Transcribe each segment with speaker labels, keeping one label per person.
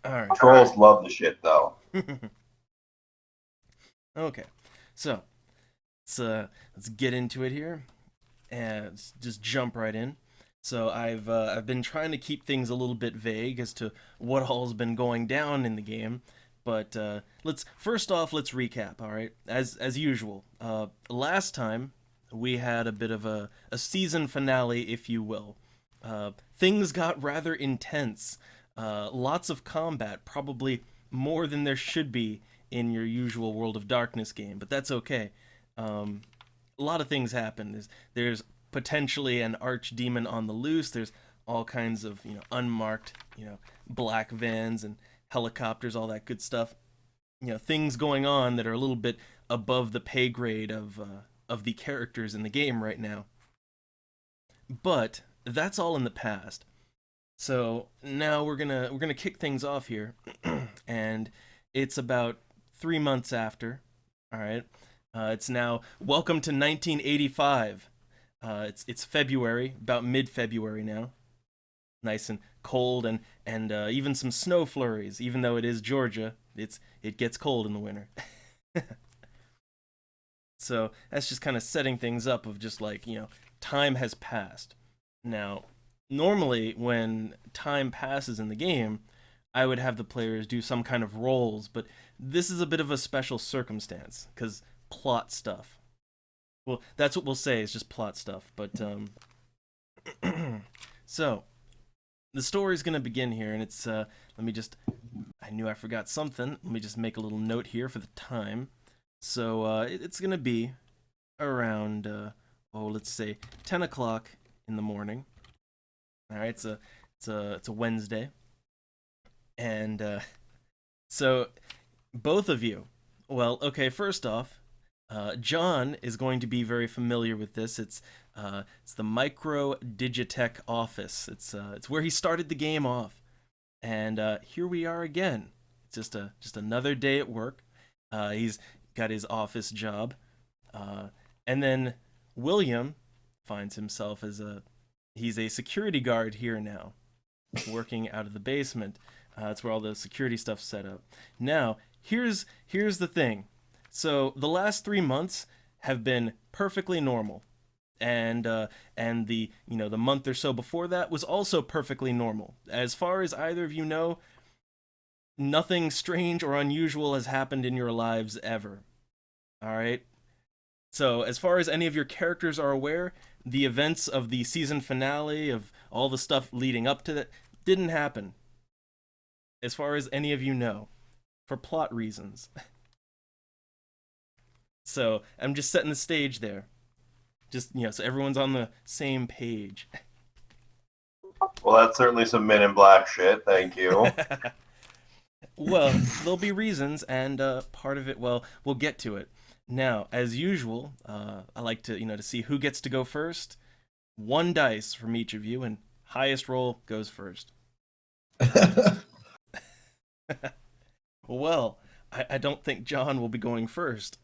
Speaker 1: All right.
Speaker 2: Trolls love the shit though.
Speaker 1: Okay. So let's get into it here and just jump right in. So I've been trying to keep things a little bit vague as to what all's been going down in the game, but let's first off let's recap. All right, as usual. Last time we had a bit of a season finale, if you will. Things got rather intense. Lots of combat, probably more than there should be in your usual World of Darkness game, but that's okay. Um, a lot of things happen. There's potentially an archdemon on the loose. There's all kinds of unmarked black vans and helicopters, all that good stuff. Things going on that are a little bit above the pay grade of the characters in the game right now. But that's all in the past. So now we're gonna kick things off here, and it's about 3 months after. All right, it's now welcome to 1985. It's February, about mid-February now. Nice and cold, and even some snow flurries. Even though it is Georgia, it gets cold in the winter. So that's just kind of setting things up of just like time has passed. Now, normally when time passes in the game, I would have the players do some kind of roles, but this is a bit of a special circumstance because plot stuff. Well, that's what we'll say is just plot stuff. But so the story's gonna begin here, and it's let me just. I knew I forgot something. Let me just make a little note here for the time. So it's gonna be around let's say 10 o'clock in the morning. All right, it's a Wednesday, and so both of you. Well, okay. First off, John is going to be very familiar with this. It's the Micro Digitech office. It's where he started the game off, and here we are again. It's just another day at work. He's got his office job, uh, and then William finds himself as he's a security guard here now, working out of the basement. That's where all the security stuff's set up. Now, here's the thing. So the last 3 months have been perfectly normal, and the month or so before that was also perfectly normal. As far as either of you know, nothing strange or unusual has happened in your lives ever. All right. So as far as any of your characters are aware, the events of the season finale of all the stuff leading up to that didn't happen. As far as any of you know, for plot reasons. So I'm just setting the stage there. Just so everyone's on the same page.
Speaker 2: Well, that's certainly some Men in Black shit. Thank you.
Speaker 1: Well, there'll be reasons, and part of it, well, we'll get to it. Now, as usual, I like to to see who gets to go first. One dice from each of you, and highest roll goes first. Well, I don't think John will be going first.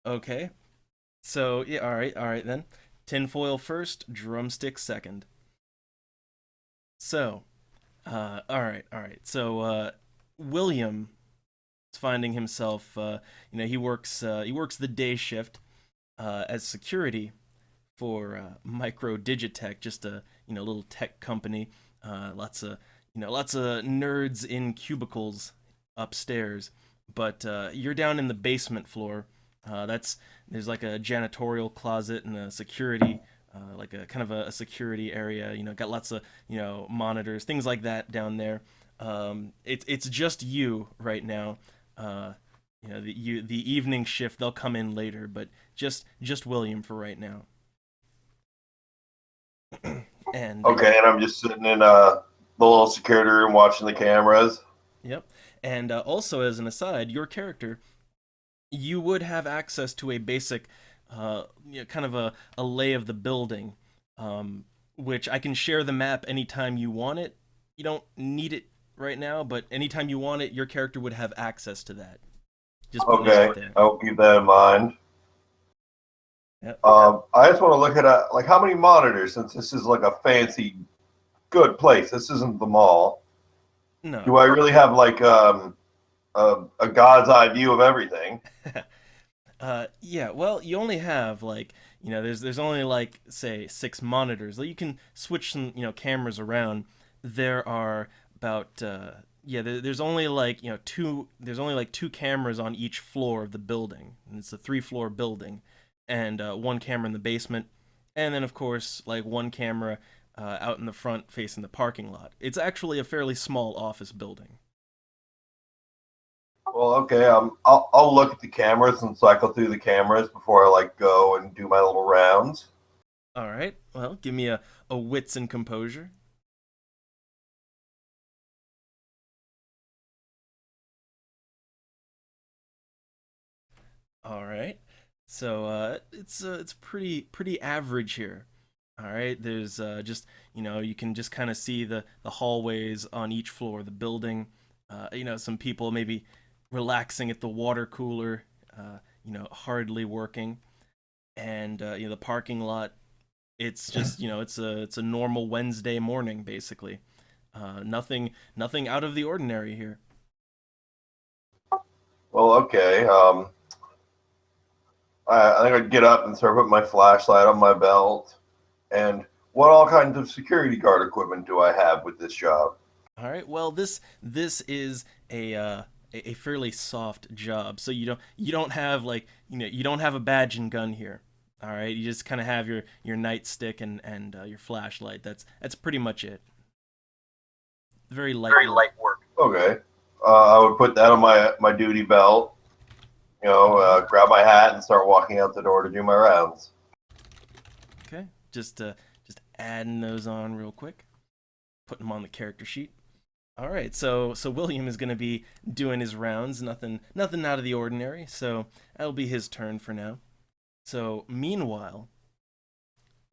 Speaker 1: Okay, so yeah, all right then. Tinfoil first, drumstick second. So, all right. So, William is finding himself. He works the day shift as security for Micro Digitech, just a little tech company. Lots of nerds in cubicles upstairs, but you're down in the basement floor. That's There's like a janitorial closet and a security, like a kind of a security area. Got lots of monitors, things like that down there. It's just you right now. The evening shift they'll come in later, but just William for right now. And
Speaker 2: Okay, and I'm just sitting in the little security room watching the cameras.
Speaker 1: yep. And also as an aside, your character, you would have access to a basic, kind of a lay of the building, which I can share the map anytime you want it. You don't need it right now, but anytime you want it, your character would have access to that. Just putting it
Speaker 2: Okay,
Speaker 1: out there.
Speaker 2: I'll keep that in mind.
Speaker 1: Yep.
Speaker 2: I just want to look at how many monitors, since this is like a fancy, good place. This isn't the mall.
Speaker 1: No.
Speaker 2: Do I really have like a god's eye view of everything?
Speaker 1: Yeah, well, you only have like, there's only like say 6 monitors. Like, you can switch some, cameras around. There are about yeah, there's only like, there's only like 2 cameras on each floor of the building. And it's a 3-floor building, and one camera in the basement, and then of course like one camera out in the front facing the parking lot. It's actually a fairly small office building.
Speaker 2: Well, okay. I'll look at the cameras and cycle through the cameras before I like go and do my little rounds.
Speaker 1: All right. Well, give me a wits and composure. All right. So it's pretty average here. All right. There's just you can just kind of see the hallways on each floor of the building. Some people maybe relaxing at the water cooler. Hardly working, and the parking lot. It's just it's a normal Wednesday morning basically. Nothing out of the ordinary here.
Speaker 2: Well, okay. I think I'd get up and start putting my flashlight on my belt. And what all kinds of security guard equipment do I have with this job?
Speaker 1: All right. Well, this is a fairly soft job, so you don't have like you don't have a badge and gun here. All right. You just kind of have your nightstick and your flashlight. That's pretty much it. Very light
Speaker 2: Very
Speaker 1: work.
Speaker 2: light work. Okay. I would put that on my duty belt.
Speaker 1: All right.
Speaker 2: Grab my hat and start walking out the door to do my rounds.
Speaker 1: Okay. Just adding those on real quick. Putting them on the character sheet. All right, so William is going to be doing his rounds, nothing out of the ordinary. So that'll be his turn for now. So meanwhile,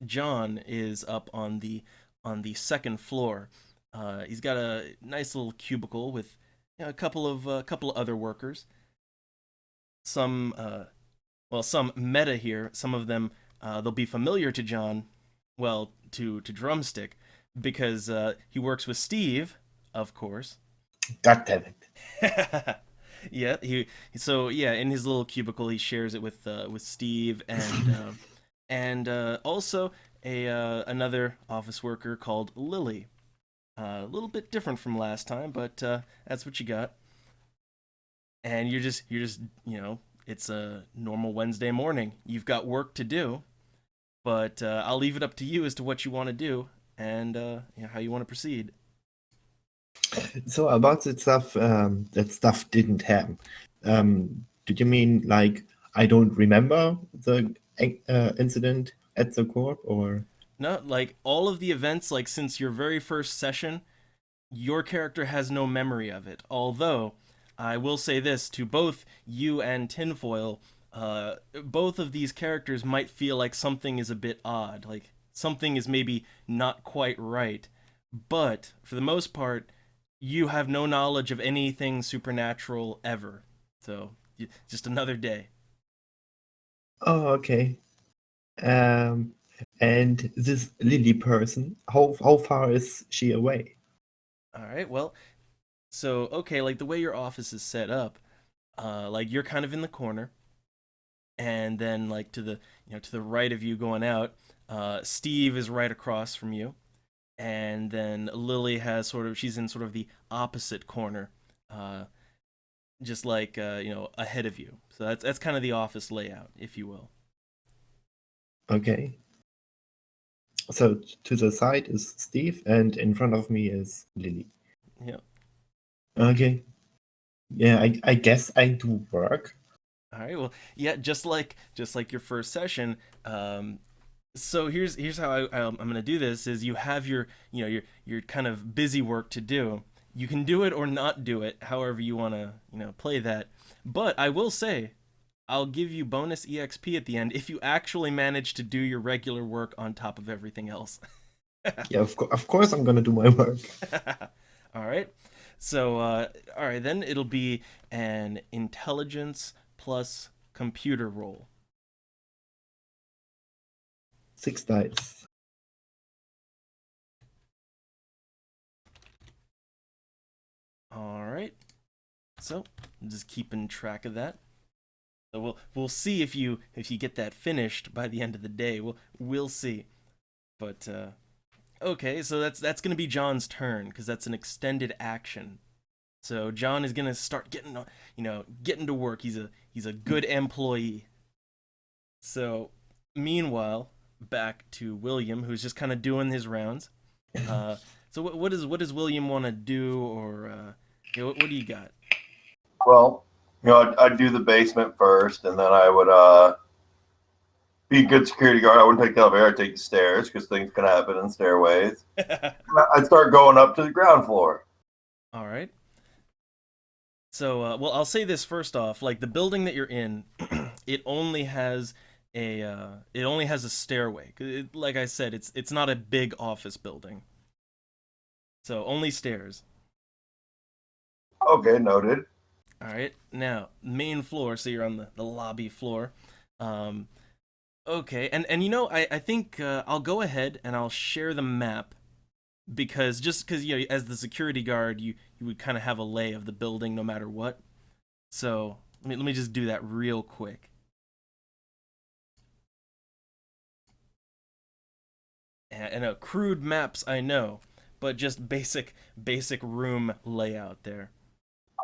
Speaker 1: John is up on the second floor. He's got a nice little cubicle with a couple of other workers. Some some meta here. Some of them they'll be familiar to John, well to Drumstick, because he works with Steve, of course.
Speaker 3: God damn it.
Speaker 1: Yeah, yeah, in his little cubicle he shares it with Steve and also a another office worker called Lily. A little bit different from last time, but that's what you got. And you're just it's a normal Wednesday morning. You've got work to do, but I'll leave it up to you as to what you want to do and how you want to proceed.
Speaker 3: So about that stuff didn't happen. Did you mean like I don't remember the incident at the corp, or?
Speaker 1: No, like all of the events, like since your very first session, your character has no memory of it. Although, I will say this to both you and Tinfoil, both of these characters might feel like something is a bit odd, like something is maybe not quite right. But for the most part, you have no knowledge of anything supernatural ever. So, just another day.
Speaker 3: Oh, okay. Um, and this Lily person, how far is she away?
Speaker 1: All right, well, so okay, like the way your office is set up, like you're kind of in the corner, and then like to the right of you going out, Steve is right across from you, and then Lily has she's in sort of the opposite corner, uh, just like ahead of you. So that's kind of the office layout, if you will.
Speaker 3: Okay. So to the side is Steve, and in front of me is Lily.
Speaker 1: Yeah.
Speaker 3: Okay. Yeah, I guess I do work.
Speaker 1: All right. Well, yeah. Just like your first session. So here's how I'm gonna do this: is you have your kind of busy work to do. You can do it or not do it, however you want to play that. But I will say, I'll give you bonus EXP at the end if you actually manage to do your regular work on top of everything else.
Speaker 3: Yeah, of course I'm gonna do my work.
Speaker 1: All right. So all right, then it'll be an intelligence plus computer roll.
Speaker 3: 6 dice.
Speaker 1: So I'm just keeping track of that. So we'll see if you get that finished by the end of the day. We'll see. But okay, so that's gonna be John's turn because that's an extended action. So John is gonna start getting to work. He's a good employee. So meanwhile, back to William, who's just kind of doing his rounds. So what does William want to do, or what do you got?
Speaker 2: Well, I'd do the basement first, and then I would be a good security guard. I wouldn't take the elevator. I'd take the stairs because things can happen in stairways. I'd start going up to the ground floor.
Speaker 1: All right. So, well, I'll say this first off. Like the building that you're in, it only has a stairway. Like I said, it's not a big office building. So only stairs.
Speaker 2: Okay, noted.
Speaker 1: All right. Now, main floor. So you're on the lobby floor. Okay. And I think I'll go ahead and I'll share the map because as the security guard, you would kind of have a lay of the building no matter what. So let me just do that real quick. And crude maps, I know, but just basic room layout there.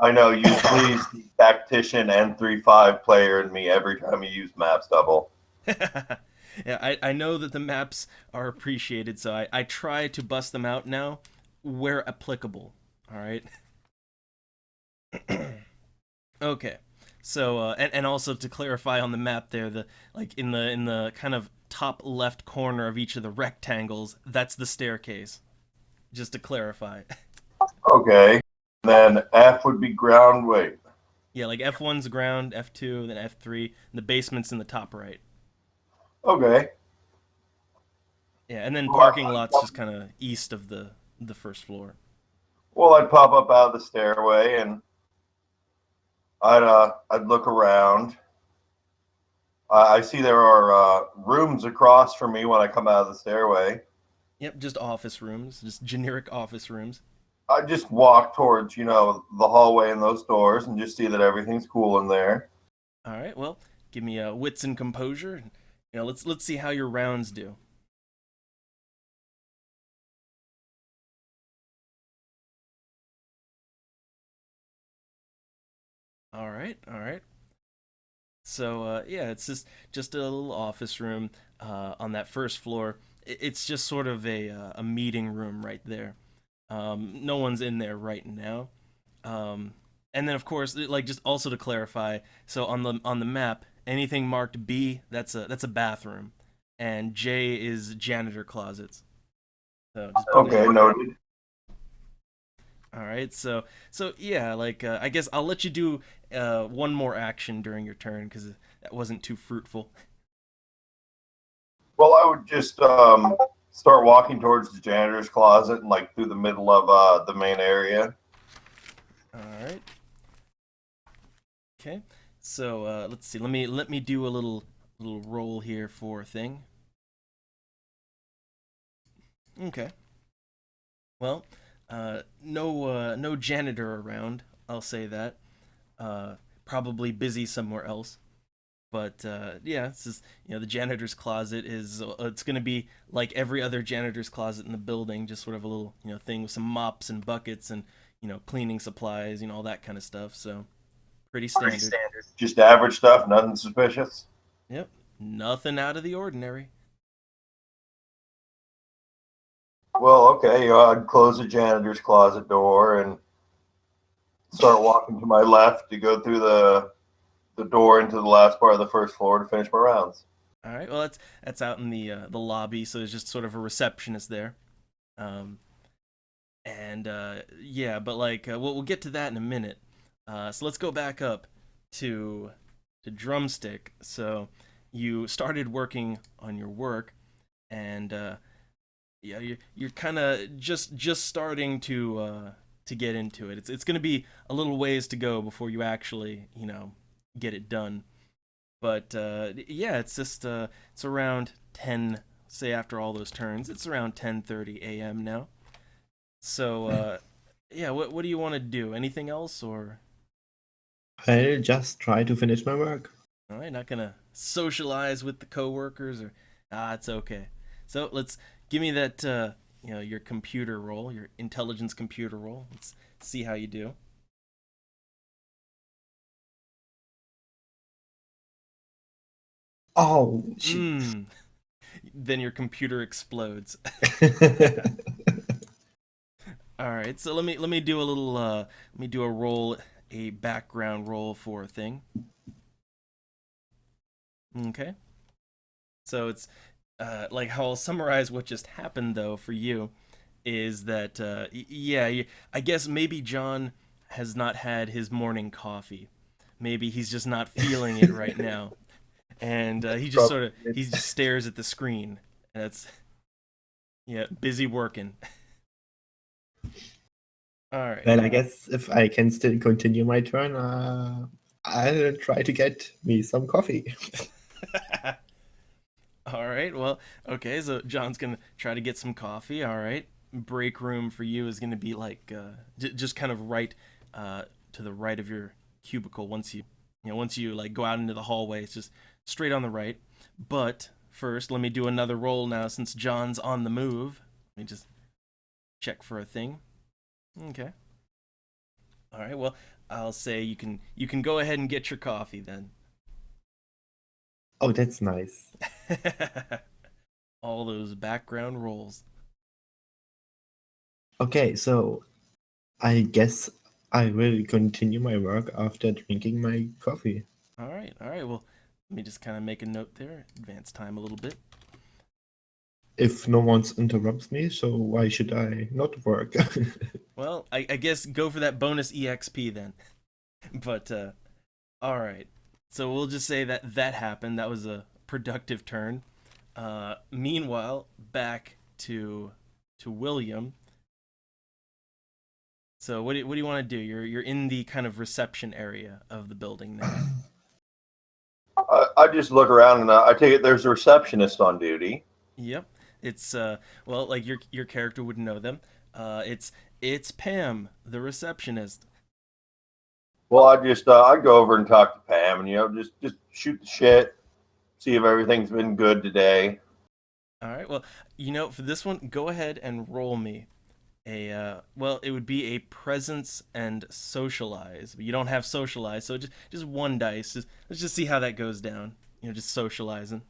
Speaker 2: I know you please the tactician N35 player in me every time you use maps double.
Speaker 1: Yeah, I know that the maps are appreciated, so I try to bust them out now where applicable. All right. Okay. So and also to clarify on the map there, in the kind of top left corner of each of the rectangles, that's the staircase. Just to clarify.
Speaker 2: Okay. Then F would be ground weight.
Speaker 1: Yeah, like F1's ground, F2, then F3, and the basement's in the top right.
Speaker 2: Okay.
Speaker 1: Yeah, and then parking lots just kind of east of the first floor.
Speaker 2: Well, I'd pop up out of the stairway and I'd look around. I see there are rooms across from me when I come out of the stairway.
Speaker 1: Yep, just office rooms, just generic office rooms.
Speaker 2: I just walk towards, the hallway and those doors and just see that everything's cool in there.
Speaker 1: All right, well, give me wits and composure. Let's see how your rounds do. All right, all right. So yeah, it's just a little office room on that first floor. It's just sort of a meeting room right there. No one's in there right now. And then of course, like just also to clarify, so on the map, anything marked B, that's a bathroom, and J is janitor closets. So
Speaker 2: okay, noted.
Speaker 1: All right, so yeah, like I guess I'll let you do one more action during your turn because that wasn't too fruitful.
Speaker 2: Well, I would just start walking towards the janitor's closet and like through the middle of the main area.
Speaker 1: All right. Okay. So let's see. Let me do a little roll here for a thing. Okay. Well, no janitor around. I'll say that. Probably busy somewhere else. But yeah, it's just the janitor's closet is it's gonna be like every other janitor's closet in the building, just sort of a little thing with some mops and buckets and cleaning supplies, all that kind of stuff. So pretty standard.
Speaker 2: Just average stuff, nothing suspicious.
Speaker 1: Yep, nothing out of the ordinary.
Speaker 2: Well, okay, I'd close the janitor's closet door and start walking to my left to go through the door into the last part of the first floor to finish my rounds.
Speaker 1: All right. Well, that's out in the lobby, so there's just sort of a receptionist there. And yeah, but like we'll get to that in a minute. So let's go back up to Drumstick. So you started working on your work, and yeah, you're kind of just starting to get into it. It's going to be a little ways to go before you actually get it done. But yeah, it's just it's around 10. Say after all those turns, it's around 10:30 a.m. now. So yeah, what do you want to do? Anything else or?
Speaker 3: I'll just try to finish my work.
Speaker 1: All right, not gonna socialize with the coworkers or it's okay. So let's give me that your computer roll, your intelligence computer roll. Let's see how you do.
Speaker 3: Oh, shit.
Speaker 1: Then your computer explodes. All right, so let me do a little let me do a roll, a background roll for a thing. Okay. So it's like how I'll summarize what just happened though for you is that I guess maybe John has not had his morning coffee. Maybe he's just not feeling it right now, and he just sort of he just stares at the screen, and that's busy working. All right.
Speaker 3: Well, I guess if I can still continue my turn, I'll try to get me some coffee.
Speaker 1: All right. Well, okay. So John's gonna try to get some coffee. All right. Break room for you is gonna be like just kind of right to the right of your cubicle. Once you like go out into the hallway, it's just straight on the right. But first, let me do another roll now since John's on the move. Let me just check for a thing. Okay. All right. Well, I'll say you can go ahead and get your coffee then.
Speaker 3: Oh, that's nice.
Speaker 1: All those background rolls.
Speaker 3: Okay, so I guess I will continue my work after drinking my coffee.
Speaker 1: All right. All right. Well, let me just kind of make a note there. Advance time a little bit.
Speaker 3: If no one interrupts me, so why should I not work?
Speaker 1: Well, I guess go for that bonus EXP then. But all right. So we'll just say that happened. That was a productive turn. Meanwhile, back to William. So what do you want to do? You're in the kind of reception area of the building now.
Speaker 2: I just look around and I take it there's a receptionist on duty.
Speaker 1: Yep. It's well, like your character would know them. It's Pam, the receptionist.
Speaker 2: Well, I'd go over and talk to Pam and just shoot the shit, see if everything's been good today.
Speaker 1: All right. Well, for this one, go ahead and roll me it would be a presence and socialize. But you don't have socialize, so just one dice. Let's just see how that goes down. Just socializing.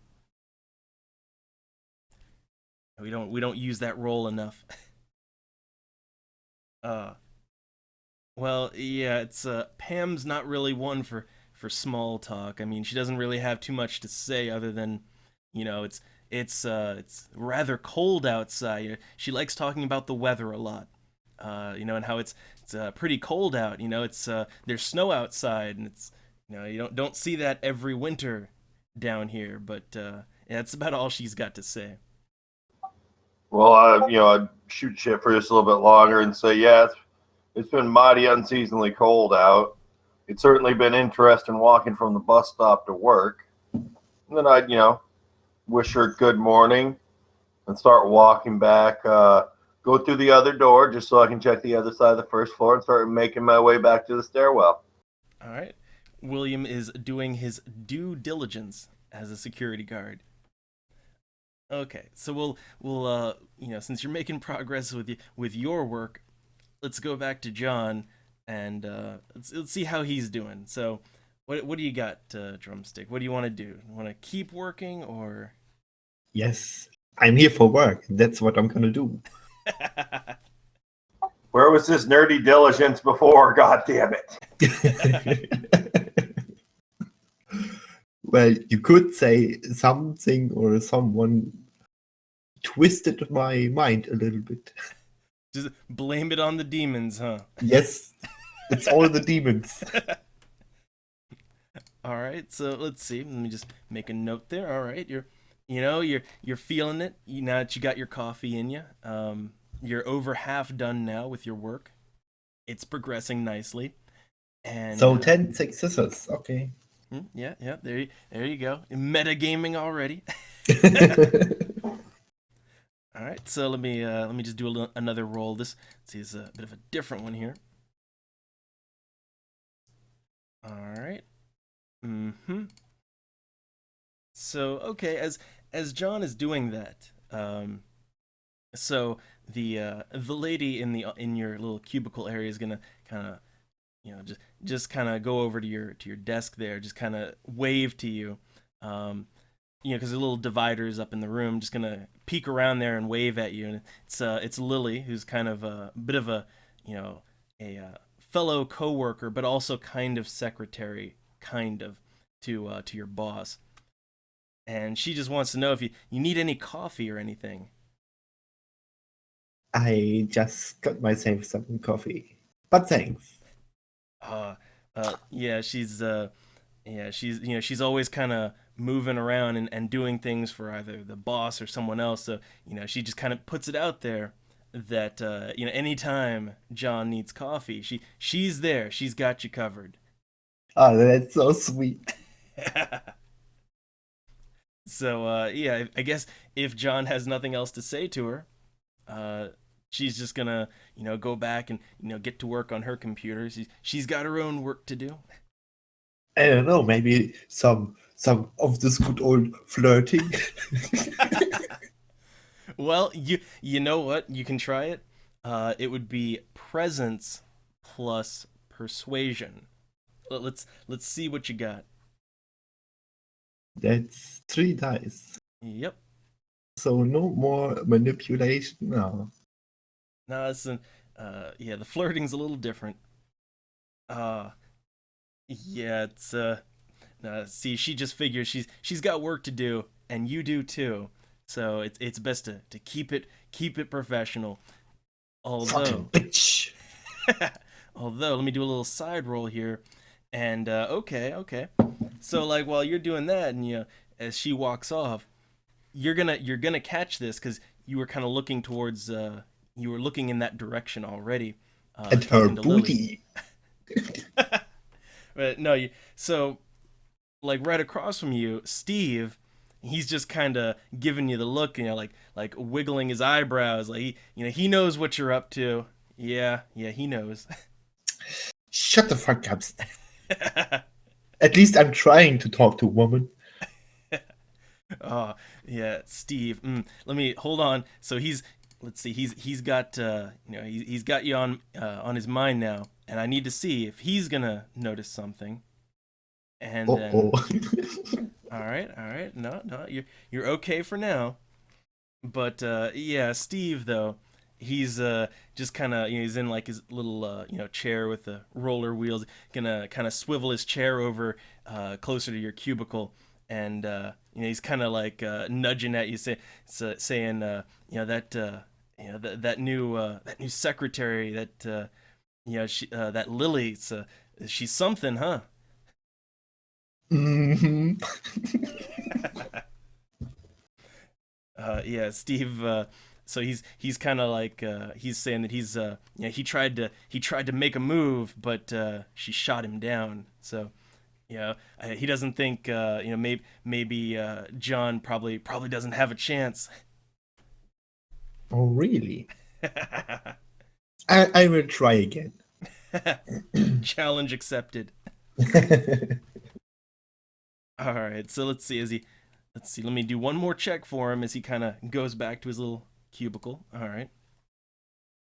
Speaker 1: We don't use that roll enough. Well, yeah, it's Pam's not really one for small talk. I mean, she doesn't really have too much to say other than, it's rather cold outside. She likes talking about the weather a lot. And how it's pretty cold out. It's there's snow outside, and it's you don't see that every winter down here. But that's about all she's got to say.
Speaker 2: Well, I'd shoot shit for just a little bit longer and say, yeah, it's been mighty unseasonably cold out. It's certainly been interesting walking from the bus stop to work. And then I'd, wish her good morning and start walking back, go through the other door just so I can check the other side of the first floor and start making my way back to the stairwell.
Speaker 1: All right. William is doing his due diligence as a security guard. Okay, so we'll since you're making progress with your work, let's go back to John and let's see how he's doing. So, what do you got, Drumstick? What do you want to do? Want to keep working or?
Speaker 3: Yes, I'm here for work. That's what I'm gonna do.
Speaker 2: Where was this nerdy diligence before? God damn
Speaker 3: it. Well, you could say something or someone twisted my mind a little bit.
Speaker 1: Just blame it on the demons, huh?
Speaker 3: Yes, it's all the demons.
Speaker 1: All right, so let's see. Let me just make a note there. All right, you're feeling it. Now that you got your coffee in you, you're over half done now with your work. It's progressing nicely, and
Speaker 3: so 10 successes. Okay.
Speaker 1: Yeah. There you go. Metagaming already. All right, so let me just do another roll. This is a bit of a different one here. All right. Mm-hmm. So okay, as John is doing that, so the lady in your little cubicle area is gonna kind of just kind of go over to your desk there, just kind of wave to you, um, because the little divider is up in the room, just gonna peek around there and wave at you, and it's Lily, who's kind of a bit of a you know a fellow coworker, but also kind of secretary, kind of to your boss, and she just wants to know if you need any coffee or anything.
Speaker 3: I just got myself some coffee, but thanks.
Speaker 1: Uh, yeah, she's she's always kind of moving around and doing things for either the boss or someone else. So she just kind of puts it out there that anytime John needs coffee, she's there. She's got you covered.
Speaker 3: Oh, that's so sweet.
Speaker 1: So yeah, I guess if John has nothing else to say to her, uh, she's just gonna go back and get to work on her computer. She's got her own work to do.
Speaker 3: I don't know, maybe some of this good old flirting.
Speaker 1: Well, you know what? You can try it. It would be presence plus persuasion. Let's see what you got.
Speaker 3: That's 3 dice.
Speaker 1: Yep.
Speaker 3: So no more manipulation now.
Speaker 1: No, yeah, the flirting's a little different. Uh yeah, it's see, she just figures she's got work to do, and you do too. So it's best to keep it professional.
Speaker 3: Fucking
Speaker 1: Although
Speaker 3: bitch.
Speaker 1: although let me do a little side roll here. And okay. So like while you're doing that, and as she walks off, you're gonna catch this because you were kind of looking towards you were looking in that direction already,
Speaker 3: And her
Speaker 1: talking to Lily.
Speaker 3: booty.
Speaker 1: But no, so like right across from you, Steve, he's just kind of giving you the look, like wiggling his eyebrows, like he knows what you're up to. Yeah, he knows.
Speaker 3: Shut the fuck up. At least I'm trying to talk to a woman.
Speaker 1: Oh yeah, Steve. Let me hold on. So let's see, he's got he's got you on his mind now, and I need to see if he's gonna notice something. And
Speaker 3: Oh.
Speaker 1: then, all right, no, you're okay for now. But yeah, Steve though, he's just kind of he's in like his little chair with the roller wheels, gonna kind of swivel his chair over closer to your cubicle, and he's kind of like nudging at you, saying that that new secretary, that that Lily, she's something, huh?
Speaker 3: Hmm.
Speaker 1: Yeah, Steve. So he's kind of like he's saying that he tried to make a move, but she shot him down. So he doesn't think maybe John probably doesn't have a chance.
Speaker 3: Oh, really? I will try again.
Speaker 1: Challenge accepted. All right, so let's see. Let me do one more check for him as he kind of goes back to his little cubicle. All right.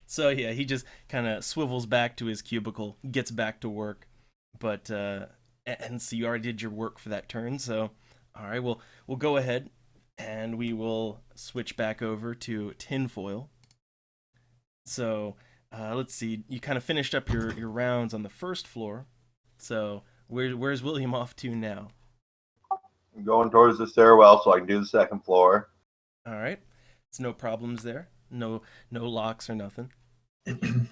Speaker 1: So yeah, he just kind of swivels back to his cubicle, gets back to work. But and so you already did your work for that turn. So all right, we'll go ahead and we will switch back over to tinfoil. So let's see. You kind of finished up your rounds on the first floor. So where's William off to now?
Speaker 2: I'm going towards the stairwell so I can do the second floor.
Speaker 1: All right. It's no problems there. No locks or nothing.
Speaker 2: And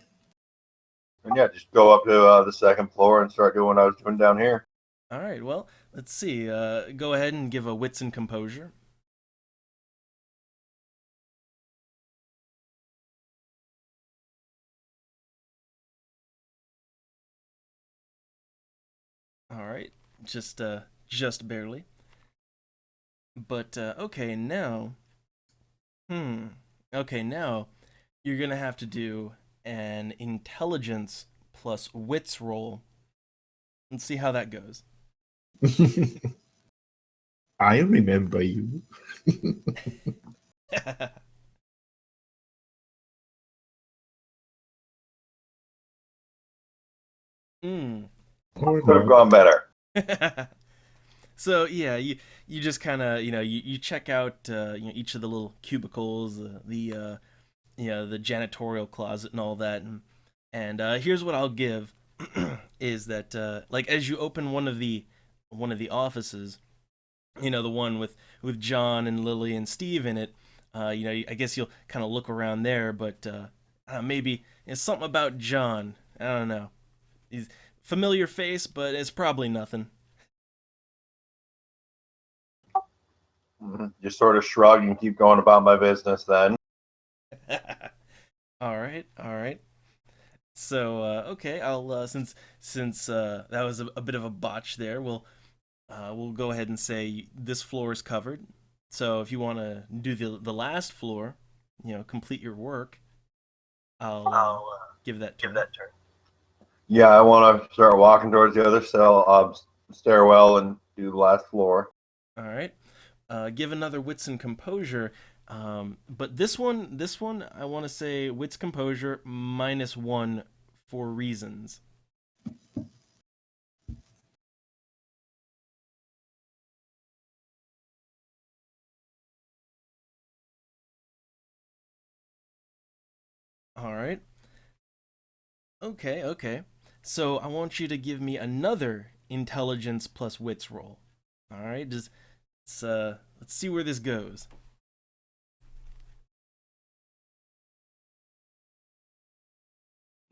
Speaker 2: yeah, just go up to the second floor and start doing what I was doing down here.
Speaker 1: All right. Well, let's see. Go ahead and give a wits and composure. All right. Just barely. But okay, now. Okay, now you're gonna have to do an intelligence plus wits roll Let's see how that goes.
Speaker 3: I remember you.
Speaker 1: Hmm.
Speaker 3: Or
Speaker 2: Could have
Speaker 3: not.
Speaker 2: gone better.
Speaker 1: So yeah, you just kind of you check out each of the little cubicles, the janitorial closet and all that, and here's what I'll give is that like as you open one of the offices, the one with John and Lily and Steve in it, I guess you'll kind of look around there, but maybe it's something about John. I don't know. He's familiar face, but it's probably nothing.
Speaker 2: Just sort of shrug and keep going about my business then.
Speaker 1: All right, all right. So okay, I'll since that was a bit of a botch there, we'll go ahead and say this floor is covered. So if you want to do the last floor, complete your work, I'll give that turn.
Speaker 2: Yeah, I want to start walking towards the other stairwell and do the last floor.
Speaker 1: All right. Give another wits and composure. But this one, I want to say wits composure -1 for reasons. All right. Okay, okay. So I want you to give me another intelligence plus wits roll. All right. Let's see where this goes.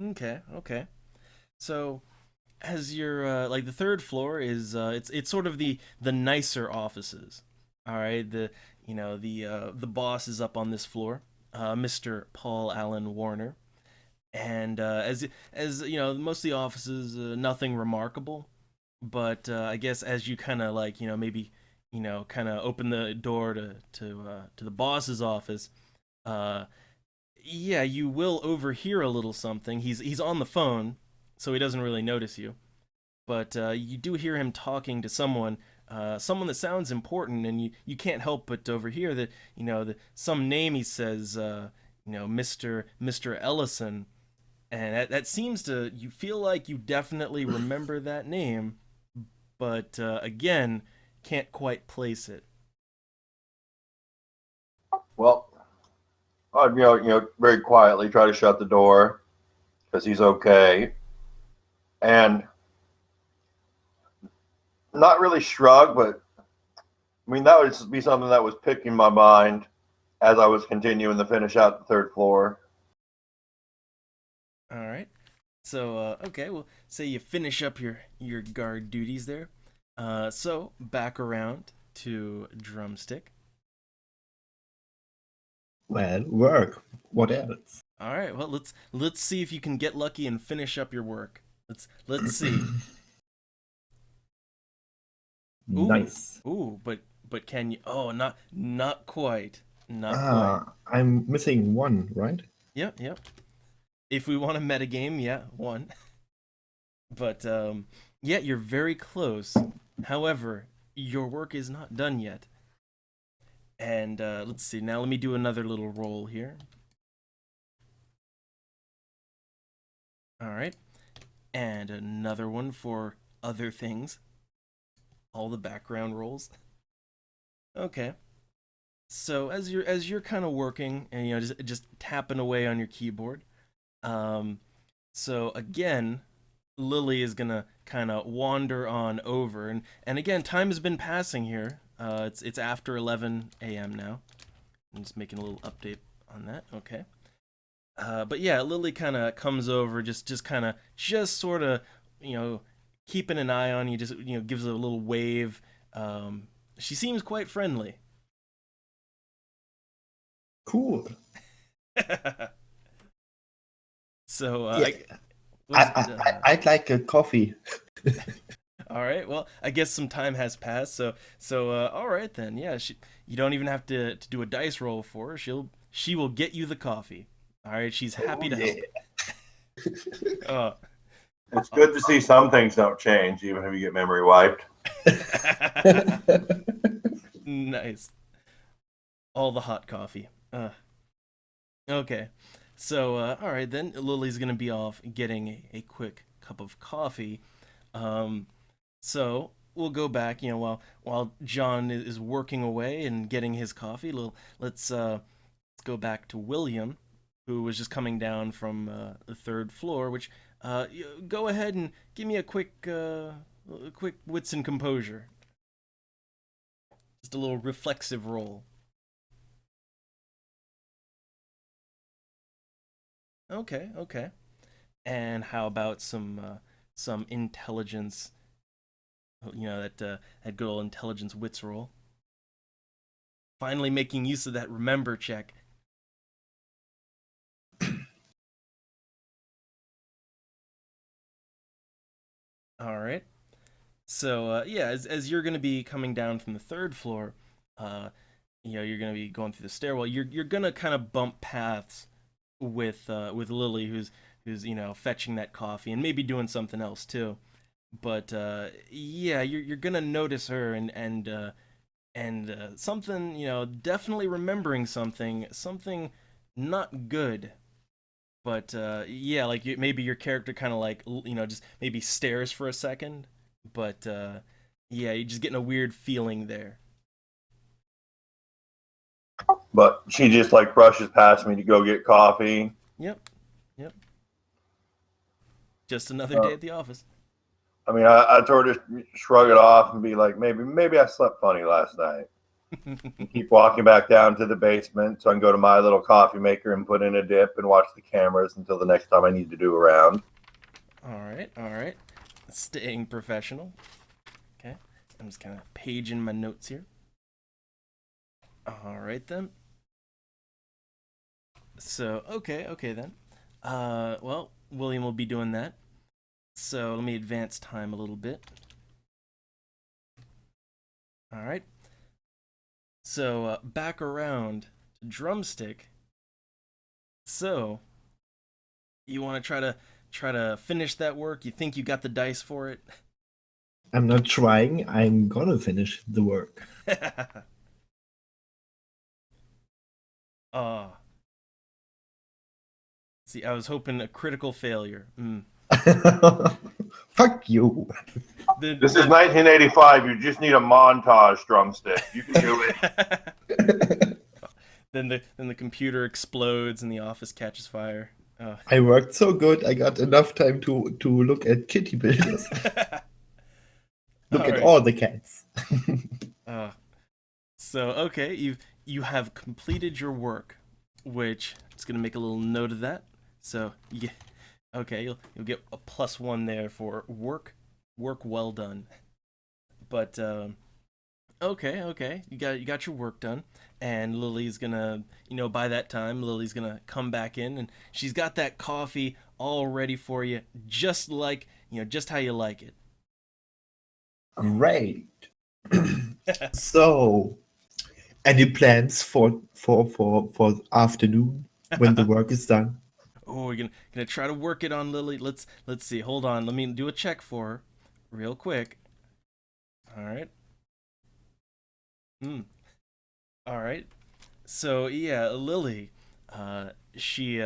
Speaker 1: Okay, okay. So as your like the third floor is it's sort of the nicer offices. All right, the boss is up on this floor, Mr. Paul Allen Warner, and as most of the offices, nothing remarkable, but I guess as you kind of like maybe kind of open the door to the boss's office, uh, yeah, you will overhear a little something. He's on the phone, so he doesn't really notice you, but you do hear him talking to someone that sounds important, and you can't help but overhear that some name he says, Mister Ellison, and that seems to you feel like you definitely remember that name, but again, can't quite place it.
Speaker 2: Well, I'd very quietly try to shut the door because he's okay, and not really shrug, but I mean that would just be something that was picking my mind as I was continuing to finish out the third floor.
Speaker 1: All right. So okay, well, say you finish up your guard duties there. So back around to Drumstick.
Speaker 3: Well, work. What else?
Speaker 1: All right. Well, let's see if you can get lucky and finish up your work. Let's see. Ooh,
Speaker 3: Nice.
Speaker 1: ooh, but can you? Oh, not quite, not quite.
Speaker 3: I'm missing one, right?
Speaker 1: Yep, yep. If we want a metagame, yeah, one. But yeah, you're very close. However, your work is not done yet. And let's see. Now let me do another little roll here. All right, and another one for other things. All the background rolls. Okay. So as you're kind of working and just tapping away on your keyboard, um, so again, Lily is gonna kind of wander on over, and again, time has been passing here. It's after 11 a.m. now. I'm just making a little update on that. Okay. But yeah, Lily kind of comes over, just kind of just sort of you know keeping an eye on you. Just gives a little wave. She seems quite friendly.
Speaker 3: Cool.
Speaker 1: So
Speaker 3: Yeah, I'd like a coffee.
Speaker 1: all right. Well, I guess some time has passed. So all right then. Yeah, you don't even have to do a dice roll for her. She will get you the coffee. All right. She's happy to
Speaker 3: Yeah.
Speaker 1: help. Uh,
Speaker 2: It's good to see some things don't change, even if you get memory wiped.
Speaker 1: Nice. All the hot coffee. Okay. So, all right, then Lily's gonna be off getting a quick cup of coffee. Um, so we'll go back, while John is working away and getting his coffee. Let's go back to William, who was just coming down from the third floor. Which, go ahead and give me a quick wits and composure. Just a little reflexive roll. Okay, okay. And how about some intelligence? That good old intelligence wits roll. Finally making use of that remember check. All right. So yeah, as you're gonna be coming down from the third floor, uh, you're gonna be going through the stairwell. You're gonna kind of bump paths with Lily, who's fetching that coffee and maybe doing something else too. But yeah, you're gonna notice her and something, definitely remembering something not good. But yeah, like maybe your character kind of like just maybe stares for a second, but yeah, you're just getting a weird feeling there.
Speaker 2: But she just like brushes past me to go get coffee.
Speaker 1: Yep, yep. Just another day at the office.
Speaker 2: I mean, I told her to shrug it off and be like, maybe I slept funny last night. And keep walking back down to the basement so I can go to my little coffee maker and put in a dip and watch the cameras until the next time I need to do a round.
Speaker 1: All right, all right. Staying professional. Okay, I'm just kind of paging my notes here. All right then. So okay then. Well, William will be doing that. So let me advance time a little bit. All right. So back around to Drumstick. So you want to try to finish that work? You think you got the dice for it?
Speaker 3: I'm not trying. I'm gonna finish the work.
Speaker 1: uh See, I was hoping a critical failure.
Speaker 3: Fuck you.
Speaker 2: This is 1985. You just need a montage, Drumstick. You can do
Speaker 1: it. then the computer explodes and the office catches fire.
Speaker 3: I worked so good. I got enough time to look at kitty builders. Look at all the cats.
Speaker 1: So okay, you have completed your work, which I'm just gonna make a little note of that. So yeah, okay, you'll get a +1 there for work well done. But okay, you got your work done, and Lily's gonna, by that time, Lily's gonna come back in, and she's got that coffee all ready for you, just like just how you like it.
Speaker 3: Great. So, any plans for afternoon when the work is done?
Speaker 1: Oh, we're gonna try to work it on Lily. Let's see. Hold on. Let me do a check for her, real quick. All right. All right. So yeah, Lily. She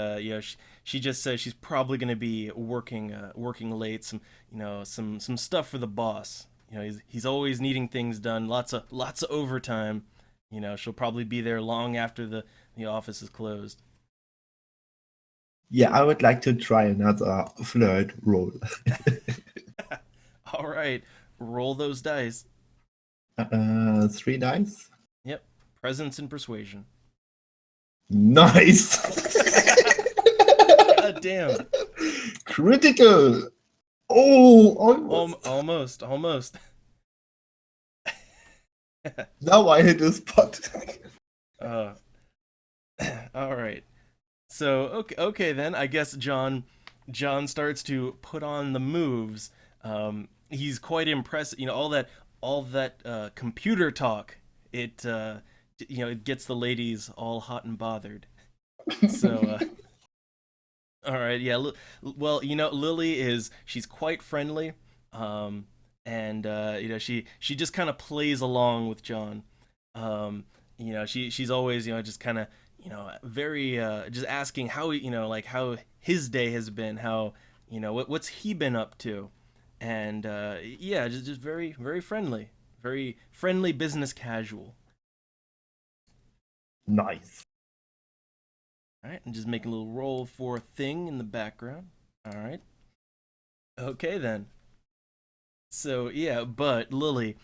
Speaker 1: just says she's probably gonna be working late. Some stuff for the boss. He's always needing things done. Lots of overtime. She'll probably be there long after the office is closed.
Speaker 3: Yeah, I would like to try another flirt roll.
Speaker 1: All right, roll those dice.
Speaker 3: 3 dice.
Speaker 1: Yep, presence and persuasion.
Speaker 3: Nice.
Speaker 1: God damn.
Speaker 3: Critical. Oh, almost.
Speaker 1: Almost.
Speaker 3: Now I hit a spot.
Speaker 1: All right. So okay then. I guess John starts to put on the moves. He's quite impressed. All that computer talk. It it gets the ladies all hot and bothered. So All right, yeah. Well, Lily she's quite friendly, um, and she just kind of plays along with John. She's always just kind of very just asking how like how his day has been, how what's he been up to, and yeah, just very very friendly, business casual.
Speaker 3: Nice.
Speaker 1: All right, and just make a little roll for thing in the background. All right, okay then. So yeah, but Lily,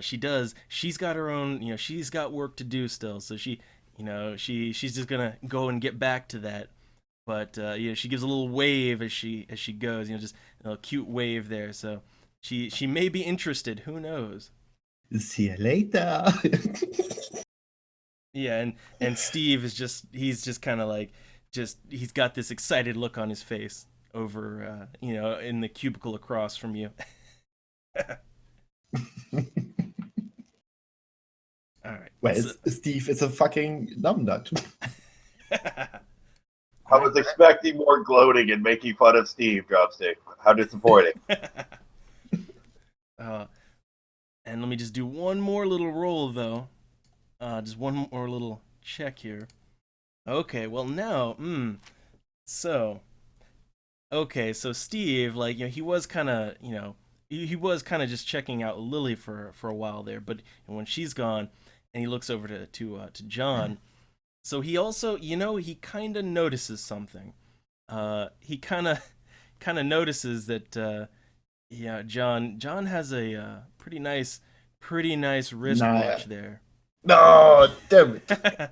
Speaker 1: she's got her own, she's got work to do still. So she's just gonna go and get back to that. But she gives a little wave as she goes, just a cute wave there. So she may be interested. Who knows?
Speaker 3: See you later.
Speaker 1: Yeah, and Steve he's just kind of like he's got this excited look on his face over in the cubicle across from you. All right.
Speaker 3: Well,
Speaker 1: So,
Speaker 3: Steve is a fucking numbnut.
Speaker 2: I was expecting more gloating and making fun of Steve, Dropstick. How disappointing.
Speaker 1: uh, and let me just do one more little roll though. Just one more little check here. Okay, well now, so okay, so Steve, like he was kind of, he was kind of just checking out Lily for a while there, but when she's gone, and he looks over to John, so he also, he kind of notices something. He kind of notices that, yeah, John has a pretty nice
Speaker 3: Nah.
Speaker 1: wristwatch there.
Speaker 3: No, damn it.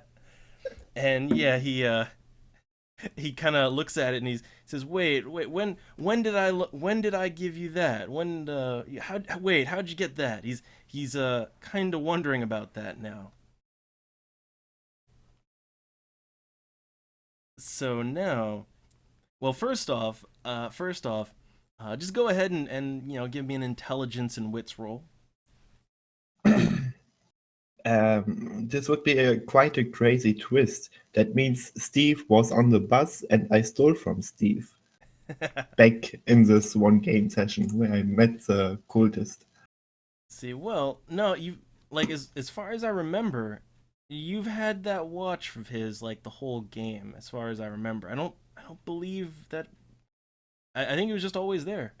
Speaker 1: And yeah, he kind of looks at it and he says, "Wait, when did I give you that? How'd you get that?" He's kind of wondering about that now. So now, well, first off, just go ahead and give me an intelligence and wits roll.
Speaker 3: This would be quite a crazy twist. That means Steve was on the bus and I stole from Steve back in this one game session where I met the cultist.
Speaker 1: See, well, no, you like as far as I remember, you've had that watch of his like the whole game. As far as I remember, I don't believe that. I think it was just always there.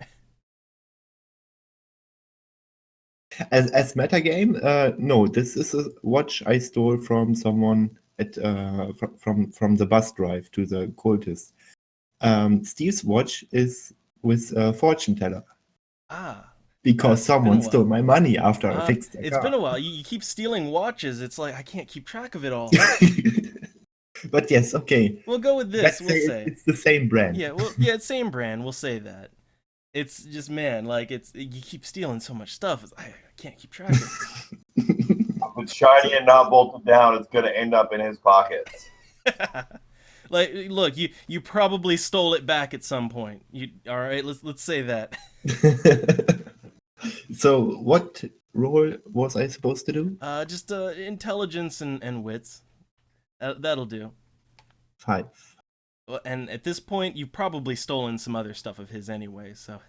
Speaker 3: As metagame, no, this is a watch I stole from someone at from the bus drive to the cultist. Steve's watch is with a fortune teller
Speaker 1: Ah,
Speaker 3: because
Speaker 1: it's been a
Speaker 3: someone stole
Speaker 1: while.
Speaker 3: my money after I fixed their
Speaker 1: It's been
Speaker 3: car.
Speaker 1: a while. You keep stealing watches. It's like I can't keep track of it all.
Speaker 3: But yes, okay.
Speaker 1: We'll go with this.
Speaker 3: Let's
Speaker 1: We'll
Speaker 3: say
Speaker 1: say,
Speaker 3: it's the same brand.
Speaker 1: yeah, well, yeah, it's same brand. We'll say that. It's just man, like you keep stealing so much stuff. I can't keep track of
Speaker 2: If it's shiny and not bolted down, it's going to end up in his pockets.
Speaker 1: it. Like, look, you probably stole it back at some point. You all right? Let's say that.
Speaker 3: So, what role was I supposed to do?
Speaker 1: Just intelligence and wits. That'll do.
Speaker 3: 5.
Speaker 1: Well, and at this point, you've probably stolen some other stuff of his anyway. So,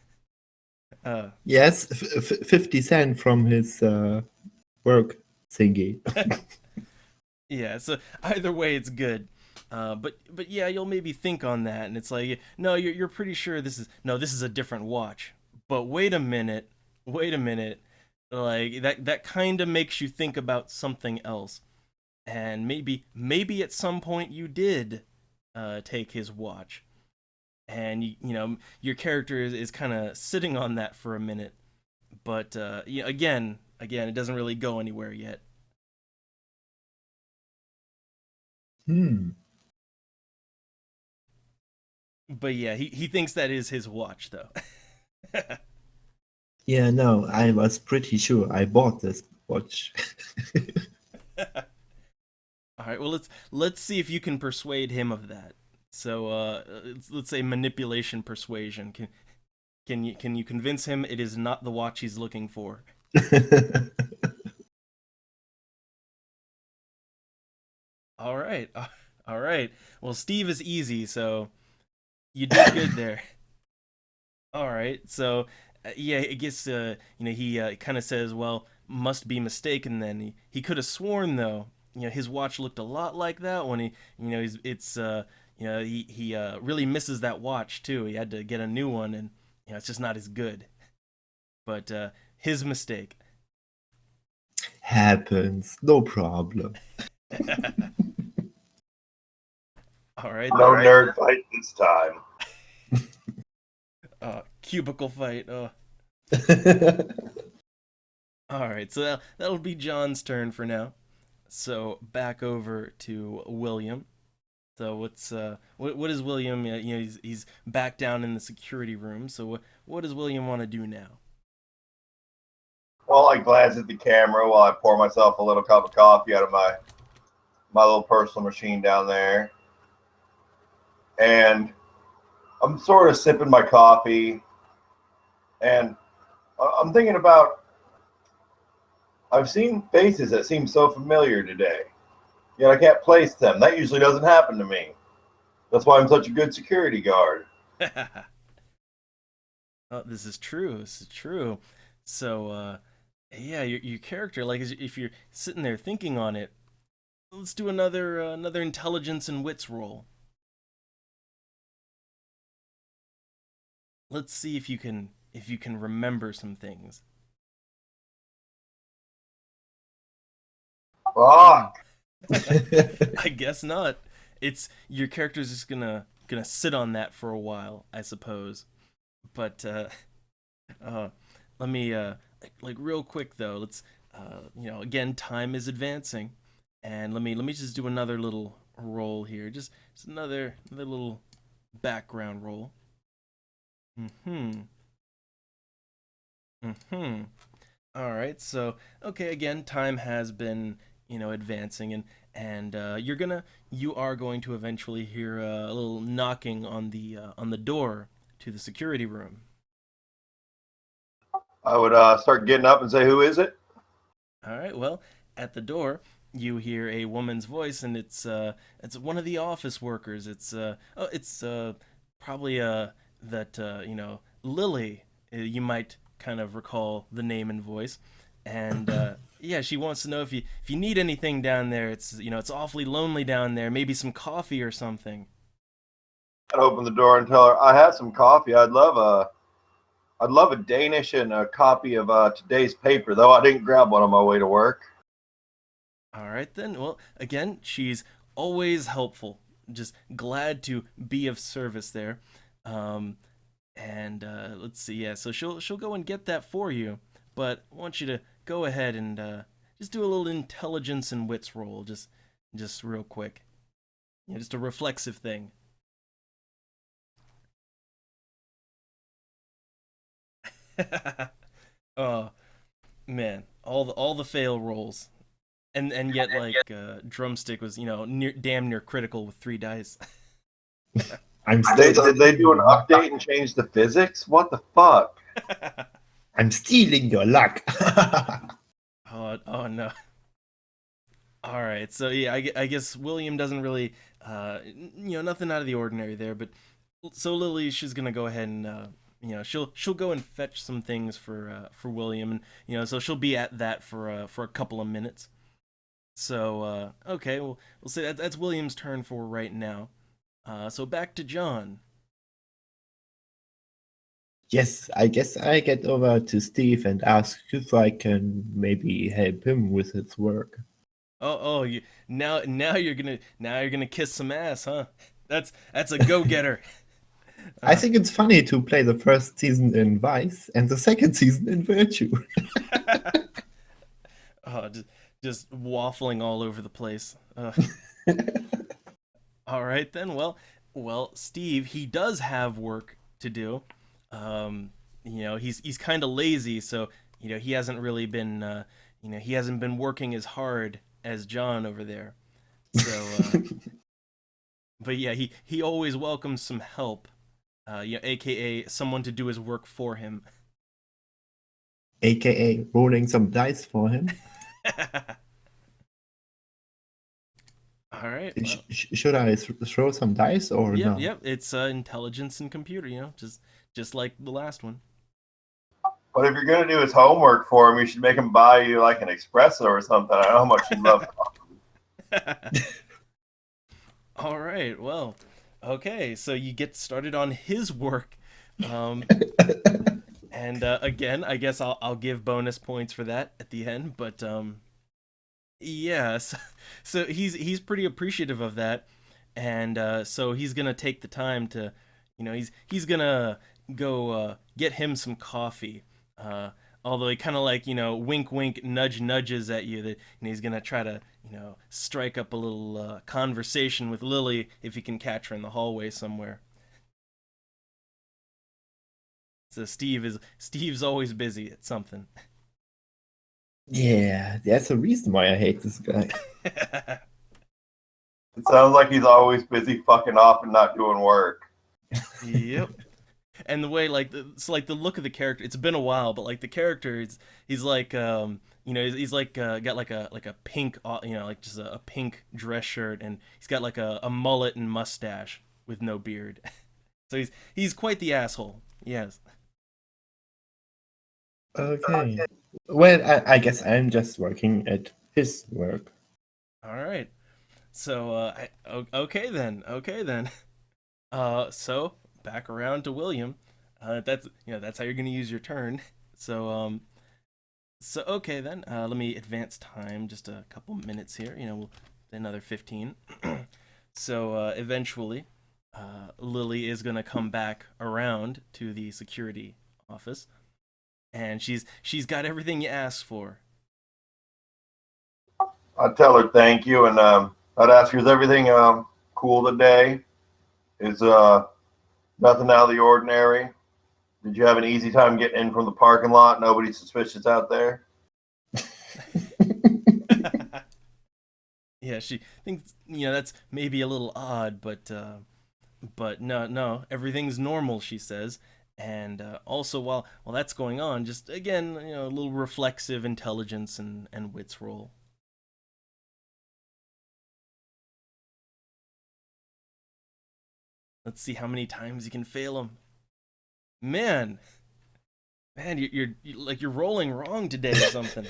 Speaker 1: uh,
Speaker 3: Yes, 50 cent from his work thingy.
Speaker 1: yeah. So either way, it's good. But yeah, you'll maybe think on that, and it's like, no, you're pretty sure this is a different watch. But wait a minute, like that kind of makes you think about something else, and maybe at some point you did take his watch, and your character is kind of sitting on that for a minute, but again, it doesn't really go anywhere yet.
Speaker 3: Hmm.
Speaker 1: But yeah, he thinks that is his watch though.
Speaker 3: Yeah, no, I was pretty sure I bought this watch.
Speaker 1: All right, well let's see if you can persuade him of that. So let's say manipulation persuasion. Can you convince him it is not the watch he's looking for? All right. All right. Well, Steve is easy, so You did good there. All right. So, yeah, I guess he kind of says, "Well, must be mistaken." Then he could have sworn though, his watch looked a lot like that when it's he really misses that watch too. He had to get a new one, and it's just not as good. But his mistake.
Speaker 3: Happens, no problem.
Speaker 1: All right.
Speaker 2: No nerd fight this time.
Speaker 1: Cubicle fight. All right, so that'll be John's turn for now. So back over to William. So what is William? He's back down in the security room. So what does William want to do now?
Speaker 2: Well, I glance at the camera while I pour myself a little cup of coffee out of my little personal machine down there, and I'm sort of sipping my coffee, and I'm thinking about, I've seen faces that seem so familiar today, yet I can't place them. That usually doesn't happen to me. That's why I'm such a good security guard.
Speaker 1: Oh, this is true. This is true. So yeah, your character, like, if you're sitting there thinking on it, let's do another intelligence and wits roll. Let's see if you can remember some things.
Speaker 2: Fuck.
Speaker 1: I guess not. It's your character's just gonna sit on that for a while, I suppose. But uh, let me like real quick though. Let's again, time is advancing, and let me just do another little roll here. Just another little background roll. Hmm. Hmm. All right. So okay, again, time has been advancing, and you are going to eventually hear a little knocking on the door to the security room.
Speaker 2: I would start getting up and say, "Who is it?"
Speaker 1: All right. Well, at the door, you hear a woman's voice, and it's one of the office workers. It's probably that Lily. You might kind of recall the name and voice, and yeah, she wants to know if you need anything down there. It's awfully lonely down there. Maybe some coffee or something.
Speaker 2: I'd open the door and tell her, "I have some coffee. I'd love a Danish and a copy of today's paper, though I didn't grab one on my way to work."
Speaker 1: All right then. Well, again, she's always helpful. Just glad to be of service there. Um, and let's see. Yeah, so she'll go and get that for you. But I want you to go ahead and just do a little intelligence and wits roll, just real quick. Just a reflexive thing. Oh man, all the fail rolls, and yet like drumstick was damn near critical with 3 dice.
Speaker 3: I'm
Speaker 2: Did
Speaker 3: still
Speaker 2: they do an update and change the physics? What the fuck?
Speaker 3: I'm stealing your luck.
Speaker 1: Oh no. All right, so yeah, I guess William doesn't really nothing out of the ordinary there, but so Lily, she's gonna go ahead and she'll go and fetch some things for William, and so she'll be at that for a couple of minutes. So okay, we'll say that's William's turn for right now. So back to John.
Speaker 3: Yes, I guess I get over to Steve and ask if I can maybe help him with his work.
Speaker 1: Oh, you now you're gonna kiss some ass, huh? That's a go getter.
Speaker 3: I think it's funny to play the first season in Vice and the second season in Virtue.
Speaker 1: Oh, just waffling all over the place. All right then. Well, Steve, he does have work to do. He's kind of lazy, so he hasn't really been he hasn't been working as hard as John over there. So, but yeah, he always welcomes some help. AKA someone to do his work for him.
Speaker 3: AKA rolling some dice for him.
Speaker 1: All right. Well,
Speaker 3: Should I throw some dice or
Speaker 1: yep,
Speaker 3: no?
Speaker 1: yep. It's intelligence and computer. Just like the last one.
Speaker 2: But if you're gonna do his homework for him, you should make him buy you like an espresso or something. I know how much you love
Speaker 1: All right. Well, okay. So you get started on his work, um, and again, I guess I'll give bonus points for that at the end. But yes, so he's pretty appreciative of that, and so he's gonna take the time to, he's gonna go get him some coffee. Uh, Although he kind of like wink wink nudge nudges at you that he's gonna try to strike up a little conversation with Lily if he can catch her in the hallway somewhere. So Steve's always busy at something.
Speaker 3: Yeah, there's a reason why I hate this guy.
Speaker 2: It sounds like he's always busy fucking off and not doing work.
Speaker 1: Yep. And the way it's like the look of the character, it's been a while, but like the character, he's like he's like got like a pink like just a pink dress shirt, and he's got like a mullet and mustache with no beard. So he's quite the asshole. Yes.
Speaker 3: Okay. Well, I guess I'm just working at his work.
Speaker 1: All right. So okay then. Okay then. So back around to William. That's how you're gonna use your turn. So okay then. Let me advance time just a couple minutes here. Another 15. So eventually, Lily is gonna come back around to the security office, and she's got everything you asked for.
Speaker 2: I'd tell her thank you, and I'd ask her, is everything cool today? Is nothing out of the ordinary? Did you have an easy time getting in from the parking lot? Nobody suspicious out there?
Speaker 1: Yeah, she thinks that's maybe a little odd, but no, everything's normal. She says, and also while that's going on, just again, a little reflexive intelligence and wits roll. Let's see how many times you can fail him. Man, you're rolling wrong today or something.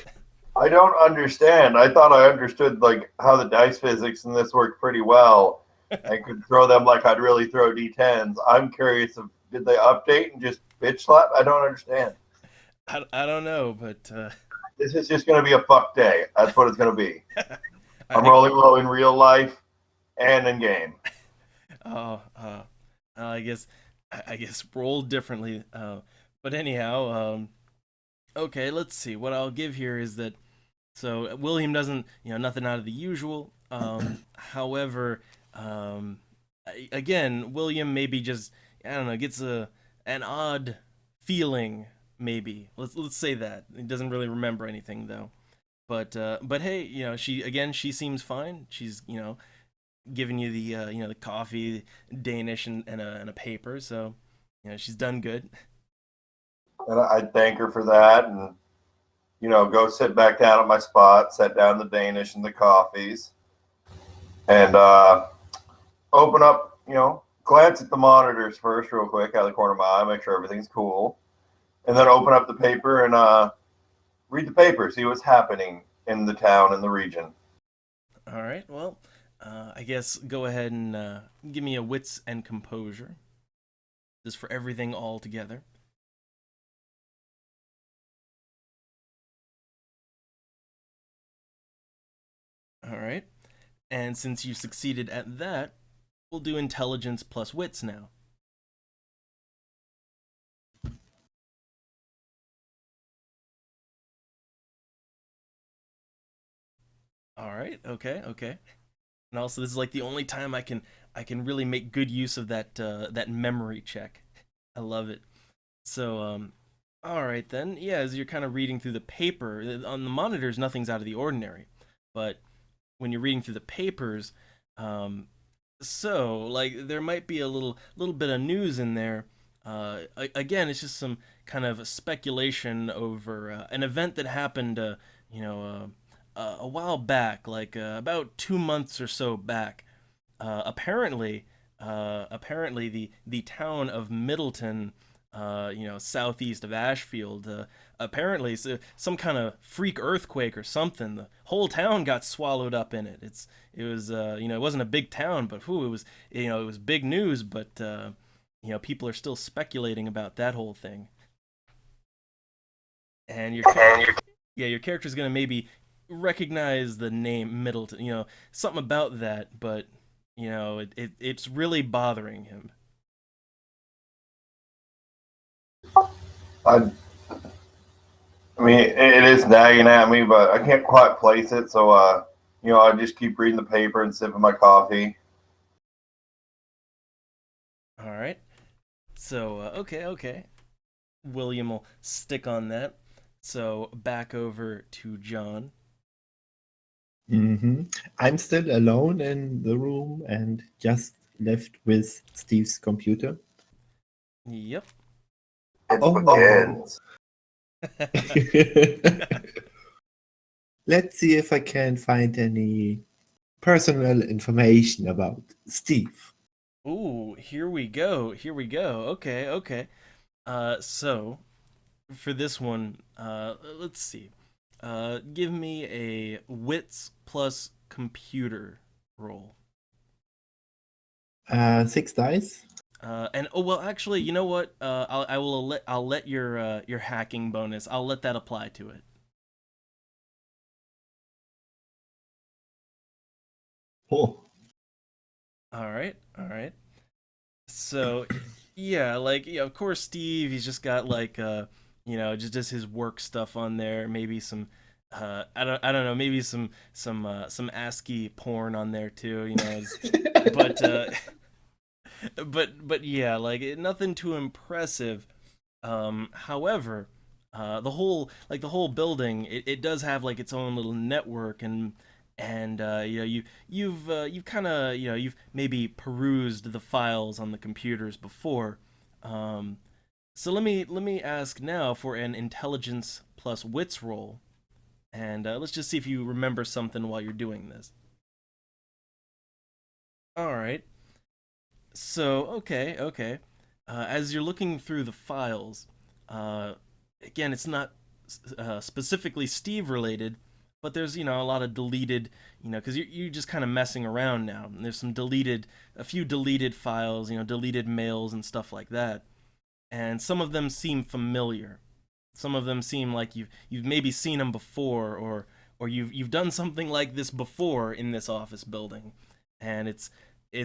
Speaker 2: I don't understand. I thought I understood like how the dice physics in this worked pretty well. I could throw them like I'd really throw D10s. I'm curious if did they update and just bitch slap? I don't understand.
Speaker 1: I don't know, but
Speaker 2: This is just going to be a fuck day. That's what it's going to be. I'm
Speaker 1: I,
Speaker 2: rolling low in real life and in game.
Speaker 1: oh, I guess roll differently. But anyhow, okay, let's see. What I'll give here is that so William doesn't, nothing out of the usual. However, again, William maybe just I don't know gets an odd feeling. Maybe let's say that he doesn't really remember anything though. But hey, she seems fine. She's giving you the the coffee, Danish, and a paper. So she's done good.
Speaker 2: And I'd thank her for that and, go sit back down at my spot, set down the Danish and the coffees, and open up, glance at the monitors first real quick out of the corner of my eye, make sure everything's cool. And then open up the paper and read the paper, see what's happening in the town and the region.
Speaker 1: All right. Well, I guess go ahead and give me a wits and composure. Just for everything all together. All right. And since you succeeded at that, we'll do intelligence plus wits now. All right. Okay. Okay. And also, this is like the only time I can really make good use of that memory check. I love it. So all right then. Yeah, as you're kind of reading through the paper on the monitors, nothing's out of the ordinary, but when you're reading through the papers, um, so like there might be a little bit of news in there. Again, it's just some kind of speculation over an event that happened, you know, a while back, like about 2 months or so back, apparently the town of Middleton, southeast of Ashfield, apparently some kind of freak earthquake or something. The whole town got swallowed up in it. It was it wasn't a big town, but whew, it was big news. But people are still speculating about that whole thing. And your character's gonna maybe recognize the name Middleton, something about that, but it's really bothering him.
Speaker 2: I, I mean, it is nagging at me, but I can't quite place it. So, I just keep reading the paper and sipping my coffee.
Speaker 1: All right. So, okay. William will stick on that. So, back over to John.
Speaker 3: I'm still alone in the room and just left with Steve's computer.
Speaker 1: Yep.
Speaker 2: It begins.
Speaker 3: Let's see if I can find any personal information about Steve.
Speaker 1: Ooh, here we go. Okay. So for this one, let's see. Give me a wits plus computer roll.
Speaker 3: 6 dice.
Speaker 1: And oh well, actually, you know what? I'll let your hacking bonus. I'll let that apply to it.
Speaker 3: Oh.
Speaker 1: All right. So, yeah, like of course, Steve. He's just got like just his work stuff on there. Maybe some I don't know. Maybe some ASCII porn on there too. But but yeah, like nothing too impressive. However, the whole building, it does have like its own little network, and you've kind of you've maybe perused the files on the computers before. So let me ask now for an intelligence plus wits roll, and let's just see if you remember something while you're doing this. All right. So okay. As you're looking through the files, uh, again, it's not specifically Steve related, but there's a lot of deleted, because you're just kind of messing around now. And there's a few deleted files, deleted mails and stuff like that, and some of them seem familiar. Some of them seem like you've maybe seen them before, or you've done something like this before in this office building, and it's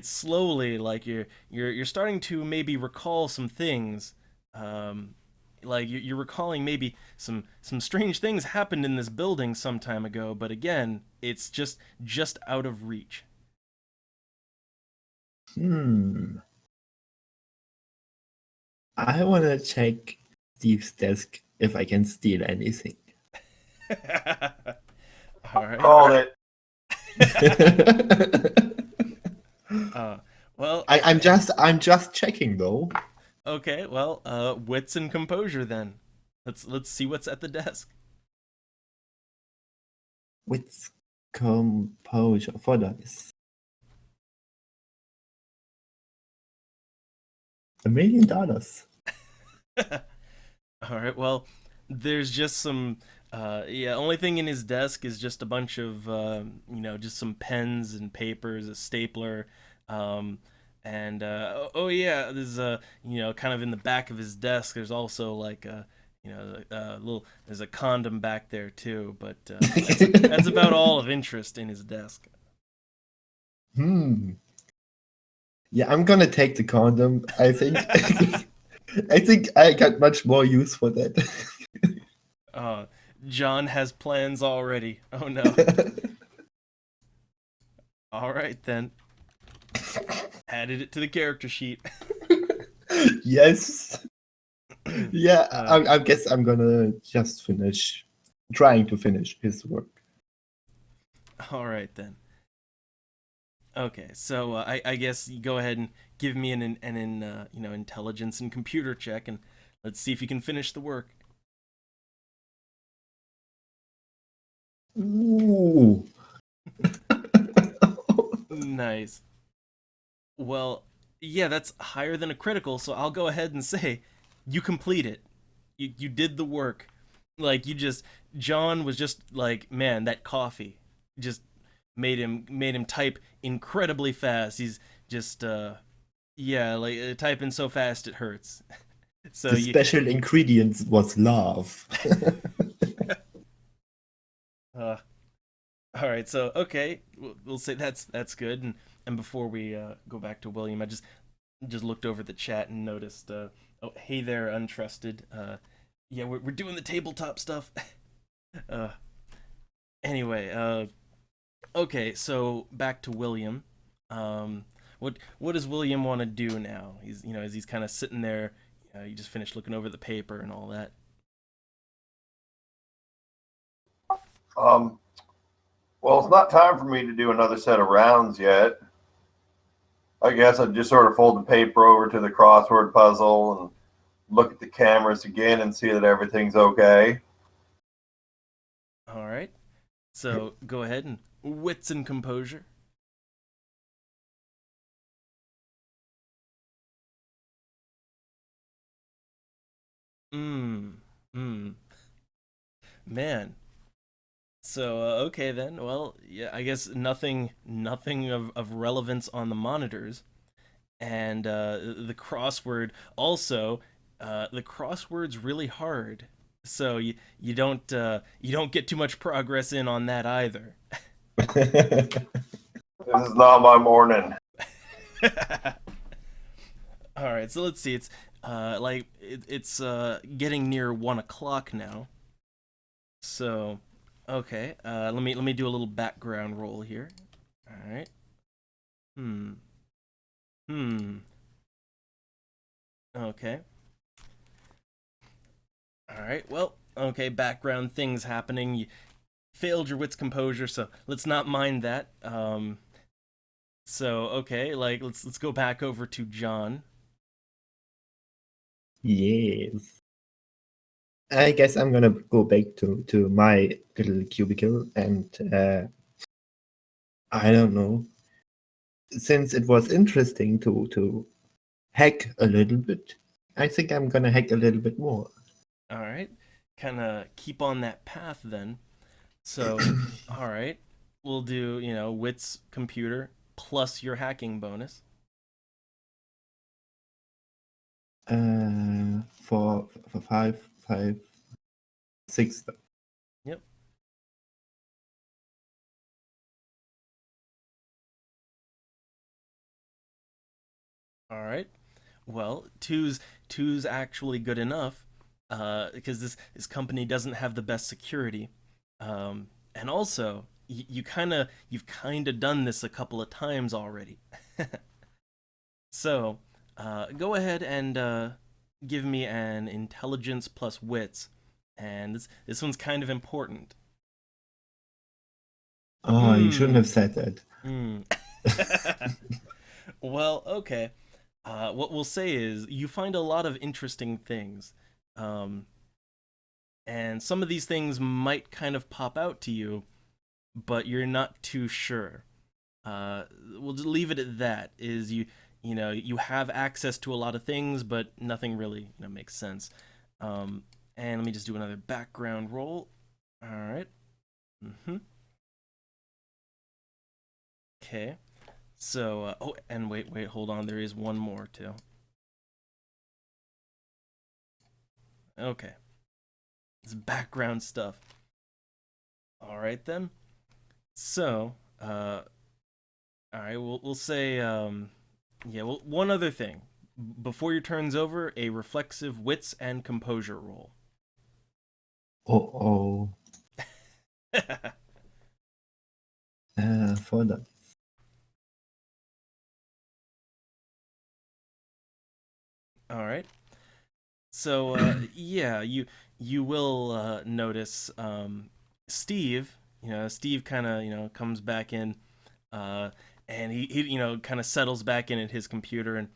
Speaker 1: slowly like you're starting to maybe recall some things. Like you're recalling maybe some strange things happened in this building some time ago, but again, it's just out of reach.
Speaker 3: I want to check Steve's desk if I can steal anything.
Speaker 1: All right.
Speaker 2: Called it.
Speaker 1: Well,
Speaker 3: I'm just checking though.
Speaker 1: okay. Well, wits and composure then. Let's see what's at the desk.
Speaker 3: With composure for dice. $1 million.
Speaker 1: All right. Well, there's just some. Only thing in his desk is just a bunch of just some pens and papers, a stapler, and oh yeah, there's kind of in the back of his desk. There's also like there's a condom back there too, but that's about all of interest in his desk.
Speaker 3: Yeah, I'm gonna take the condom. I think. I think I got much more use for that.
Speaker 1: John has plans already. Oh no. All right then. Added it to the character sheet.
Speaker 3: Yes. Yeah, I guess I'm gonna just trying to finish his work.
Speaker 1: All right then. Okay, so I guess you go ahead and give me an intelligence and computer check, and let's see if you can finish the work.
Speaker 3: Ooh.
Speaker 1: Nice. Well, yeah, that's higher than a critical, so I'll go ahead and say you complete it. You did the work. Like you just John was just like, man, that coffee just made him type incredibly fast. He's just yeah, like typing so fast it hurts. So
Speaker 3: The
Speaker 1: you
Speaker 3: special ingredient was love.
Speaker 1: uh all right, so okay, we'll say that's good. And before we go back to William, I just looked over the chat and noticed oh, hey there, untrusted. Yeah, we're doing the tabletop stuff. uh anyway, okay, so back to William. What does William want to do now? He's as he's kind of sitting there, you just finished looking over the paper and all that.
Speaker 2: Um, well, it's not time for me to do another set of rounds yet. I guess I'd just sort of fold the paper over to the crossword puzzle and look at the cameras again and see that everything's okay.
Speaker 1: All right. So go ahead and wits and composure. Hmm. Hmm. Man. So okay then. Well, yeah, I guess nothing of relevance on the monitors, and the crossword also. The crossword's really hard, so you don't get too much progress in on that either.
Speaker 2: This is not my morning.
Speaker 1: All right, so let's see. It's it's getting near 1 o'clock now. So okay, let me do a little background roll here. All right. Hmm. Hmm. Okay. All right. Well, okay. Background things happening. You failed your wits composure, so let's not mind that. So okay, like let's go back over to John.
Speaker 3: Yes. I guess I'm gonna go back to my little cubicle and I don't know. Since it was interesting to hack a little bit, I think I'm gonna hack a little bit more.
Speaker 1: All right. Kind of keep on that path then. So, all right. We'll do, wits computer plus your hacking bonus.
Speaker 3: For 5, 6.
Speaker 1: Yep. All right. Well, two's actually good enough because this company doesn't have the best security. And also, you've kind of done this a couple of times already. So, go ahead and give me an intelligence plus wits, and this one's kind of important.
Speaker 3: Oh, you shouldn't have said that.
Speaker 1: Mm. Well, okay. What we'll say is you find a lot of interesting things, um, and some of these things might kind of pop out to you, but you're not too sure. We'll just leave it at that. Is you have access to a lot of things, but nothing really makes sense. And let me just do another background roll. All right. Mm-hmm. Okay. So, oh, and wait, hold on. There is one more too. Okay. It's background stuff. All right then. So, all right, we'll say, yeah. Well, one other thing. Before your turn's over, a reflexive wits and composure roll.
Speaker 3: Oh, for that.
Speaker 1: All right. So yeah, you will notice Steve. Steve kind of comes back in, and he kind of settles back in at his computer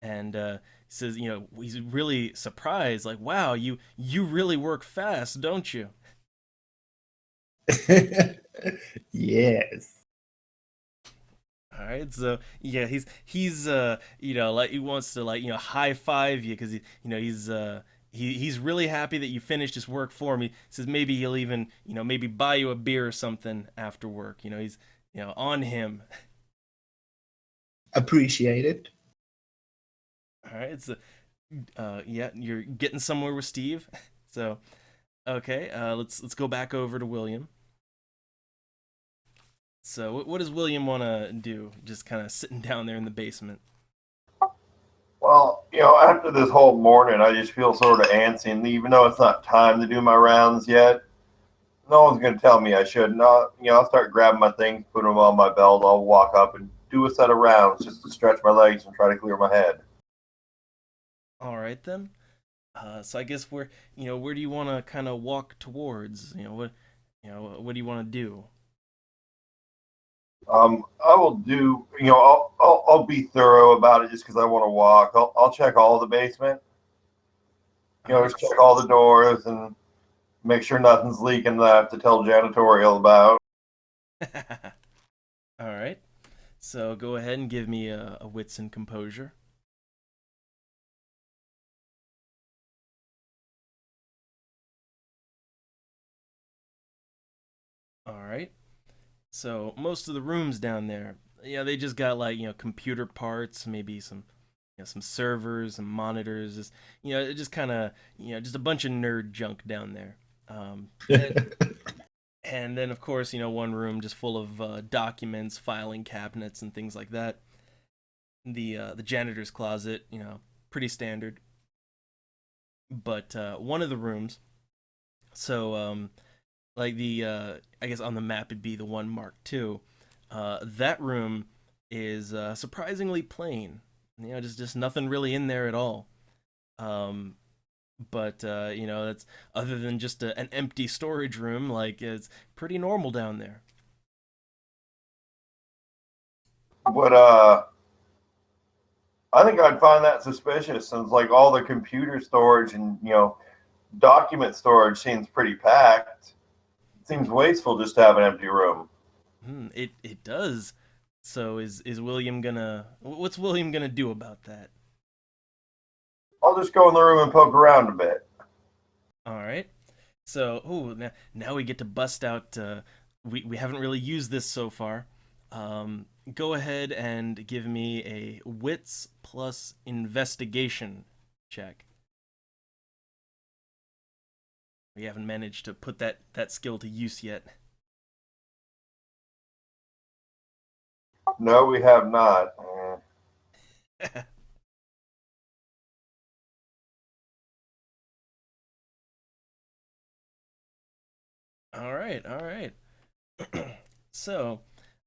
Speaker 1: and says he's really surprised, like, wow, you really work fast, don't you?
Speaker 3: Yes.
Speaker 1: All right, so yeah, he's like he wants to like high five you because he's really happy that you finished his work for me. Says maybe he'll even maybe buy you a beer or something after work. He's on him.
Speaker 3: Appreciate it.
Speaker 1: All right, so yeah, you're getting somewhere with Steve. So okay, let's go back over to William. So what does William want to do? Just kind of sitting down there in the basement.
Speaker 2: Well, after this whole morning, I just feel sort of antsy, and even though it's not time to do my rounds yet, no one's going to tell me I should not. I'll start grabbing my things, put them on my belt. I'll walk up and do a set of rounds just to stretch my legs and try to clear my head.
Speaker 1: All right then. So I guess where do you want to kind of walk towards? What do you want to do?
Speaker 2: I will do. I'll be thorough about it just because I want to walk. I'll check all the basement.
Speaker 1: All right.
Speaker 2: Just check all the doors and make sure nothing's leaking that I have to tell janitorial about.
Speaker 1: All right. So go ahead and give me a wits and composure. All right. So most of the rooms down there, yeah, they just got like computer parts, maybe some servers, some monitors, just it just kind of just a bunch of nerd junk down there. And then of course one room just full of documents, filing cabinets, and things like that. The janitor's closet, pretty standard. But one of the rooms, so like the I guess on the map it'd be the one marked two. That room is surprisingly plain. Just nothing really in there at all. Um, but that's other than just an empty storage room. Like it's pretty normal down there.
Speaker 2: But I think I'd find that suspicious since like all the computer storage and document storage seems pretty packed. It seems wasteful just to have an empty room.
Speaker 1: It does. So is William gonna? What's William gonna do about that?
Speaker 2: I'll just go in the room and poke around a bit.
Speaker 1: All right. So, now we get to bust out. We haven't really used this so far. Go ahead and give me a wits plus investigation check. We haven't managed to put that skill to use yet.
Speaker 2: No, we have not.
Speaker 1: All right, all right. So,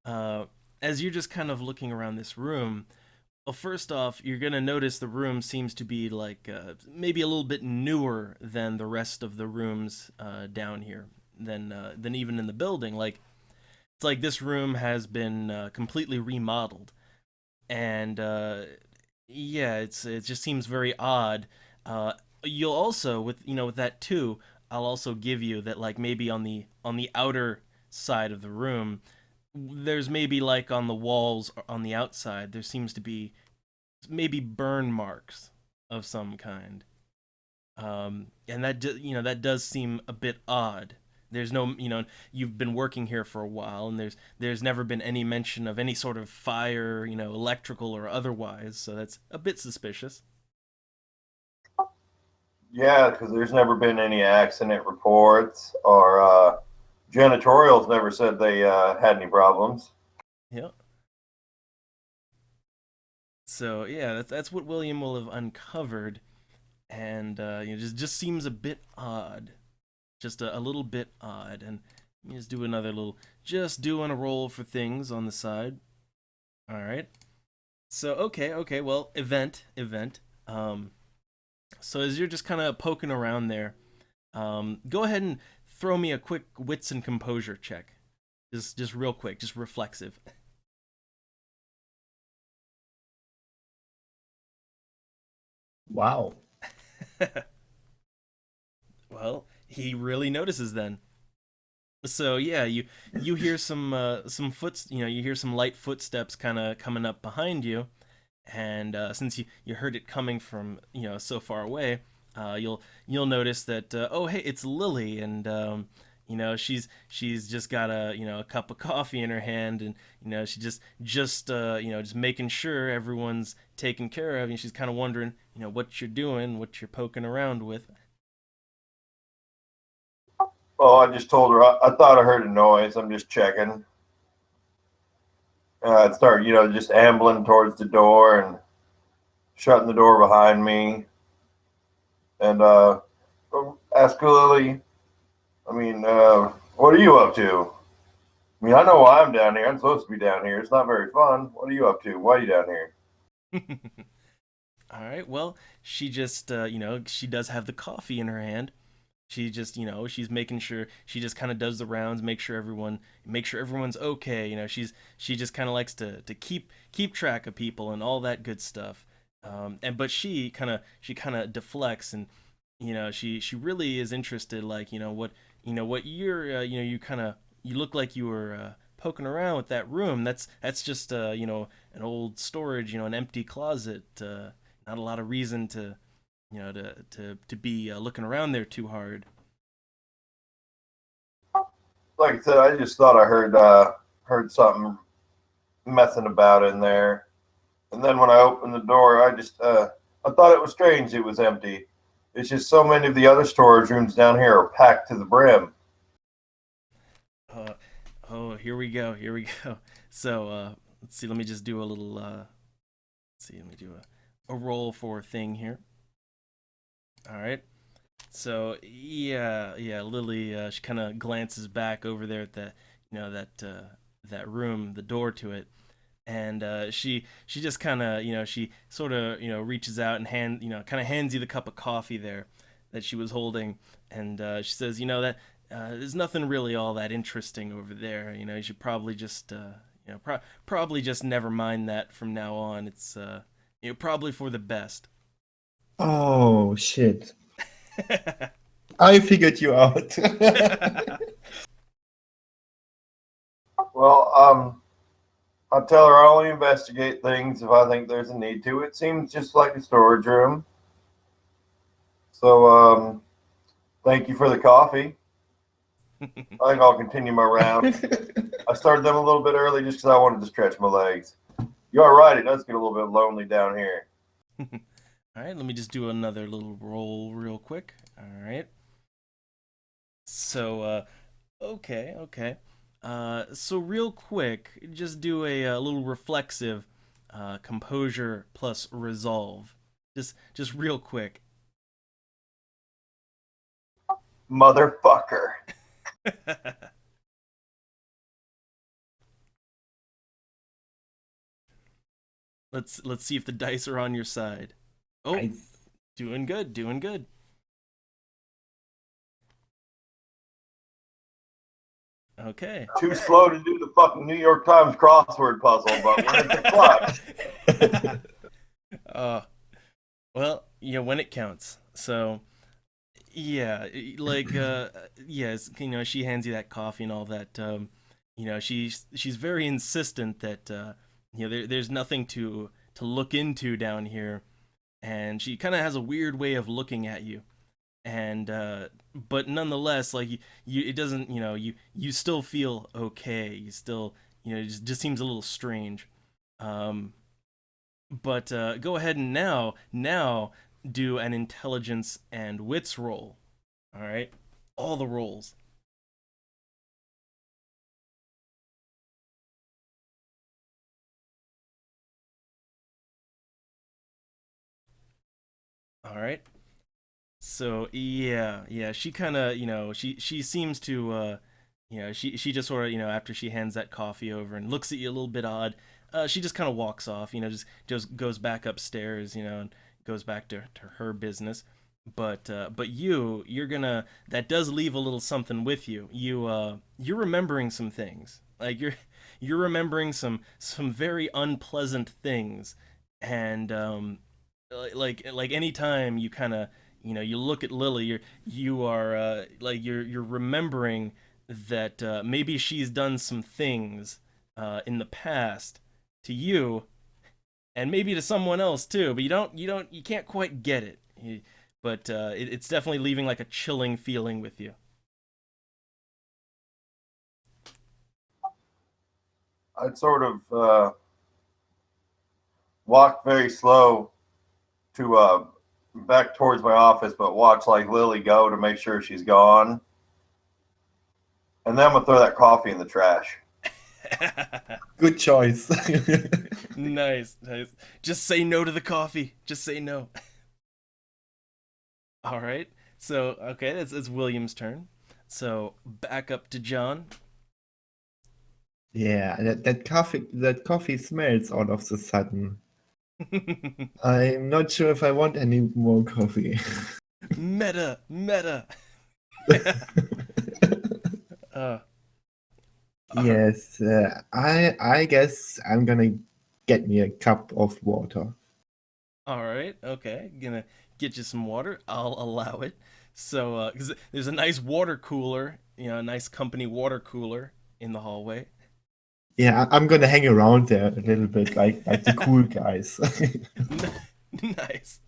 Speaker 1: as you're just kind of looking around this room, well, first off, you're gonna notice the room seems to be like maybe a little bit newer than the rest of the rooms down here, than even in the building. Like it's like this room has been completely remodeled, and yeah, it just seems very odd. You'll also with that too. I'll also give you that like maybe on the outer side of the room, there's maybe like on the walls on the outside there seems to be maybe burn marks of some kind. And that does seem a bit odd. There's no, you've been working here for a while, and there's never been any mention of any sort of fire, electrical or otherwise. So that's a bit suspicious.
Speaker 2: Yeah, because there's never been any accident reports or janitorial's never said they had any problems.
Speaker 1: Yeah. So yeah, that's what William will have uncovered, and just seems a bit odd, just a little bit odd. And let me just do another little, just doing a roll for things on the side. All right. So okay, well, event. So as you're just kind of poking around there, go ahead and throw me a quick wits and composure check, just real quick, just reflexive.
Speaker 3: Wow.
Speaker 1: Well, he really notices then. So yeah, you hear some foot you hear some light footsteps kind of coming up behind you, and since you heard it coming from so far away, you'll notice that oh hey, it's Lily, and she's just got a cup of coffee in her hand, and she just making sure everyone's taken care of, and she's kind of wondering what you're doing, what you're poking around with.
Speaker 2: Oh, I just told her I thought I heard a noise. I'm just checking. I'd start, just ambling towards the door and shutting the door behind me, and ask Lily. I mean, what are you up to? I mean, I know why I'm down here. I'm supposed to be down here. It's not very fun. What are you up to? Why are you down here?
Speaker 1: All right. Well, she just, she does have the coffee in her hand. She just, she's making sure, she just kind of does the rounds, make sure everyone's okay. She just kind of likes to keep track of people and all that good stuff. And but she kind of deflects, and she really is interested, like what you're, you kind of, you look like you were poking around with that room. That's just an old storage, an empty closet. Not a lot of reason to to be looking around there too hard.
Speaker 2: Like I said, I just thought I heard something messing about in there, and then when I opened the door, I thought it was strange. It was empty. It's just so many of the other storage rooms down here are packed to the brim.
Speaker 1: Uh, oh, here we go. Here we go. So let's see. Let me just do a little. Let's see. Let me do a roll for thing here. All right. So yeah. Lily, she kind of glances back over there at that room, the door to it, and she just kind of she sort of reaches out and kind of hands you the cup of coffee there that she was holding, and she says, that there's nothing really all that interesting over there. You should probably just probably just never mind that from now on. It's probably for the best.
Speaker 3: Oh shit! I figured you out.
Speaker 2: Well, I'll tell her I'll only investigate things if I think there's a need to. It seems just like a storage room. So, thank you for the coffee. I think I'll continue my rounds. I started them a little bit early just because I wanted to stretch my legs. You're right. It does get a little bit lonely down here.
Speaker 1: All right, let me just do another little roll real quick. All right. So, okay. So real quick, just do a little reflexive composure plus resolve. Just real quick.
Speaker 2: Motherfucker.
Speaker 1: Let's see if the dice are on your side. Oh,
Speaker 3: Nice.
Speaker 1: doing good, doing good. Okay.
Speaker 2: Too slow to do the fucking New York Times crossword puzzle, but when it's a clutch.
Speaker 1: uh, well, when it counts. So, yeah, like yes, she hands you that coffee and all that. She's very insistent that there's nothing to look into down here, and she kind of has a weird way of looking at you, and but nonetheless, like it doesn't, you still feel okay. You still, it just seems a little strange. Um, but go ahead and now do an intelligence and wits roll. All right, all the rolls. All right. So yeah, she kind of, she seems to, she just sort of, after she hands that coffee over and looks at you a little bit odd, she just kind of walks off, just goes back upstairs, and goes back to her business. But you're gonna, that does leave a little something with you. You're remembering some things, like you're remembering some very unpleasant things, and like anytime you kind of, you look at Lily, you are like you're remembering that maybe she's done some things in the past to you, and maybe to someone else too. But you can't quite get it. But it's definitely leaving like a chilling feeling with you.
Speaker 2: I'd sort of walk very slow to back towards my office, but watch like Lily go to make sure she's gone. And then I'm gonna throw that coffee in the trash.
Speaker 3: Good choice.
Speaker 1: Nice, nice. Just say no to the coffee. Just say no. All right. So okay, it's William's turn. So back up to John.
Speaker 3: Yeah, that coffee smells all of a sudden. I'm not sure if I want any more coffee.
Speaker 1: Meta. uh,
Speaker 3: Yes, I guess I'm gonna get me a cup of water.
Speaker 1: all right. Okay. Gonna get you some water. I'll allow it. So, because there's a nice water cooler, a nice company water cooler in the hallway.
Speaker 3: Yeah, I'm gonna hang around there a little bit, like the cool guys.
Speaker 1: Nice.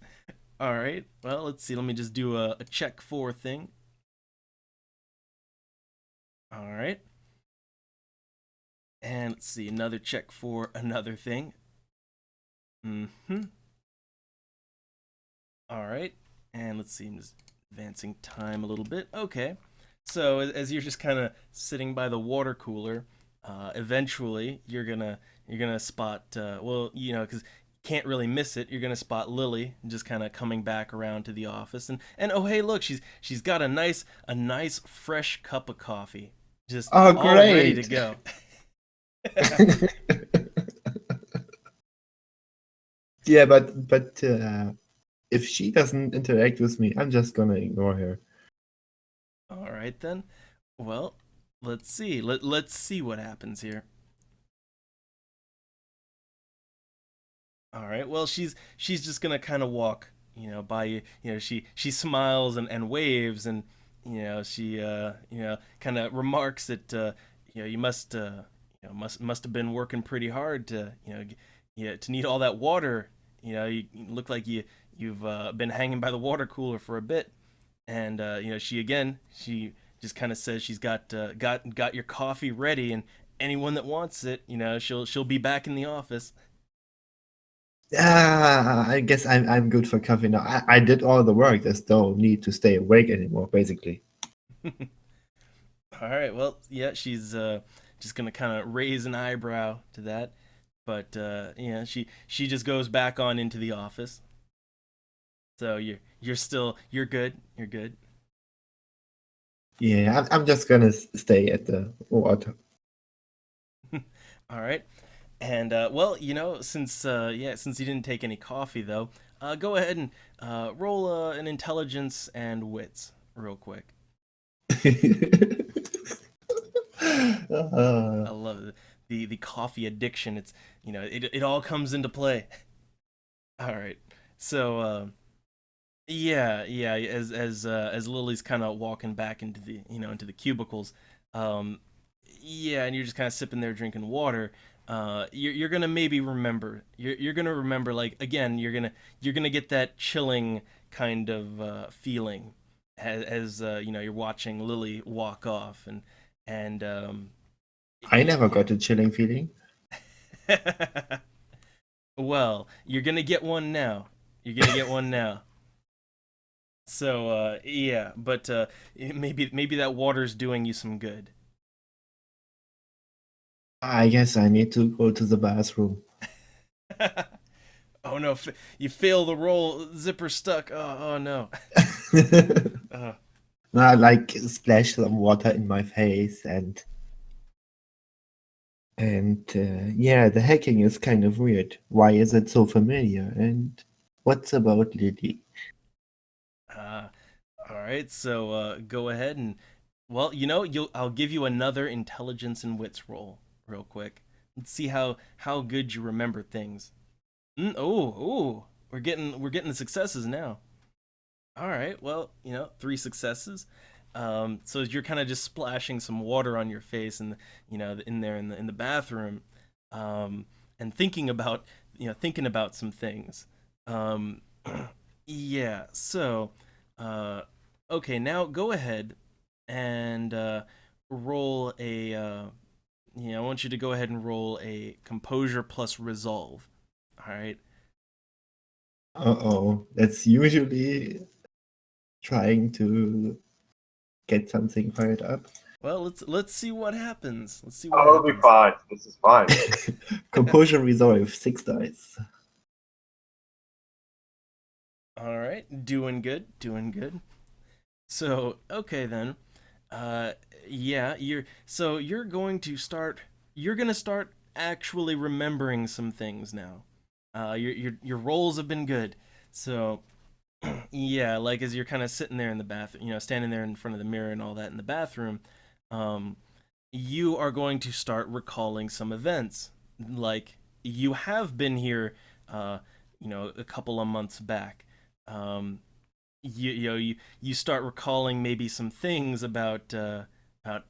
Speaker 1: All right. Well, let's see. Let me just do a check for thing. All right. And let's see. Another check for another thing. Mm-hmm. All right. And let's see. I'm just advancing time a little bit. Okay. So as you're just kind of sitting by the water cooler, eventually you're gonna spot. Well, because can't really miss it. You're gonna spot Lily just kind of coming back around to the office, and oh hey, look, she's got a nice fresh cup of coffee, just
Speaker 3: Oh,
Speaker 1: all ready to
Speaker 3: great!
Speaker 1: go.
Speaker 3: Yeah, but if she doesn't interact with me, I'm just gonna ignore her.
Speaker 1: All right then. Well, let's see. Let's see what happens here. All right. Well, she's just gonna kind of walk, by you. She smiles and waves, and she kind of remarks that you must have been working pretty hard to to need all that water. You look like you've been hanging by the water cooler for a bit, and she just kind of says she's got your coffee ready, and anyone that wants it, she'll be back in the office.
Speaker 3: I guess I'm good for coffee now. I did all the work. There's no need to stay awake anymore, basically.
Speaker 1: All right. Well, yeah, she's just gonna kind of raise an eyebrow to that, but she just goes back on into the office. So you're good. You're good.
Speaker 3: Yeah, I'm just gonna stay at the water.
Speaker 1: All right. And well, since you didn't take any coffee though, go ahead and roll an intelligence and wits real quick. I love it. The coffee addiction. It's it all comes into play. All right. So yeah. As Lily's kind of walking back into the cubicles, um, yeah, and you're just kind of sipping there drinking water. You're gonna maybe remember. You're gonna remember, like, again. You're gonna get that chilling kind of feeling as you're watching Lily walk off, and
Speaker 3: I never got a chilling feeling.
Speaker 1: well, you're gonna get one now. You're gonna get one now. So yeah, but maybe that water's doing you some good.
Speaker 3: I guess I need to go to the bathroom.
Speaker 1: Oh no, you fail the roll, zipper stuck. Oh no. Uh,
Speaker 3: I like splash some water in my face and yeah, the hacking is kind of weird. Why is it so familiar? And what's about Lily?
Speaker 1: uh, all right, so go ahead and well, I'll give you another intelligence and wits roll real quick. Let's see how good you remember things. Oh, we're getting the successes now. All right, well, 3 successes. So you're kind of just splashing some water on your face, and in there in the bathroom, and thinking about some things. Um, yeah. So, uh, okay, now go ahead and roll a. I want you to go ahead and roll a composure plus resolve. All right.
Speaker 3: Uh-oh, that's usually trying to get something fired up.
Speaker 1: Well, let's see what happens. Let's see what
Speaker 2: Oh, it'll be
Speaker 1: happens.
Speaker 2: fine. This is fine.
Speaker 3: Composure resolve, 6 dice.
Speaker 1: All right, doing good, doing good. So, okay then. Uh yeah, you're going to start actually remembering some things now. Your rolls have been good. So, yeah, like as you're kind of sitting there in the bathroom, standing there in front of the mirror and all that in the bathroom, um you are going to start recalling some events. Like you have been here a couple of months back. Um you start recalling maybe some things about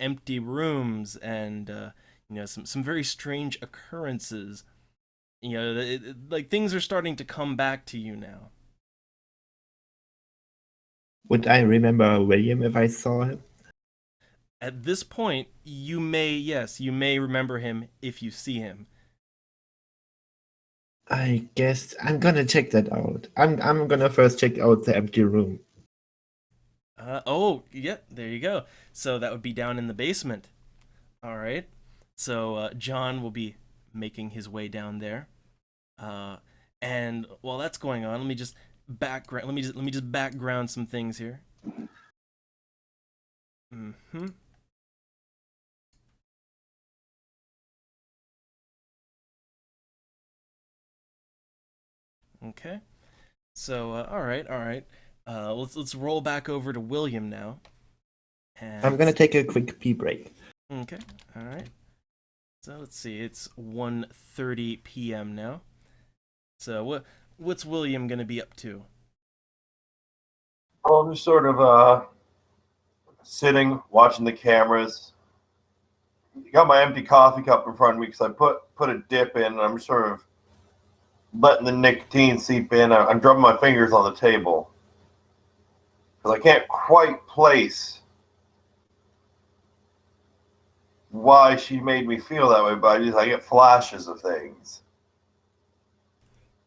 Speaker 1: empty rooms and some very strange occurrences. Like things are starting to come back to you now.
Speaker 3: Would I remember William if I saw him?
Speaker 1: At this point, you may remember him if you see him.
Speaker 3: I guess I'm gonna check that out. I'm gonna first check out the empty room.
Speaker 1: Oh, yeah, there you go. So that would be down in the basement. All right. So John will be making his way down there. Uh, and while that's going on, let me just background some things here. Hmm. Okay. So all right, all right. Let's roll back over to William now.
Speaker 3: I'm
Speaker 1: And
Speaker 3: gonna take a quick pee break.
Speaker 1: okay, all right. So let's see. It's 1:30 p.m. now. So what's William gonna be up to?
Speaker 2: Well, I'm just sort of sitting, watching the cameras. Got my empty coffee cup in front of me because I put a dip in, and I'm just sort of letting the nicotine seep in. I'm drumming my fingers on the table because I can't quite place why she made me feel that way, but I get flashes of things.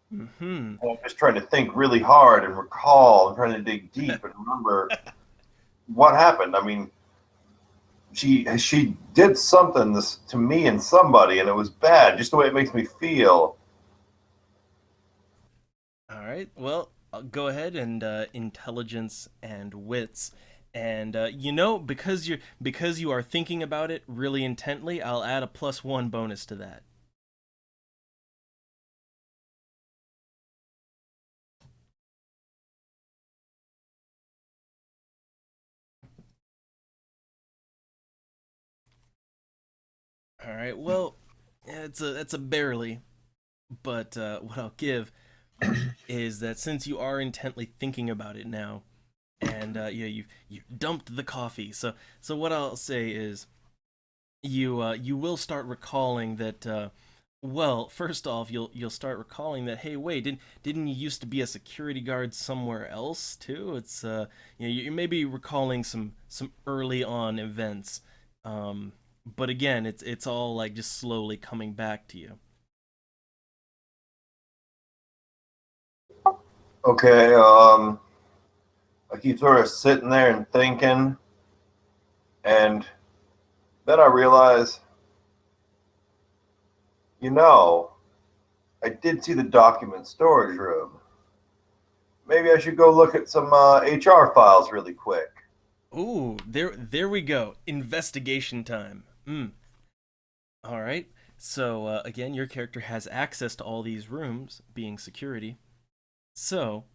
Speaker 1: Hmm.
Speaker 2: And I'm just trying to think really hard and recall. I'm trying to dig deep and remember what happened. I mean, she did something this to me and somebody, and it was bad. Just the way it makes me feel.
Speaker 1: All right. Well, I'll go ahead and intelligence and wits, and because you are thinking about it really intently, I'll add a +1 bonus to that. All right. Well, yeah, it's a barely, but what I'll give is that since you are intently thinking about it now, and you dumped the coffee, so what I'll say is you will start recalling that. Well, first off, you'll start recalling that. Hey, wait, didn't you used to be a security guard somewhere else too? It's you may be recalling some early on events, but again, it's all like just slowly coming back to you.
Speaker 2: Okay, I keep sort of sitting there and thinking, and then I realize, you know, I did see the document storage room. Maybe I should go look at some HR files really quick.
Speaker 1: Ooh, there we go. Investigation time. All right. So again, your character has access to all these rooms, being security. So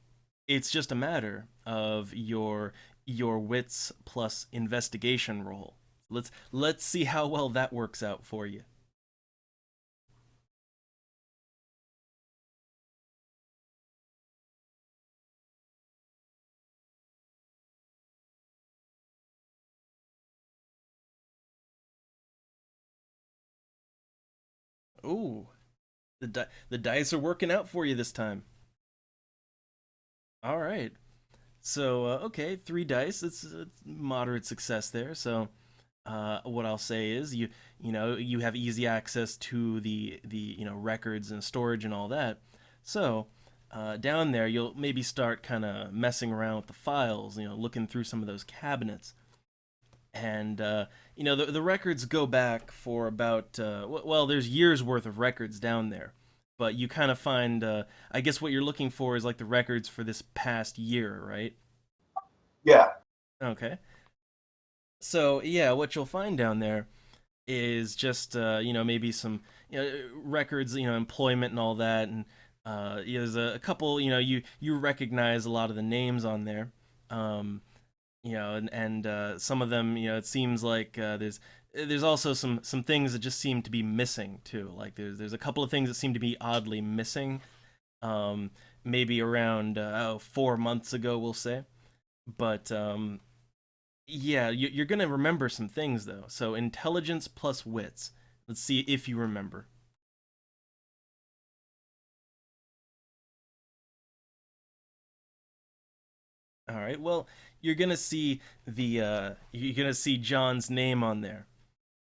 Speaker 1: it's just a matter of your wits plus investigation roll. Let's see how well that works out for you. Ooh, the dice are working out for you this time. All right. So okay, 3 dice. It's moderate success there. So what I'll say is you have easy access to the records and storage and all that. So down there you'll maybe start kind of messing around with the files. Looking through some of those cabinets. And the records go back for about well, there's years worth of records down there, but you kind of find I guess what you're looking for is like the records for this past year, right?
Speaker 2: Yeah.
Speaker 1: Okay. So yeah, what you'll find down there is just maybe some records, employment and all that, and there's a couple, you recognize a lot of the names on there. um, and some of them, it seems like there's also some things that just seem to be missing too. Like there's a couple of things that seem to be oddly missing. Um, Maybe around 4 months ago, we'll say. But yeah, you're gonna remember some things though. So intelligence plus wits. Let's see if you remember. All right. Well, you're gonna see John's name on there.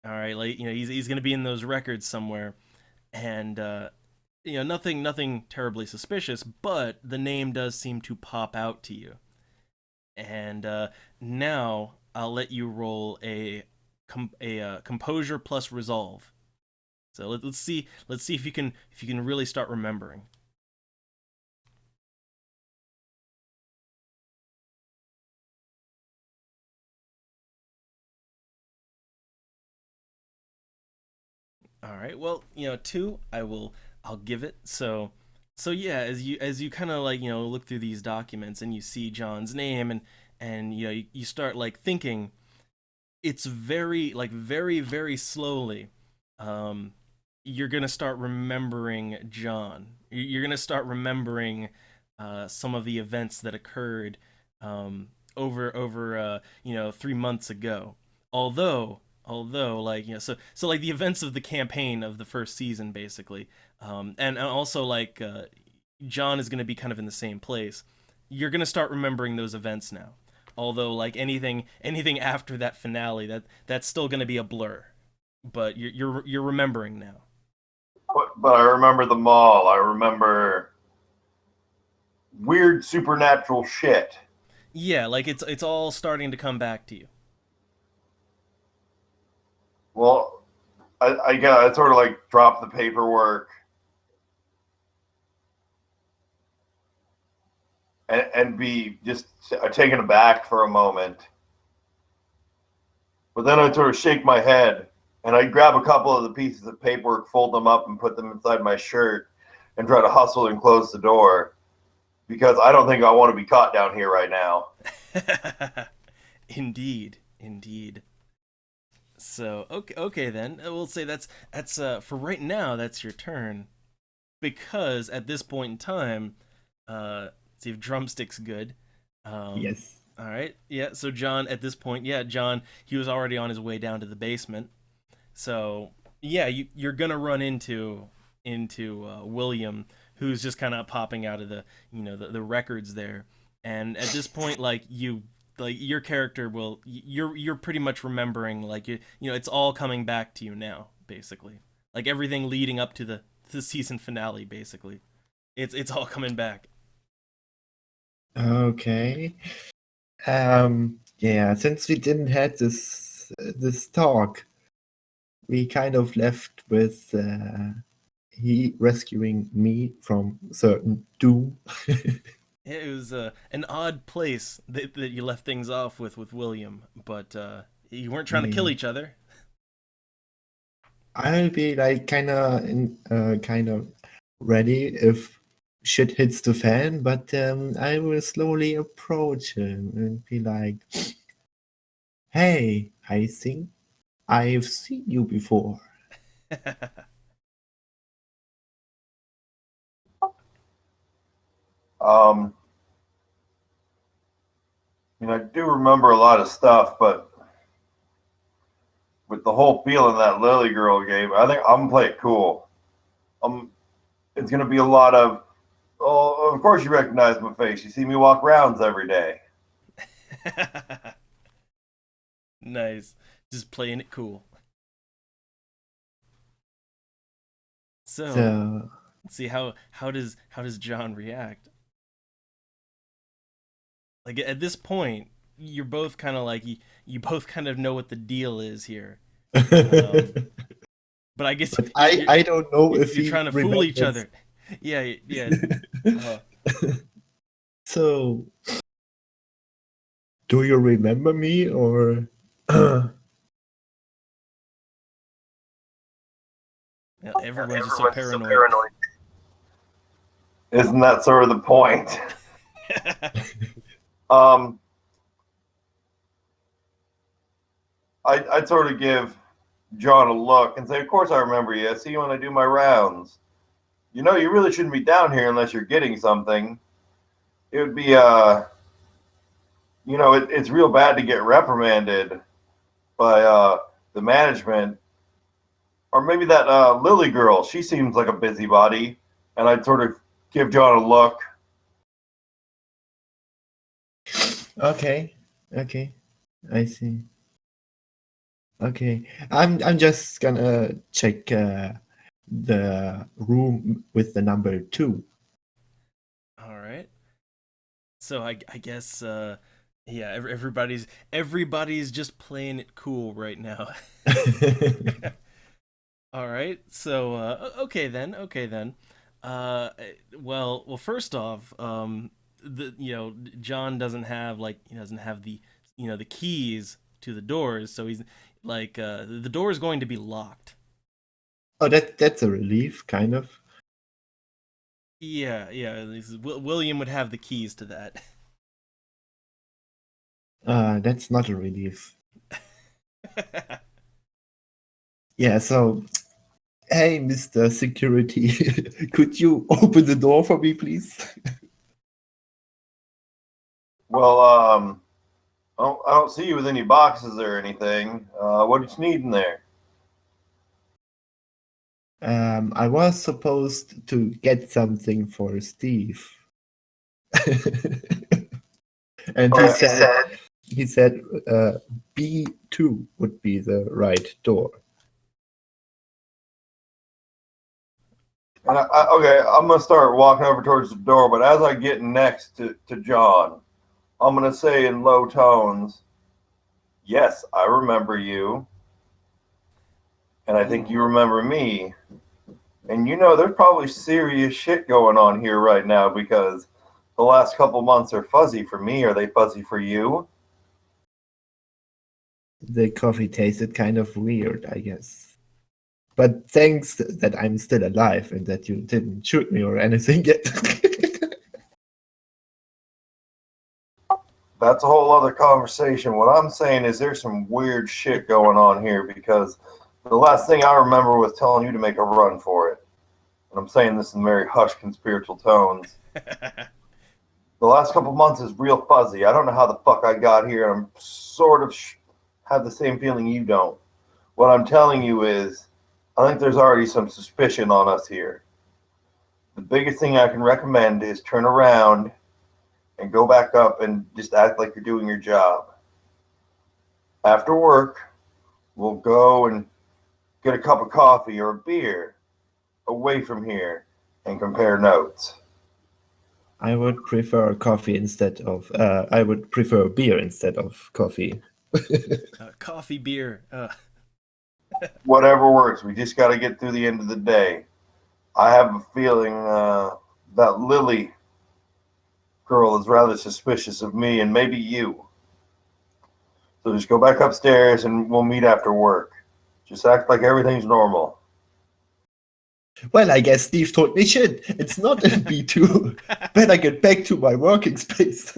Speaker 1: All right, like he's gonna be in those records somewhere, and nothing terribly suspicious, but the name does seem to pop out to you. And now I'll let you roll a composure plus resolve. So let's see if you can really start remembering. All right. Well, two, I'll give it. So yeah, as you kind of like, look through these documents and you see John's name, and you start like thinking, it's very slowly, um you're going to start remembering John. You're going to start remembering some of the events that occurred over 3 months ago. Although like so like the events of the campaign of the first season basically, and also like John is going to be kind of in the same place. You're going to start remembering those events now. Although like anything after that finale, that's still going to be a blur. But you're remembering now.
Speaker 2: But I remember the mall. I remember weird supernatural shit.
Speaker 1: Yeah, like it's all starting to come back to you.
Speaker 2: Well, I sort of like dropped the paperwork and be just taken aback for a moment. But then I'd sort of shake my head and I'd grab a couple of the pieces of paperwork, fold them up, and put them inside my shirt and try to hustle and close the door because I don't think I want to be caught down here right now.
Speaker 1: Indeed. So okay then. We'll say that's for right now. That's your turn, because at this point in time, see if drumstick's good.
Speaker 3: Yes.
Speaker 1: All right. Yeah. So John, at this point, yeah, John, he was already on his way down to the basement. So yeah, you're gonna run into William, who's just kind of popping out of the records there. And at this point, like your character you're pretty much remembering, like it's all coming back to you now, basically. Like everything leading up to the season finale, basically. It's all coming back.
Speaker 3: Okay. Yeah, since we didn't had this talk, we kind of left with he rescuing me from certain doom.
Speaker 1: It was an odd place that you left things off with William, but you weren't trying to kill
Speaker 3: Yeah.
Speaker 1: each other.
Speaker 3: I'll be like kind of ready if shit hits the fan, but I will slowly approach him and be like, "Hey, I think I've seen you before."
Speaker 2: Um, I do remember a lot of stuff, but with the whole feeling that Lily girl gave, I think I'm gonna play it cool. it's going to be a lot of, oh, of course you recognize my face. You see me walk rounds every day.
Speaker 1: Nice. Just playing it cool. So,
Speaker 3: So,
Speaker 1: let's see how does John react? Like at this point, you're both kind of like you both kind of know what the deal is here. But I guess
Speaker 3: but I don't know if
Speaker 1: you're
Speaker 3: he
Speaker 1: trying to fool each
Speaker 3: remembers.
Speaker 1: other. Yeah, yeah. Uh,
Speaker 3: So, do you remember me or?
Speaker 1: everyone's just so paranoid.
Speaker 2: Isn't that sort of the point? um, I'd sort of give John a look and say, of course I remember you. I see you when I do my rounds. You know, you really shouldn't be down here unless you're getting something. It would be, it's real bad to get reprimanded by the management. Or maybe that Lily girl. She seems like a busybody. And I'd sort of give John a look.
Speaker 3: Okay, I see. Okay, I'm just gonna check the room with the number 2.
Speaker 1: All right. So I guess yeah, everybody's just playing it cool right now. All right. So okay then. Uh well first off, John doesn't have the keys to the doors, so he's like the door is going to be locked.
Speaker 3: Oh, that's a relief, kind of.
Speaker 1: Yeah, William would have the keys to that.
Speaker 3: That's not a relief. Yeah, so, hey, Mr. Security, could you open the door for me, please?
Speaker 2: Well, I don't see you with any boxes or anything. What did you need in there?
Speaker 3: I was supposed to get something for Steve. And he said B2 would be the right door.
Speaker 2: And okay, I'm going to start walking over towards the door, but as I get next to John, I'm going to say in low tones, yes, I remember you. And I think you remember me. And there's probably serious shit going on here right now because the last couple months are fuzzy for me. Are they fuzzy for you?
Speaker 3: The coffee tasted kind of weird, I guess. But thanks that I'm still alive and that you didn't shoot me or anything yet.
Speaker 2: That's a whole other conversation. What I'm saying is there's some weird shit going on here because the last thing I remember was telling you to make a run for it. And I'm saying this in very hushed and spiritual tones. The last couple months is real fuzzy. I don't know how the fuck I got here. I'm sort of have the same feeling you don't. What I'm telling you is I think there's already some suspicion on us here. The biggest thing I can recommend is turn around and go back up and just act like you're doing your job. After work, we'll go and get a cup of coffee or a beer away from here and compare notes.
Speaker 3: I would prefer coffee instead of. I would prefer beer instead of coffee.
Speaker 1: Coffee, beer.
Speaker 2: Whatever works. We just got to get through the end of the day. I have a feeling that Lily girl is rather suspicious of me and maybe you. So just go back upstairs and we'll meet after work. Just act like everything's normal.
Speaker 3: Well, I guess Steve told me shit. It's not in B2. Better get back to my working space.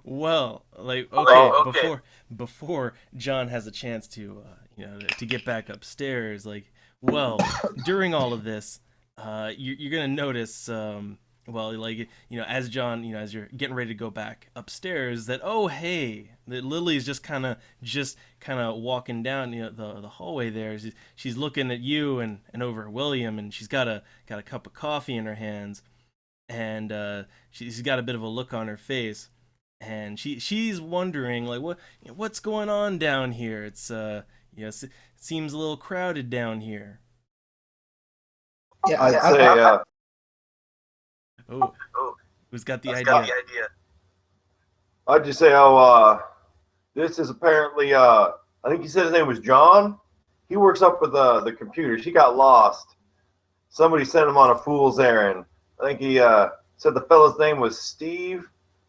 Speaker 1: Well, like okay. Before John has a chance to to get back upstairs, like, well, during all of this, you're gonna notice well, like, as John, as you're getting ready to go back upstairs, that, oh hey, that Lily's just kind of walking down, the hallway there. She's looking at you and over at William, and she's got a cup of coffee in her hands, and she's got a bit of a look on her face, and she's wondering, like, what's going on down here. It's it seems a little crowded down here.
Speaker 3: Yeah,
Speaker 2: I'd say,
Speaker 1: Oh, who's got the idea?
Speaker 2: I'd just say, this is apparently, I think he said his name was John. He works up with the computers. He got lost. Somebody sent him on a fool's errand. I think he said the fellow's name was Steve.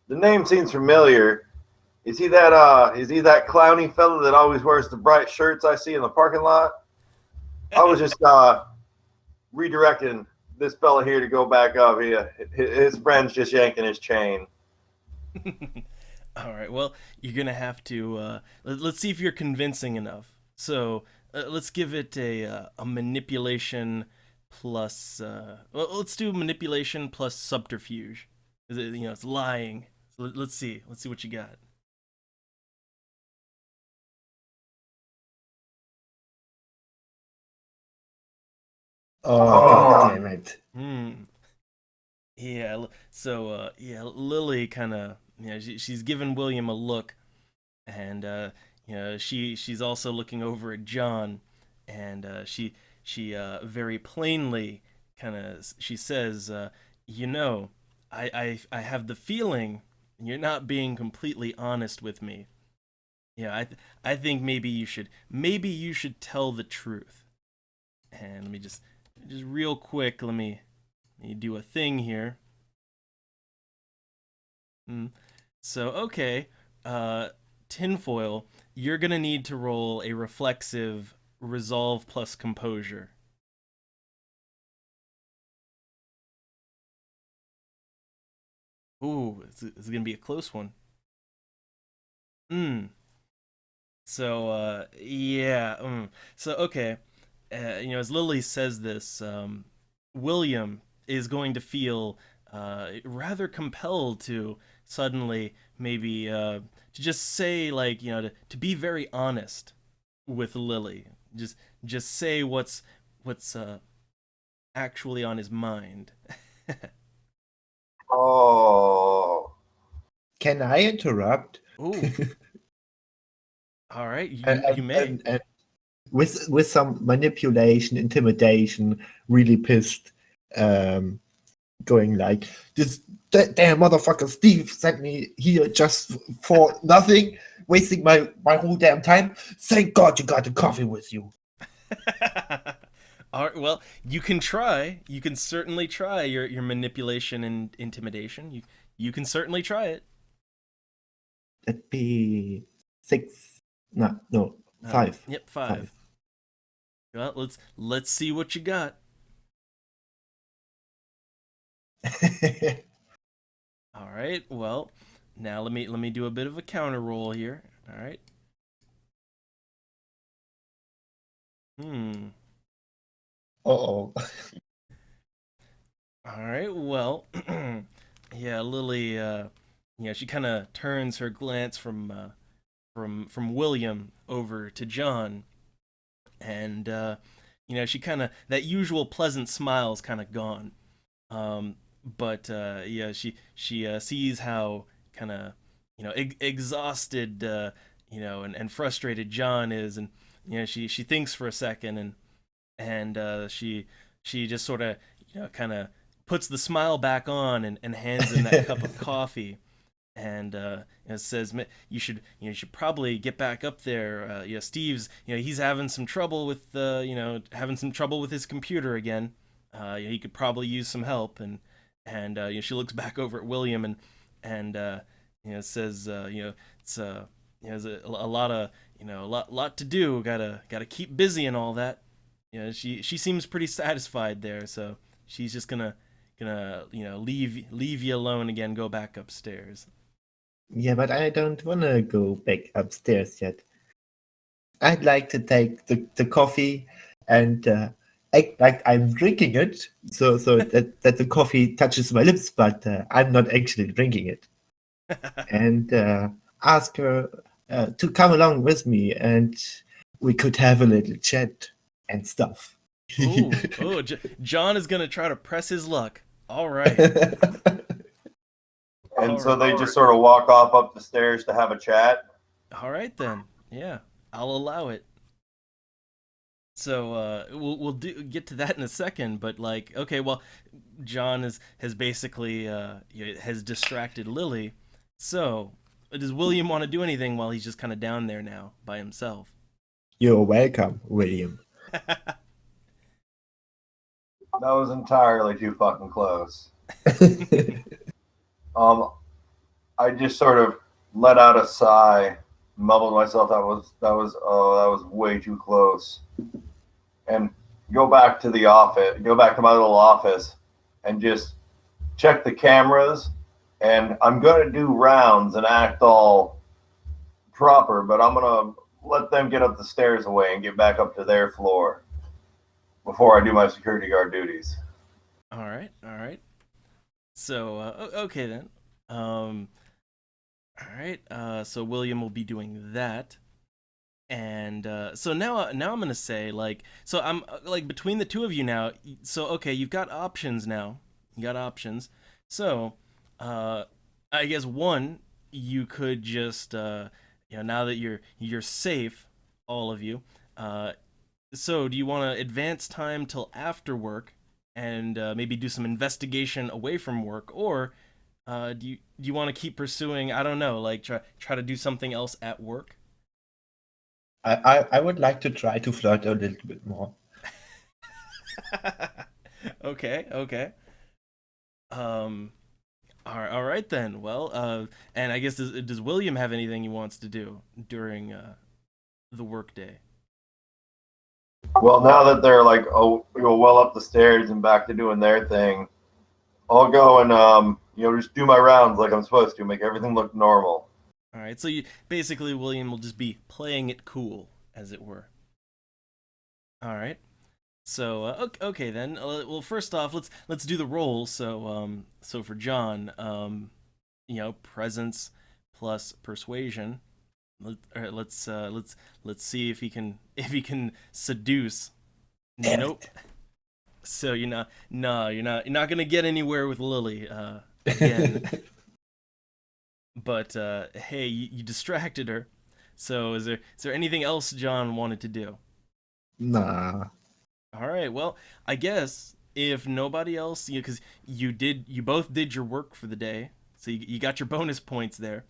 Speaker 2: The name seems familiar. Is he that clowny fellow that always wears the bright shirts I see in the parking lot? I was just redirecting this fella here to go back up. His friend's just yanking his chain.
Speaker 1: All right. Well, you're gonna have to let's see if you're convincing enough. So let's give it a manipulation plus. Well, let's do manipulation plus subterfuge. It's lying. So let's see. Let's see what you got.
Speaker 3: Oh, damn it.
Speaker 1: Hmm. Yeah. So Lily kind of she's giving William a look, and she's also looking over at John, and she very plainly kind of she says, I have the feeling you're not being completely honest with me. Yeah, I think maybe you should tell the truth. And let me just real quick, let me do a thing here. So okay, tinfoil, you're gonna need to roll a reflexive resolve plus composure. Ooh, it's gonna be a close one. Hmm. So yeah. So okay, as Lily says this, William is going to feel rather compelled to suddenly maybe to just say, like, to be very honest with Lily. Just say what's actually on his mind.
Speaker 2: Oh,
Speaker 3: Can I interrupt?
Speaker 1: Ooh. All right,
Speaker 3: And,
Speaker 1: you may.
Speaker 3: and with some manipulation, intimidation, really pissed, going like, this damn motherfucker Steve sent me here just for nothing, wasting my whole damn time. Thank God you got the coffee with you.
Speaker 1: All right, well, you can try. You can certainly try your manipulation and intimidation. You can certainly try it.
Speaker 3: That'd be 6. No, 5.
Speaker 1: Yep, 5. Well, let's see what you got. All right. Well, now let me do a bit of a counter roll here. All right.
Speaker 3: Uh-oh.
Speaker 1: All right. Well, yeah, Lily. She kind of turns her glance from William over to John, and she kind of that usual pleasant smile's kind of gone. But yeah, she sees how kind of exhausted and frustrated John is, and she thinks for a second, and she just sort of kind of puts the smile back on and hands him that cup of coffee, and says, you should probably get back up there. Steve's he's having some trouble with his computer again. He could probably use some help, and she looks back over at William and says, it's there's a lot of lot to do. Gotta keep busy and all that. She seems pretty satisfied there, so she's just gonna leave you alone again. Go back upstairs.
Speaker 3: Yeah, but I don't want to go back upstairs yet. I'd like to take the coffee and act like I'm drinking it, so that the coffee touches my lips, but I'm not actually drinking it. And ask her to come along with me, and we could have a little chat and stuff.
Speaker 1: John is gonna try to press his luck. All right.
Speaker 2: And so they
Speaker 1: Alright.
Speaker 2: just sort of walk off up the stairs to have a chat.
Speaker 1: All right then. Yeah, I'll allow it. So we'll get to that in a second, but like, okay, well, John has basically has distracted Lily. So does William want to do anything while he's just kind of down there now by himself?
Speaker 3: You're welcome, William.
Speaker 2: That was entirely too fucking close. I just sort of let out a sigh, mumbled to myself, that was way too close. And go back to the office, go back to my little office and just check the cameras. And I'm going to do rounds and act all proper, but I'm going to let them get up the stairs away and get back up to their floor before I do my security guard duties.
Speaker 1: All right, all right. So okay then. All right. So William will be doing that, and so now I'm gonna say like, so I'm like between the two of you now. So okay, you've got options now. You got options. So uh, I guess one, you could just now that you're safe, all of you. So do you want to advance time till after work and maybe do some investigation away from work, or do you want to keep pursuing? I don't know, like try to do something else at work.
Speaker 3: I would like to try to flirt a little bit more.
Speaker 1: Okay, okay. Um, all right then. Well, and I guess does William have anything he wants to do during the workday?
Speaker 2: Well, now that they're like, oh, well up the stairs and back to doing their thing, I'll go and just do my rounds like I'm supposed to, make everything look normal.
Speaker 1: All right, so you basically William will just be playing it cool, as it were. All right. So okay then. Well, first off, let's do the roll. So so for John, presence plus persuasion. All right, let's see if he can seduce.
Speaker 3: Damn
Speaker 1: Nope.
Speaker 3: it.
Speaker 1: So you're not gonna get anywhere with Lily again. But hey, you distracted her. So is there anything else John wanted to do?
Speaker 3: Nah.
Speaker 1: All right. Well, I guess if nobody else, because you both did your work for the day, so you got your bonus points there.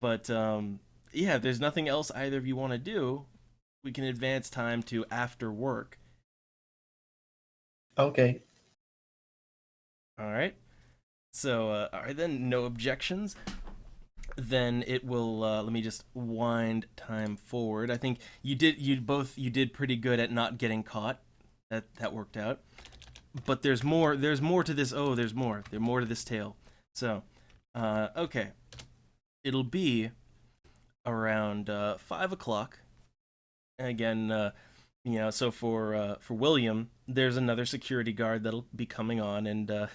Speaker 1: But yeah, if there's nothing else either of you want to do, we can advance time to after work.
Speaker 3: Okay.
Speaker 1: All right. So all right then, no objections. Then it will. Let me just wind time forward. I think you did pretty good at not getting caught. That worked out. But there's more. There's more to this. Oh, there's more. There's more to this tale. So, okay, it'll be around 5 o'clock. And again, so for William, there's another security guard that'll be coming on, and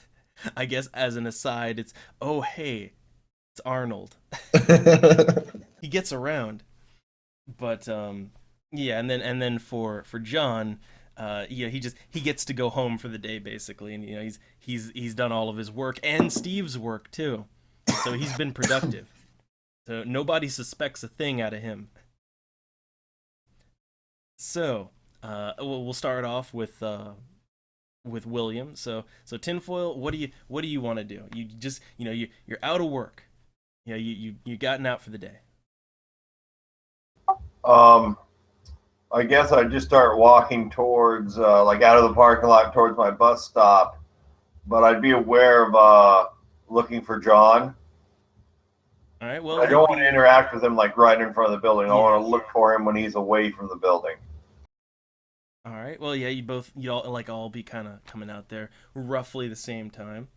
Speaker 1: I guess as an aside, it's oh hey, it's Arnold. He gets around, but yeah, and then for John, he gets to go home for the day basically, and he's done all of his work and Steve's work too, so he's been productive. So nobody suspects a thing out of him. So we'll start off with William. So tinfoil, what do you want to do? You just you're out of work. You gotten out for the day.
Speaker 2: Um, I guess I'd just start walking towards, like out of the parking lot towards my bus stop, but I'd be aware of looking for John.
Speaker 1: All right. Well,
Speaker 2: I don't want to interact with him like right in front of the building. I
Speaker 1: Yeah.
Speaker 2: want to look for him when he's away from the building.
Speaker 1: All right. Well, yeah, you all be kind of coming out there roughly the same time.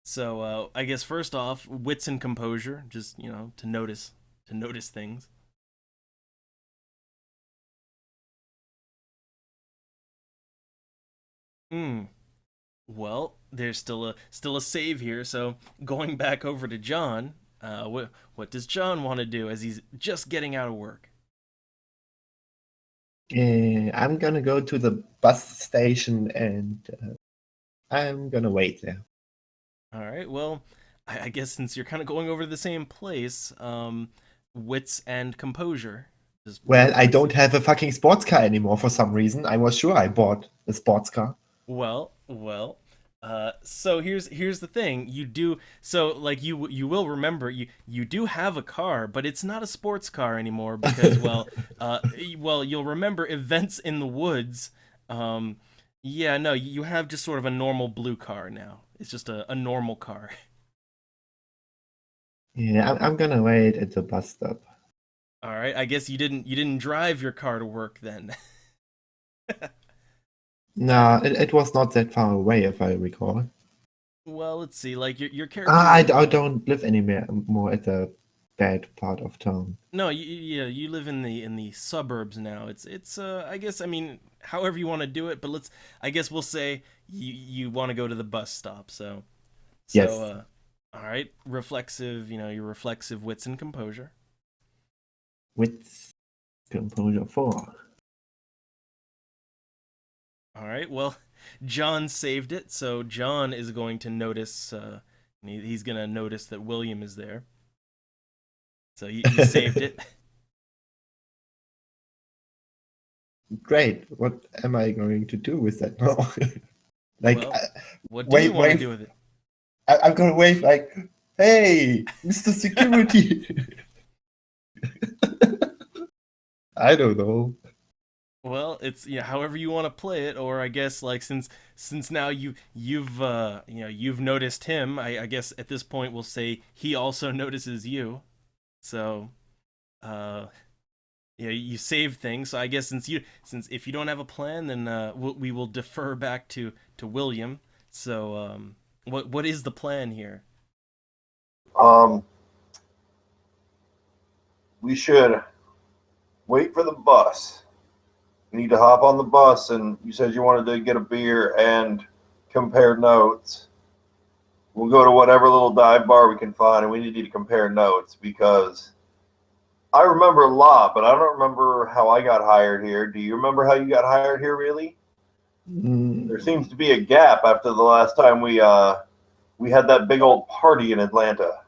Speaker 1: So I guess first off, wits and composure, just to notice things. Hmm. Well, there's still a save here. So going back over to John, what does John want to do as he's just getting out of work?
Speaker 3: I'm gonna go to the bus station and I'm gonna wait there.
Speaker 1: All right. Well, I guess since you're kind of going over to the same place, wits and composure. Just
Speaker 3: Well, I
Speaker 1: reflex.
Speaker 3: don't have a fucking sports car anymore for some reason. I was sure I bought a sports car.
Speaker 1: Well. So here's the thing. You do so like you will remember you do have a car, but it's not a sports car anymore because well you'll remember events in the woods. Um, yeah, no, you have just sort of a normal blue car now. It's just a normal car.
Speaker 3: Yeah, I'm gonna wait at the bus stop.
Speaker 1: All right. I guess you didn't drive your car to work then.
Speaker 3: No, it was not that far away, if I recall.
Speaker 1: Well, let's see. Like your
Speaker 3: Ah, I,
Speaker 1: character.
Speaker 3: I don't live anywhere more at the bad part of town.
Speaker 1: No, yeah, you live in the suburbs now. It's I guess I mean however you want to do it, but let's I guess we'll say you want to go to the bus stop. So
Speaker 3: Yes,
Speaker 1: all right, reflexive, your reflexive wits and composure.
Speaker 3: with composure 4.
Speaker 1: All right. Well, John saved it, so John is going to notice he's going to notice that William is there. So he saved it.
Speaker 3: Great. What am I going to do with that now? like,
Speaker 1: Well, what do you
Speaker 3: wait,
Speaker 1: want to
Speaker 3: wait.
Speaker 1: do with it?
Speaker 3: I'm gonna wave like, "Hey, Mr. Security." I don't know.
Speaker 1: Well, it's however you want to play it, or I guess like since now you've noticed him. I guess at this point we'll say he also notices you. So uh you save things. So I guess since if you don't have a plan, then we will defer back to William. So what is the plan here?
Speaker 2: Um, we should wait for the bus. You need to hop on the bus, and you said you wanted to get a beer and compare notes. We'll go to whatever little dive bar we can find, and we need to compare notes because I remember a lot, but I don't remember how I got hired here. Do you remember how you got hired here, really? There
Speaker 3: Mm,
Speaker 2: seems to be a gap after the last time we had that big old party in Atlanta.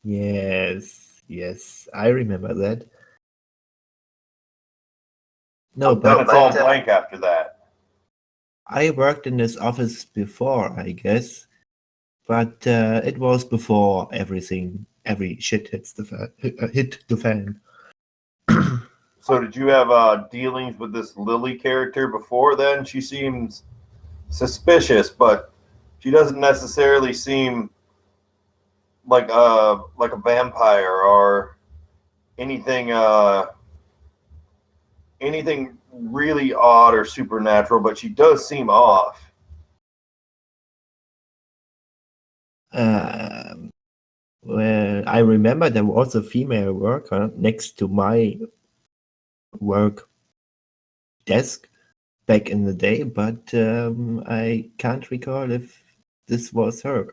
Speaker 3: yes, I remember that. No,
Speaker 2: But then
Speaker 3: but
Speaker 2: it's all blank after that.
Speaker 3: I worked in this office before, I guess. But it was before every shit hit the fan.
Speaker 2: So did you have dealings with this Lily character before then? She seems suspicious, but she doesn't necessarily seem like a vampire or anything anything really odd or supernatural, but she does seem off.
Speaker 3: Um, well, I remember there was a female worker next to my work desk back in the day, but I can't recall if this was her.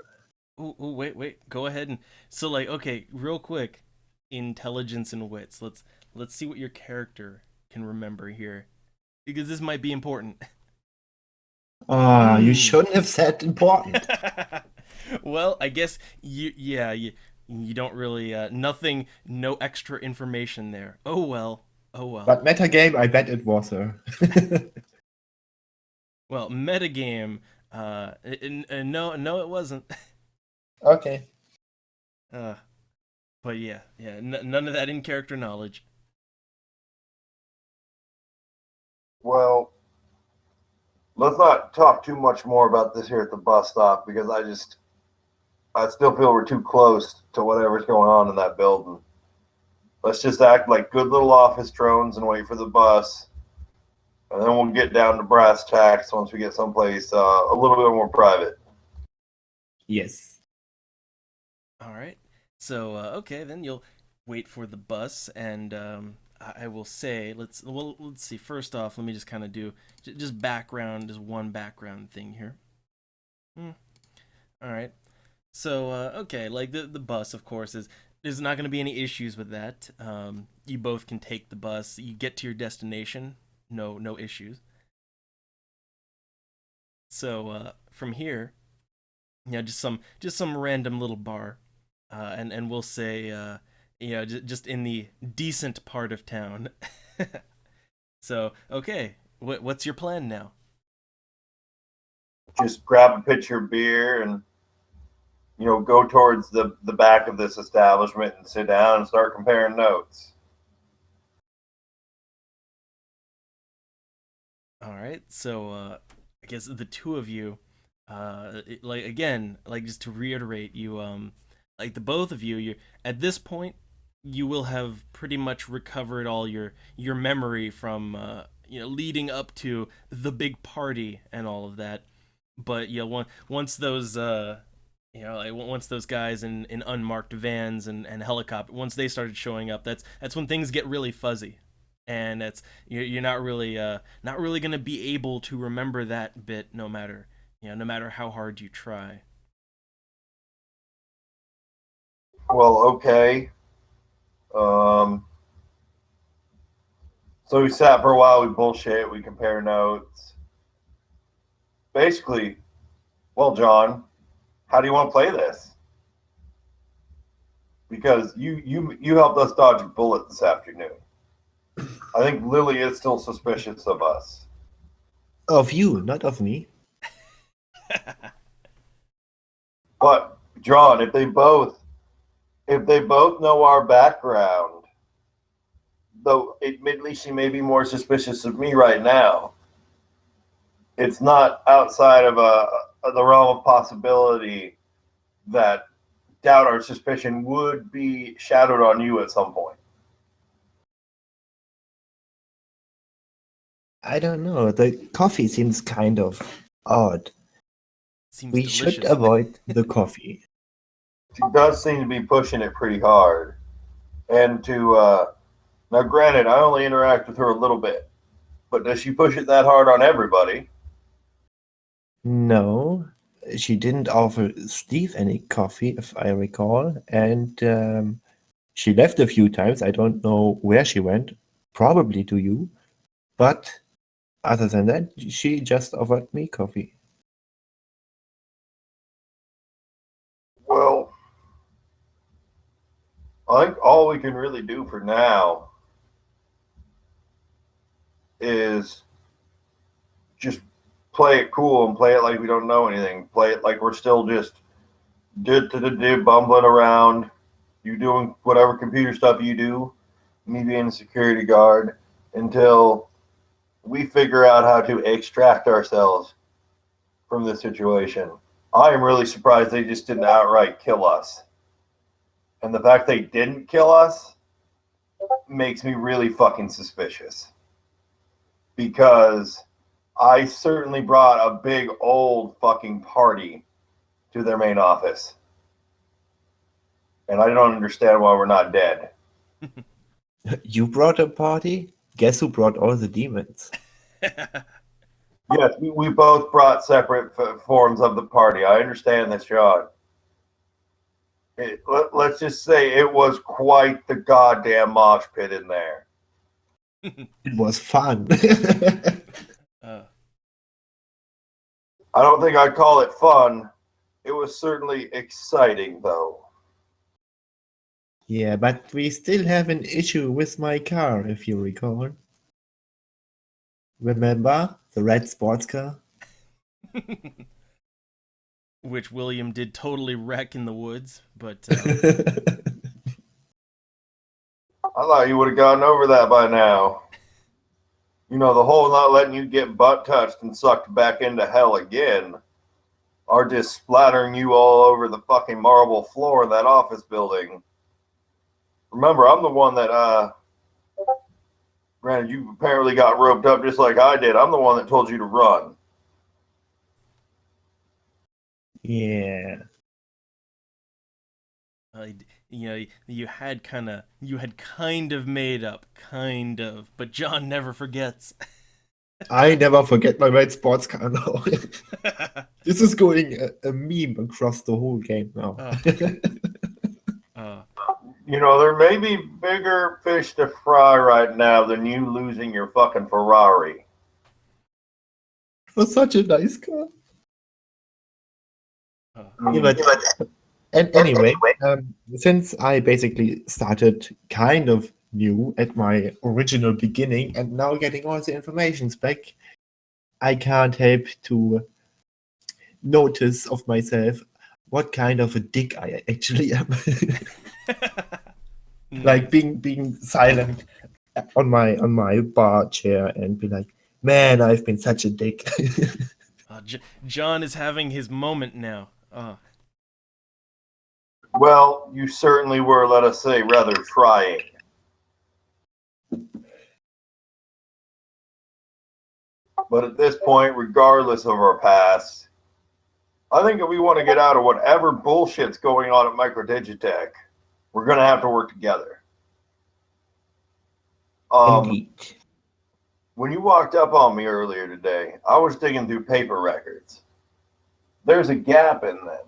Speaker 1: Ooh, wait. Go ahead and so like okay, real quick, intelligence and wits. Let's see what your character can remember here because this might be important.
Speaker 3: Ah, you
Speaker 1: Hmm.
Speaker 3: shouldn't have said important.
Speaker 1: Well, I guess you don't really nothing no extra information there. Oh well. Oh well.
Speaker 3: But metagame, I bet it was her.
Speaker 1: Well, metagame no it wasn't.
Speaker 3: Okay.
Speaker 1: Uh but yeah, none of that in character knowledge.
Speaker 2: Well, let's not talk too much more about this here at the bus stop because I still feel we're too close to whatever's going on in that building. Let's just act like good little office drones and wait for the bus, and then we'll get down to brass tacks once we get someplace a little bit more private.
Speaker 3: Yes.
Speaker 1: All right. So okay, then you'll wait for the bus, and I will say, let's see. First off, let me just kind of do just background, just one background thing here. Hmm. All right. So okay, like the bus, of course, is there's not going to be any issues with that. You both can take the bus. You get to your destination, no issues. So from here, just some random little bar, and we'll say just in the decent part of town. So okay, what's your plan now?
Speaker 2: Just grab a pitcher of beer and go towards the back of this establishment and sit down and start comparing notes.
Speaker 1: All right, so I guess the two of you, like again, like just to reiterate, you like the both of you, you at this point, you will have pretty much recovered all your memory from leading up to the big party and all of that. But yeah, once those like once those guys in unmarked vans and helicopter once they started showing up, that's when things get really fuzzy, and that's you're not really gonna be able to remember that bit no matter how hard you try.
Speaker 2: Well, okay. Um, so we sat for a while. We bullshit. We compare notes. Basically, well, John, how do you want to play this? Because you helped us dodge a bullet this afternoon. I think Lily is still suspicious of us.
Speaker 3: Of you, not of me.
Speaker 2: But John, if they both know our background, though admittedly she may be more suspicious of me right now, it's not outside of the realm of possibility that doubt or suspicion would be shadowed on you at some point.
Speaker 3: I don't know. The coffee seems kind of odd.
Speaker 1: Seems
Speaker 3: We should
Speaker 1: delicious.
Speaker 3: avoid the coffee.
Speaker 2: She does seem to be pushing it pretty hard. And now, granted, I only interact with her a little bit, but does she push it that hard on everybody?
Speaker 3: No, she didn't offer Steve any coffee, if I recall, and she left a few times. I don't know where she went, probably to you, but other than that, she just offered me coffee.
Speaker 2: Well, I think all we can really do for now is just play it cool and play it like we don't know anything. Play it like we're still just bumbling around. You doing whatever computer stuff you do, me being a security guard, until we figure out how to extract ourselves from this situation. I am really surprised they just didn't outright kill us. And the fact they didn't kill us makes me really fucking suspicious. Because I certainly brought a big old fucking party to their main office. And I don't understand why we're not dead.
Speaker 3: You brought a party? Guess who brought all the demons?
Speaker 2: Yes, we both brought separate forms of the party. I understand this, John. Let's just say it was quite the goddamn mosh pit in there.
Speaker 3: It was fun.
Speaker 1: uh,
Speaker 2: I don't think I'd call it fun. It was certainly exciting, though.
Speaker 3: Yeah, but we still have an issue with my car, if you recall. Remember the red sports car?
Speaker 1: which William did totally wreck in the woods, but
Speaker 2: I thought you would have gotten over that by now. The whole not letting you get butt touched and sucked back into hell again are just splattering you all over the fucking marble floor in that office building. Remember, I'm the one that, granted, you apparently got roped up just like I did. I'm the one that told you to run.
Speaker 3: Yeah.
Speaker 1: uh, you had kind of made up, kind of, but John never forgets.
Speaker 3: I never forget my red sports car now. This is going a meme across the whole game now.
Speaker 2: There may be bigger fish to fry right now than you losing your fucking Ferrari.
Speaker 3: It was such a nice car. Yeah, but and anyway, since I basically started kind of new at my original beginning and now getting all the informations back, I can't help to notice of myself what kind of a dick I actually am. Like being silent on my bar chair and be like, man, I've been such a dick.
Speaker 1: John is having his moment now.
Speaker 2: Well, you certainly were, let us say, rather trying. But at this point, regardless of our past, I think if we want to get out of whatever bullshit's going on at Microdigitech, we're going to have to work together.
Speaker 3: Indeed.
Speaker 2: When you walked up on me earlier today, I was digging through paper records. There's a gap in them.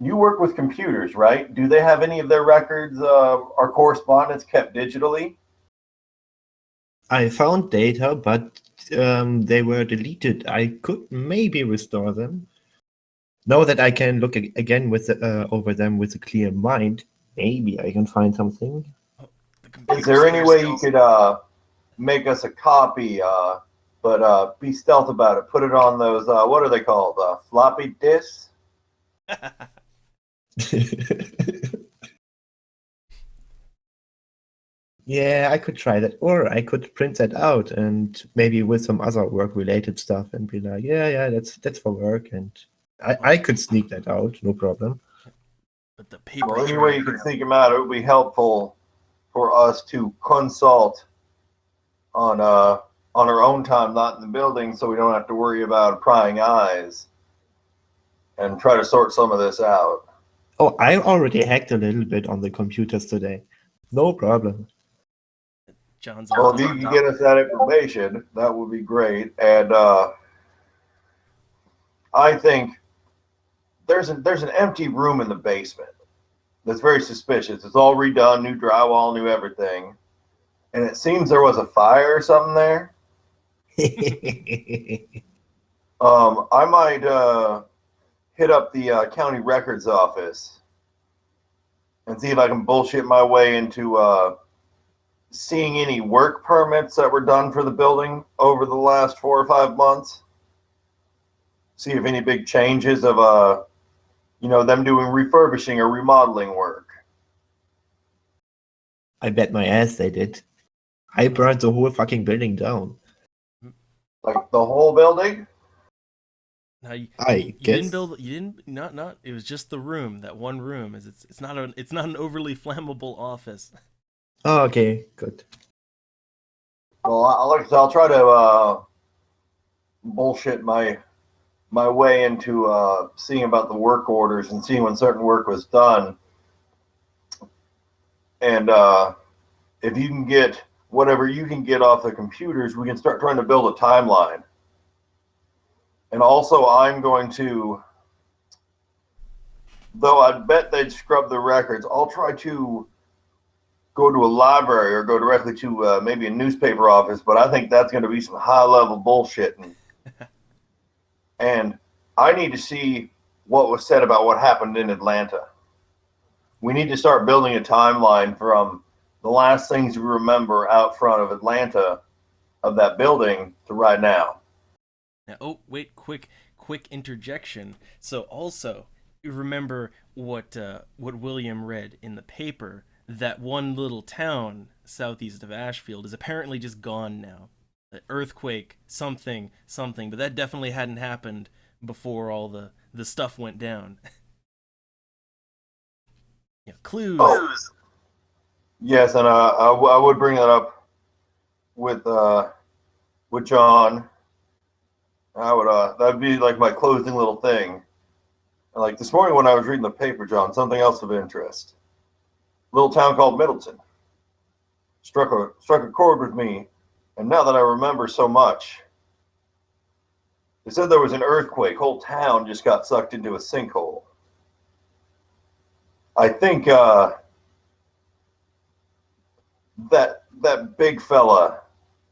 Speaker 2: You work with computers, right? Do they have any of their records or correspondence kept digitally?
Speaker 3: I found data, but they were deleted. I could maybe restore them. Now that I can look again with over them with a clear mind, maybe I can find something.
Speaker 2: Is there any way you could make us a copy, but be stealth about it? Put it on those, what are they called? Floppy disks?
Speaker 3: Yeah, I could try that. Or I could print that out and maybe with some other work-related stuff and be like, yeah, that's for work. And I could sneak that out, no problem.
Speaker 1: But the paper.
Speaker 2: Well, any way you could sneak them out, it would be helpful for us to consult on our own time, not in the building, so we don't have to worry about prying eyes and try to sort some of this out.
Speaker 3: Oh, I already hacked a little bit on the computers today. No problem.
Speaker 1: John's
Speaker 2: well, if you can get us that information, that would be great. And I think there's an empty room in the basement that's very suspicious. It's all redone, new drywall, new everything. And it seems there was a fire or something there. I might hit up the county records office and see if I can bullshit my way into seeing any work permits that were done for the building over the last 4 or 5 months. See if any big changes of them doing refurbishing or remodeling work.
Speaker 3: I bet my ass they did. I burned the whole fucking building down.
Speaker 2: Like the whole building?
Speaker 1: Now
Speaker 3: I guess
Speaker 1: didn't build. You didn't not. It was just the room. That one room. It's not an overly flammable office.
Speaker 3: Oh, okay, good.
Speaker 2: Well, I'll try to bullshit my way into seeing about the work orders and seeing when certain work was done. And if you can get whatever you can get off the computers, we can start trying to build a timeline. And also, I'm going to, though I bet they'd scrub the records, I'll try to go to a library or go directly to maybe a newspaper office, but I think that's going to be some high-level bullshitting. And I need to see what was said about what happened in Atlanta. We need to start building a timeline from the last things we remember out front of Atlanta, of that building, to right now.
Speaker 1: Now, oh, wait, quick interjection. So also, you remember what William read in the paper, that one little town southeast of Ashfield is apparently just gone now. An earthquake, something, but that definitely hadn't happened before all the stuff went down. Yeah, clues.
Speaker 2: Oh. Yes, and I would bring that up with John. I would that'd be like my closing little thing. Like this morning when I was reading the paper, John, something else of interest. little town called Middleton. Struck a chord with me, and now that I remember so much, they said there was an earthquake. Whole town just got sucked into a sinkhole. I think that big fella,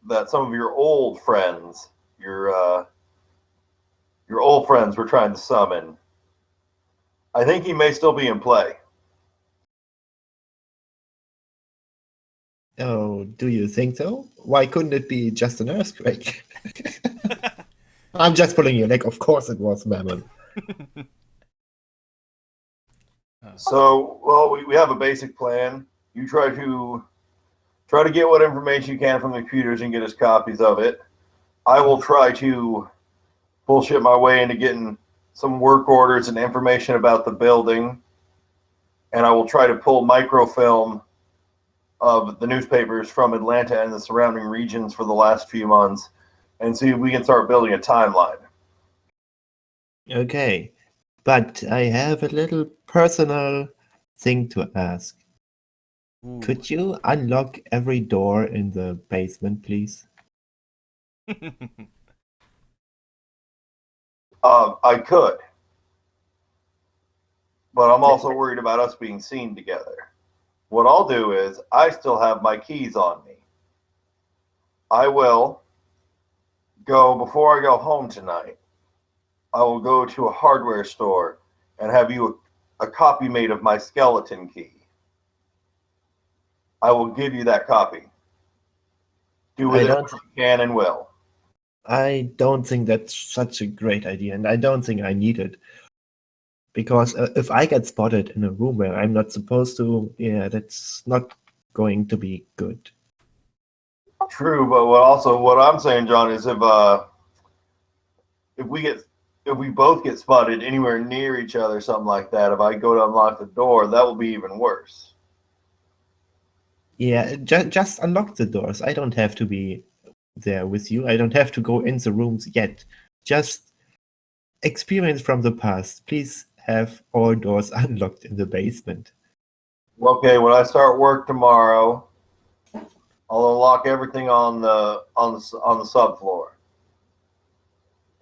Speaker 2: that some of your old friends, your old friends were trying to summon. I think he may still be in play.
Speaker 3: Oh, do you think so? Why couldn't it be just an earthquake? I'm just pulling your leg. Of course it was Mammon.
Speaker 2: So, well, we have a basic plan. You try to get what information you can from the computers and get us copies of it. I will try to bullshit my way into getting some work orders and information about the building, and I will try to pull microfilm of the newspapers from Atlanta and the surrounding regions for the last few months and see if we can start building a timeline.
Speaker 3: Okay, but I have a little personal thing to ask.
Speaker 1: Ooh.
Speaker 3: Could you unlock every door in the basement, please?
Speaker 2: I could, but I'm also worried about us being seen together. What I'll do is I still have my keys on me. I will go, before I go home tonight, I will go to a hardware store and have you a copy made of my skeleton key. I will give you that copy. Do with it what you can and will.
Speaker 3: I don't think that's such a great idea, and I don't think I need it. Because if I get spotted in a room where I'm not supposed to, yeah, that's not going to be good.
Speaker 2: True, but what I'm saying, John, is if we both get spotted anywhere near each other, something like that, if I go to unlock the door, that will be even worse.
Speaker 3: Yeah, just unlock the doors. I don't have to be there with you. I don't have to go in the rooms yet. Just experience from the past. Please have all doors unlocked in the basement.
Speaker 2: Okay, when I start work tomorrow, I'll unlock everything on the subfloor.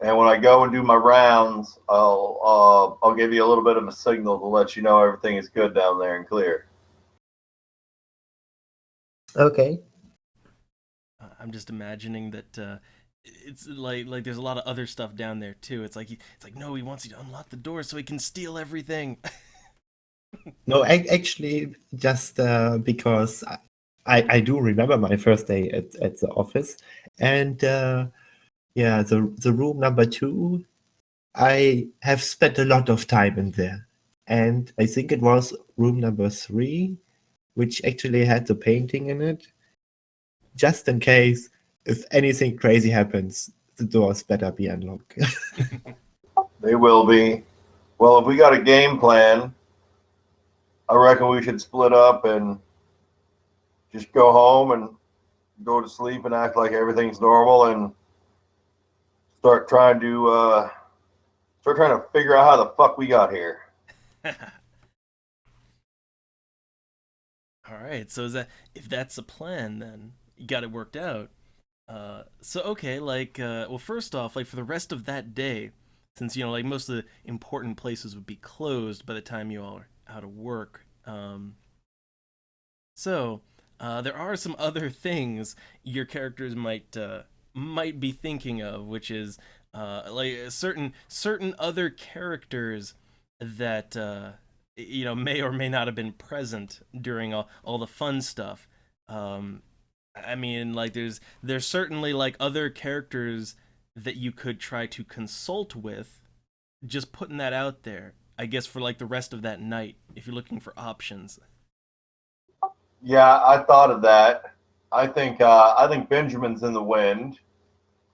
Speaker 2: And when I go and do my rounds, I'll give you a little bit of a signal to let you know everything is good down there and clear.
Speaker 3: Okay.
Speaker 1: I'm just imagining that it's like there's a lot of other stuff down there too. It's like no, he wants you to unlock the door so he can steal everything.
Speaker 3: No, actually, just because I do remember my first day at the office, and yeah, the room number 2, I have spent a lot of time in there, and I think it was room number 3, which actually had the painting in it. Just in case, if anything crazy happens, the doors better be unlocked.
Speaker 2: They will be. Well, if we got a game plan, I reckon we should split up and just go home and go to sleep and act like everything's normal and start trying to figure out how the fuck we got here.
Speaker 1: All right, so if that's a plan, then you got it worked out. So okay, well, first off, like for the rest of that day, since like most of the important places would be closed by the time you all are out of work. So there are some other things your characters might be thinking of, which is like certain other characters that may or may not have been present during all the fun stuff. I mean, like there's certainly like other characters that you could try to consult with. Just putting that out there, I guess, for like the rest of that night, if you're looking for options.
Speaker 2: Yeah, I thought of that. I think Benjamin's in the wind.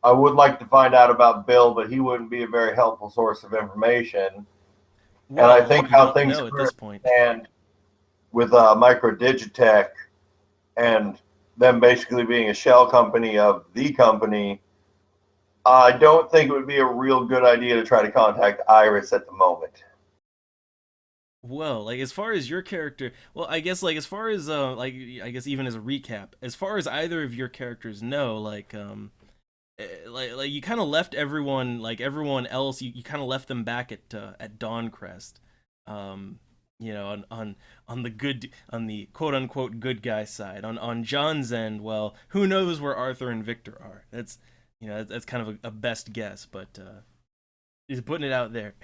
Speaker 2: I would like to find out about Bill, but he wouldn't be a very helpful source of information.
Speaker 1: Well,
Speaker 2: and I think
Speaker 1: you
Speaker 2: how
Speaker 1: don't
Speaker 2: things
Speaker 1: know at this point.
Speaker 2: stand with Microdigitech and them basically being a shell company of the company, I don't think it would be a real good idea to try to contact Iris at the moment.
Speaker 1: Well, like as far as your character, well, I guess like as far as like I guess even as a recap, as far as either of your characters know, like you kind of left everyone like everyone else, you kind of left them back at Dawncrest, um, on the good on the quote unquote good guy side. On John's end, well, who knows where Arthur and Victor are? That's that's kind of a best guess, but just putting it out there.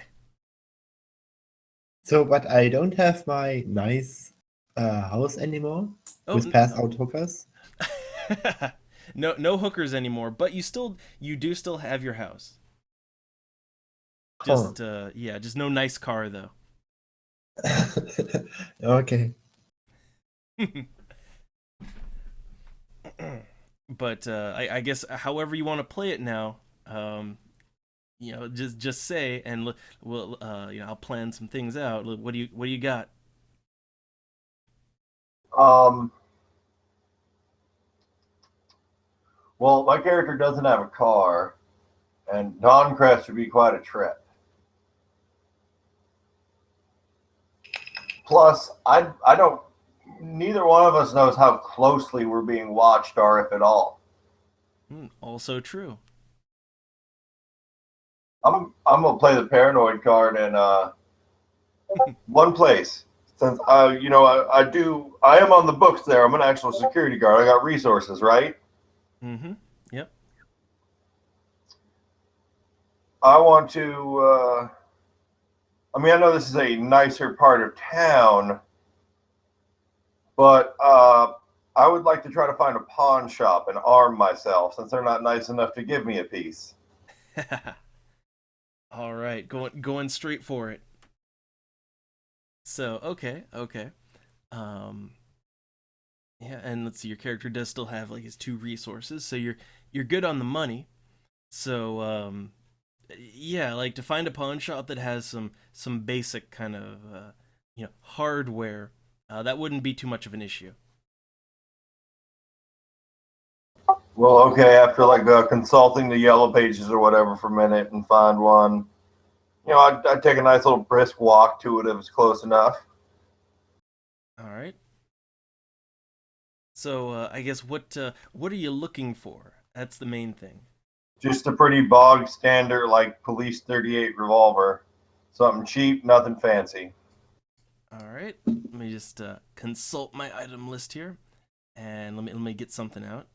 Speaker 3: So, but I don't have my nice house anymore
Speaker 1: Oh,
Speaker 3: with pass out hookers.
Speaker 1: no hookers anymore, but you do still have your house.
Speaker 3: Huh.
Speaker 1: Just yeah, just no nice car though.
Speaker 3: Okay.
Speaker 1: But I guess however you want to play it now, just say and we'll I'll plan some things out. What do you got?
Speaker 2: Um, well, my character doesn't have a car, and Doncrest would be quite a trip. Plus, I don't. Neither one of us knows how closely we're being watched, or if at all.
Speaker 1: Also true.
Speaker 2: I'm gonna play the paranoid card in one place. Since I am on the books there. I'm an actual security guard. I got resources, right?
Speaker 1: Mm-hmm. Yep.
Speaker 2: I want to. I know this is a nicer part of town, but I would like to try to find a pawn shop and arm myself since they're not nice enough to give me a piece.
Speaker 1: All right, going straight for it. So okay. Um, yeah, and let's see, your character does still have like his two resources, so you're good on the money. So yeah, like to find a pawn shop that has some basic kind of hardware, that wouldn't be too much of an issue.
Speaker 2: Well, okay, after like consulting the yellow pages or whatever for a minute and find one, I'd take a nice little brisk walk to it if it's close enough.
Speaker 1: All right. So I guess what are you looking for? That's the main thing.
Speaker 2: Just a pretty bog standard like Police 38 revolver. Something cheap, nothing fancy.
Speaker 1: All right. Let me just consult my item list here, and let me get something out.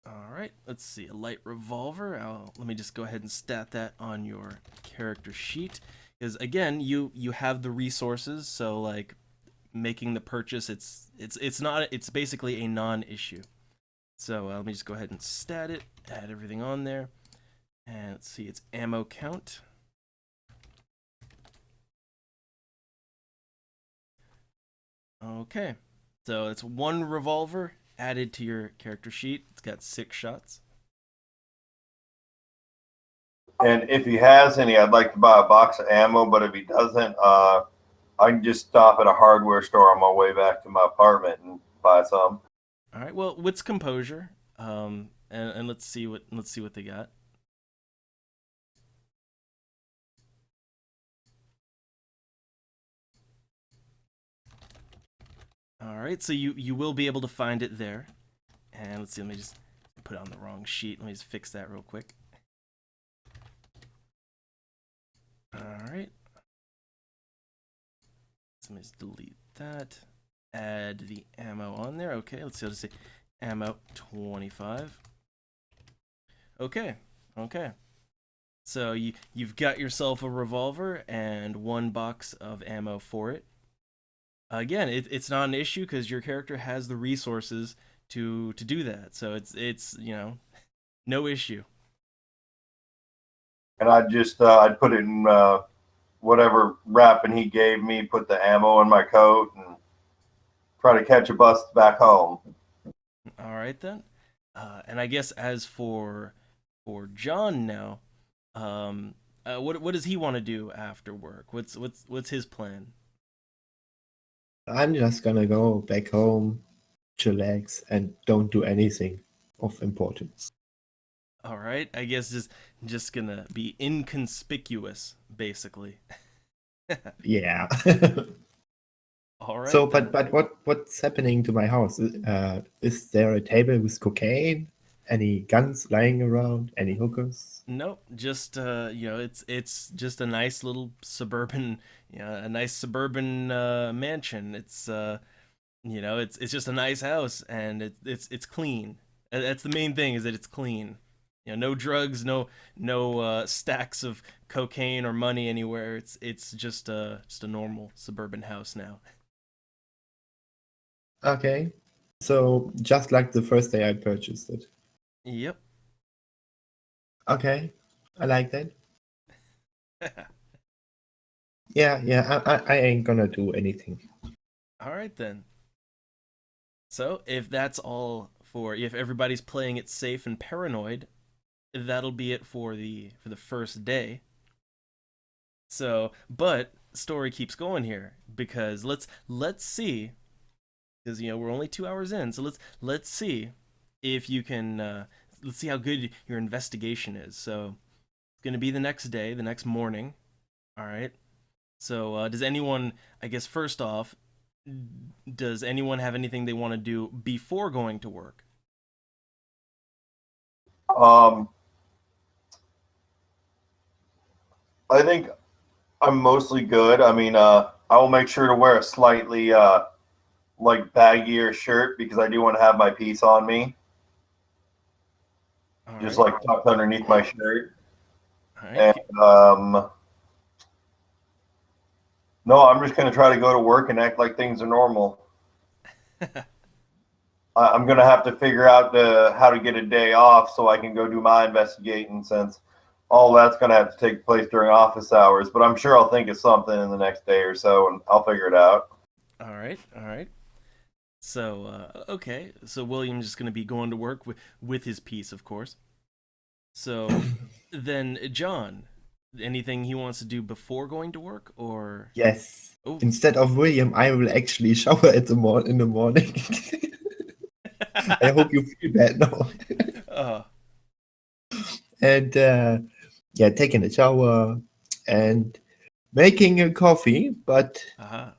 Speaker 1: All right. Let's see. A light revolver. Let me just go ahead and stat that on your character sheet, because again, you have the resources, so like making the purchase, it's basically a non-issue. So let me just go ahead and stat it, add everything on there, and let's see, it's ammo count. Okay, so it's one revolver added to your character sheet. It's got 6 shots.
Speaker 2: And if he has any, I'd like to buy a box of ammo. But if he doesn't, I can just stop at a hardware store on my way back to my apartment and buy some.
Speaker 1: All right. Well, what's composure? And let's see what they got. All right. So you will be able to find it there. And let's see. Let me just put it on the wrong sheet. Let me just fix that real quick. All right. So let me just delete that. Add the ammo on there. Okay. Let's see. I'll just say ammo 25. Okay. So you've got yourself a revolver and 1 box of ammo for it. Again, it's not an issue because your character has the resources to do that. So it's no issue.
Speaker 2: And I'd put it in whatever wrapping he gave me, put the ammo in my coat, and try to catch a bus back home.
Speaker 1: All right then. And I guess as for John now, what does he want to do after work? What's his plan?
Speaker 3: I'm just gonna go back home, chillax, and don't do anything of importance.
Speaker 1: All right, I guess just gonna be inconspicuous, basically.
Speaker 3: Yeah.
Speaker 1: All
Speaker 3: So,
Speaker 1: right then.
Speaker 3: but what's happening to my house? Is there a table with cocaine? Any guns lying around? Any hookers?
Speaker 1: Nope, just it's just a nice little suburban, a nice suburban mansion. It's just a nice house, and it's clean. That's the main thing, is that it's clean. No drugs, no stacks of cocaine or money anywhere. It's just a normal suburban house now.
Speaker 3: Okay. So just like the first day I purchased it.
Speaker 1: Yep.
Speaker 3: Okay. I like that. Yeah. I ain't gonna do anything.
Speaker 1: All right then. So if that's all for if everybody's playing it safe and paranoid, that'll be it for the first day. So, but story keeps going here, because let's see, because we're only 2 hours in, so let's see if you can let's see how good your investigation is. So it's gonna be the next day, the next morning. All right. So does anyone? I guess first off, does anyone have anything they want to do before going to work?
Speaker 2: Um, I think I'm mostly good. I mean, I will make sure to wear a slightly like baggier shirt because I do want to have my piece on me,
Speaker 1: All
Speaker 2: just
Speaker 1: right.
Speaker 2: like tucked underneath my shirt.
Speaker 1: All right.
Speaker 2: And no, I'm just gonna try to go to work and act like things are normal. I'm gonna have to figure out how to get a day off so I can go do my investigating, since all that's gonna have to take place during office hours. But I'm sure I'll think of something in the next day or so, and I'll figure it out.
Speaker 1: All right. All right. So okay. So William's just gonna be going to work with his piece, of course. So then, John, anything he wants to do before going to work, or
Speaker 3: Yes.
Speaker 1: oh,
Speaker 3: Instead of William, I will actually shower in the morning. I hope you feel bad now.
Speaker 1: uh,
Speaker 3: And yeah, taking a shower and making a coffee, but
Speaker 1: uh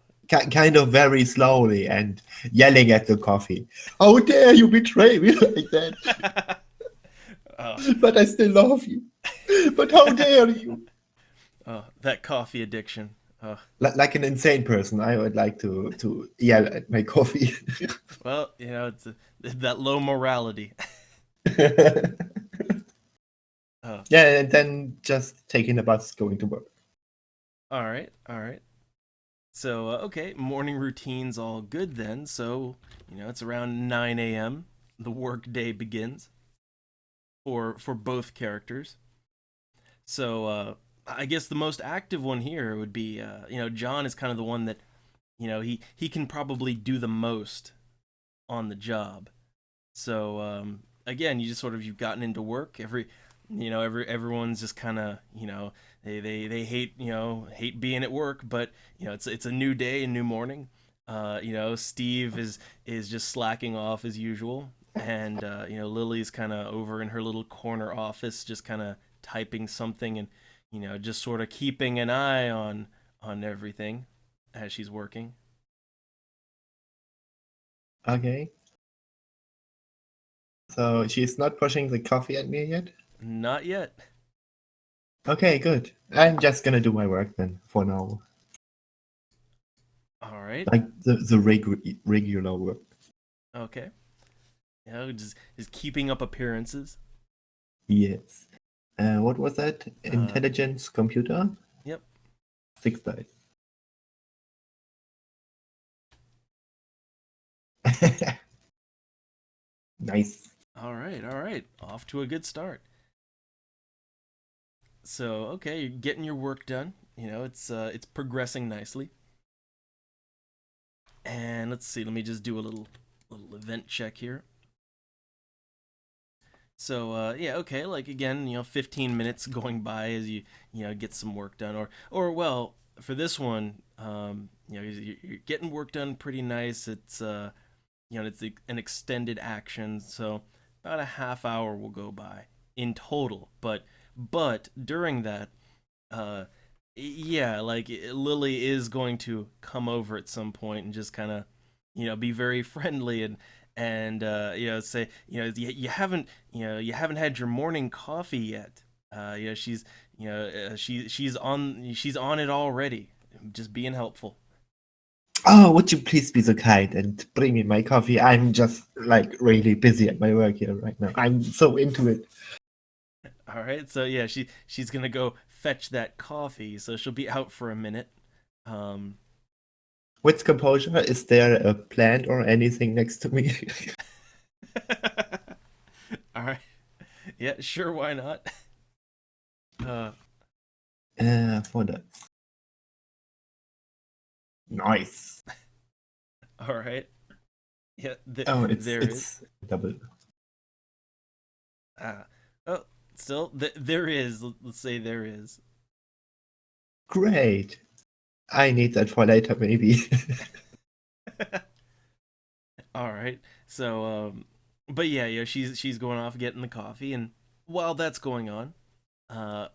Speaker 3: kind of very slowly and yelling at the coffee. How dare you betray me like that?
Speaker 1: uh,
Speaker 3: But I still love you. But how dare you?
Speaker 1: that coffee addiction.
Speaker 3: Like an insane person, I would like to yell at my coffee.
Speaker 1: Well, that low morality. uh,
Speaker 3: Yeah, and then just taking the bus going to work.
Speaker 1: all right, all right. So okay, morning routine's all good then. So it's around 9 a.m. The work day begins for both characters. So I guess the most active one here would be John is kind of the one that he can probably do the most on the job. So again, you just sort of you've gotten into work. Everyone's just kind of they hate hate being at work, but it's a new day, a new morning. Steve is just slacking off as usual, and Lily's kind of over in her little corner office, just kind of typing something, and just sort of keeping an eye on everything as she's working.
Speaker 3: Okay. So she's not pushing the coffee at me yet?
Speaker 1: Not yet.
Speaker 3: Okay, good. I'm just gonna do my work then for now.
Speaker 1: All right.
Speaker 3: Like the regular work.
Speaker 1: Okay. Just keeping up appearances.
Speaker 3: Yes. What was that? Intelligence computer?
Speaker 1: Yep.
Speaker 3: 6 dice. Nice.
Speaker 1: All right. All right. Off to a good start. So okay, you're getting your work done. It's progressing nicely. And let's see. Let me just do a little event check here. So yeah, okay. Like again, 15 minutes going by as you get some work done, or well, for this one, you're getting work done pretty nice. It's an extended action, so about a half hour will go by. in total. But during that, uh, yeah, like Lily is going to come over at some point and just kind of, be very friendly and say, you haven't had your morning coffee yet. She's, she's on it already, just being helpful.
Speaker 3: Oh, would you please be so kind and bring me my coffee? I'm just like really busy at my work here right now. I'm so into it.
Speaker 1: All right, so yeah, she's gonna go fetch that coffee, so she'll be out for a minute. Um,
Speaker 3: With composure, is there a plant or anything next to me?
Speaker 1: all right, yeah, sure, why not? Uh,
Speaker 3: For that. Nice.
Speaker 1: all right, yeah,
Speaker 3: Oh,
Speaker 1: there is.
Speaker 3: it's double.
Speaker 1: Ah, oh, still, there is. Let's say there is.
Speaker 3: Great. I need that for later, maybe.
Speaker 1: All right, so but yeah, she's going off getting the coffee, and while that's going on,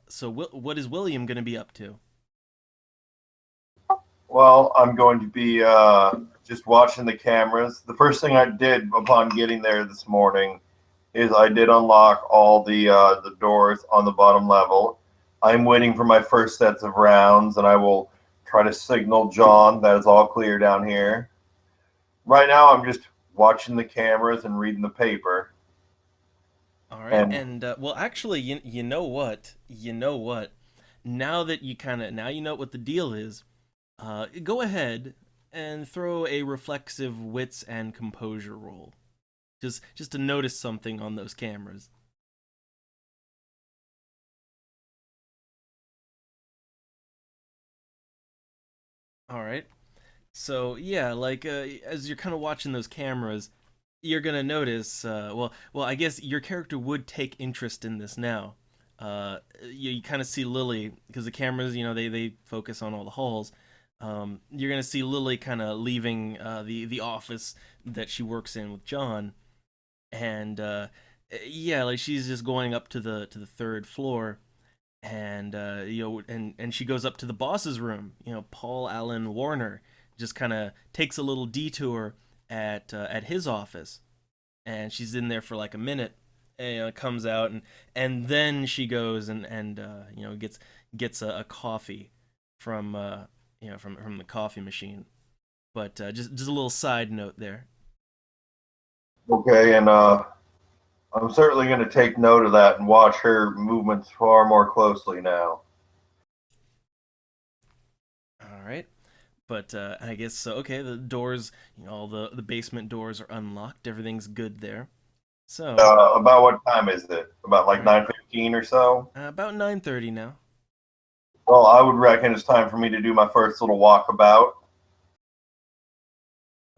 Speaker 1: so what is William gonna be up to?
Speaker 2: Well, I'm going to be just watching the cameras. The first thing I did upon getting there this morning is I did unlock all the doors on the bottom level. I'm waiting for my first sets of rounds, and I will try to signal John that it's all clear down here. Right now, I'm just watching the cameras and reading the paper.
Speaker 1: All right,
Speaker 2: And
Speaker 1: and well, actually, you know what? You know what? Now that now you know what the deal is, go ahead and throw a reflexive wits and composure roll. Just to notice something on those cameras. All right. So yeah, like as you're kind of watching those cameras, you're gonna notice. Well, I guess your character would take interest in this now. You kind of see Lily because the cameras, they focus on all the halls. You're gonna see Lily kind of leaving the office that she works in with John, and yeah, like she's just going up to the third floor, and and she goes up to the boss's room. Paul Allen Warner just kind of takes a little detour at his office, and she's in there for like a minute, and comes out, and then she goes and gets a coffee from from the coffee machine. But just a little side note there.
Speaker 2: okay, and I'm certainly going to take note of that and watch her movements far more closely now.
Speaker 1: All right. But I guess so. Okay, the doors, all the basement doors are unlocked. Everything's good there. So,
Speaker 2: About what time is it? About
Speaker 1: all
Speaker 2: like
Speaker 1: right,
Speaker 2: 9:15 or so?
Speaker 1: about 9:30 now.
Speaker 2: Well, I would reckon it's time for me to do my first little walkabout.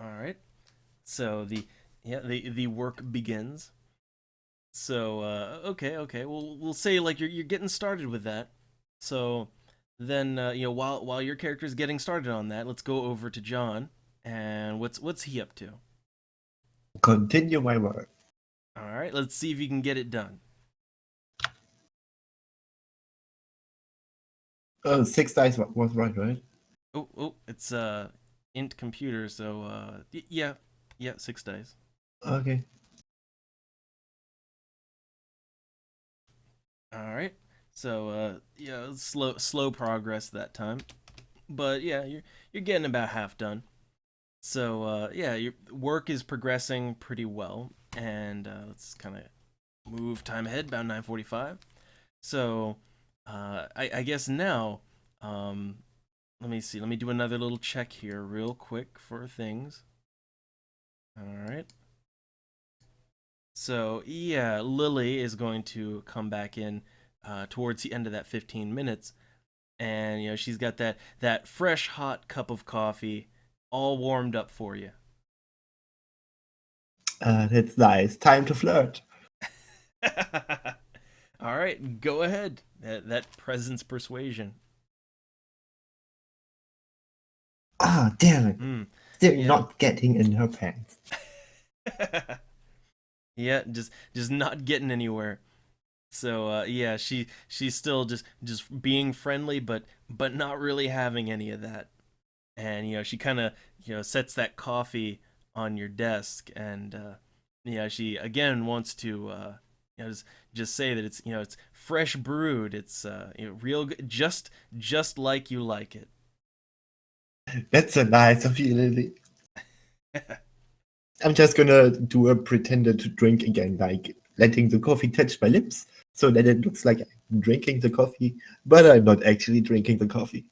Speaker 1: All right. So the work begins. So okay. We'll say like you're getting started with that. So then while your character is getting started on that, let's go over to John and what's he up to?
Speaker 3: Continue my work.
Speaker 1: All right, let's see if you can get it done.
Speaker 3: 6 dice was right?
Speaker 1: Oh, it's int computer, so yeah, 6 dice.
Speaker 3: Okay.
Speaker 1: All right. So yeah, slow progress that time, but yeah, you're getting about half done. So yeah, your work is progressing pretty well, and let's kind of move time ahead about 9:45. So I guess now, let me see. Let me do another little check here, real quick for things. All right. So yeah, Lily is going to come back in towards the end of that 15 minutes, and she's got that fresh hot cup of coffee all warmed up for you.
Speaker 3: That's nice. Time to flirt.
Speaker 1: All right, go ahead. That presence persuasion.
Speaker 3: Ah, damn it.
Speaker 1: Mm,
Speaker 3: Still
Speaker 1: yeah.
Speaker 3: not getting in her pants.
Speaker 1: Yeah, just not getting anywhere. So yeah, she's still just being friendly, but not really having any of that. And she kind of sets that coffee on your desk, and yeah, she again wants to just say that it's it's fresh brewed, it's real good, just like you like it.
Speaker 3: That's so nice of you, Lily. I'm just gonna do a pretender to drink again, like letting the coffee touch my lips so that it looks like I'm drinking the coffee, but I'm not actually drinking the coffee.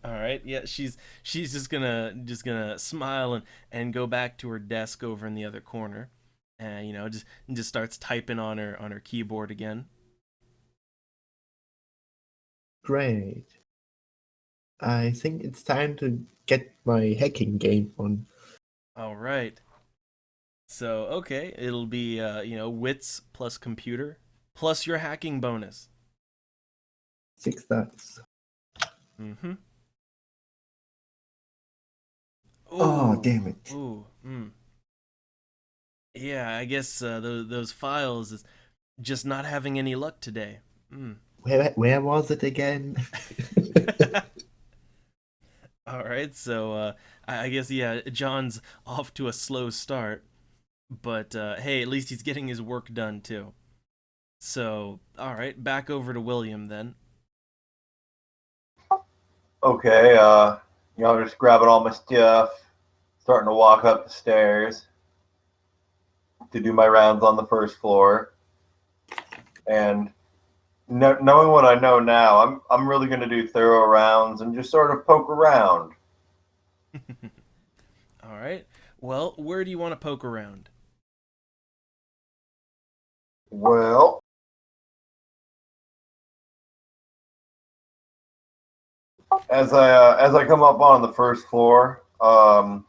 Speaker 1: All right, yeah, she's just gonna smile and go back to her desk over in the other corner, and just starts typing on her keyboard again.
Speaker 3: Great. I think it's time to get my hacking game on.
Speaker 1: All right. So okay, it'll be wits plus computer plus your hacking bonus.
Speaker 3: 6 dice.
Speaker 1: Mm-hmm.
Speaker 3: Oh,
Speaker 1: Ooh,
Speaker 3: damn it.
Speaker 1: ooh, yeah. I guess those files is just not having any luck today. Mm.
Speaker 3: Where was it again?
Speaker 1: All right, so I guess yeah, John's off to a slow start, but hey, at least he's getting his work done too. So all right, back over to William then.
Speaker 2: Okay, just grabbing all my stuff, starting to walk up the stairs to do my rounds on the first floor. And knowing what I know now, I'm really going to do thorough rounds and just sort of poke around.
Speaker 1: All right. Well, where do you want to poke around?
Speaker 2: Well, as I come up on the first floor, I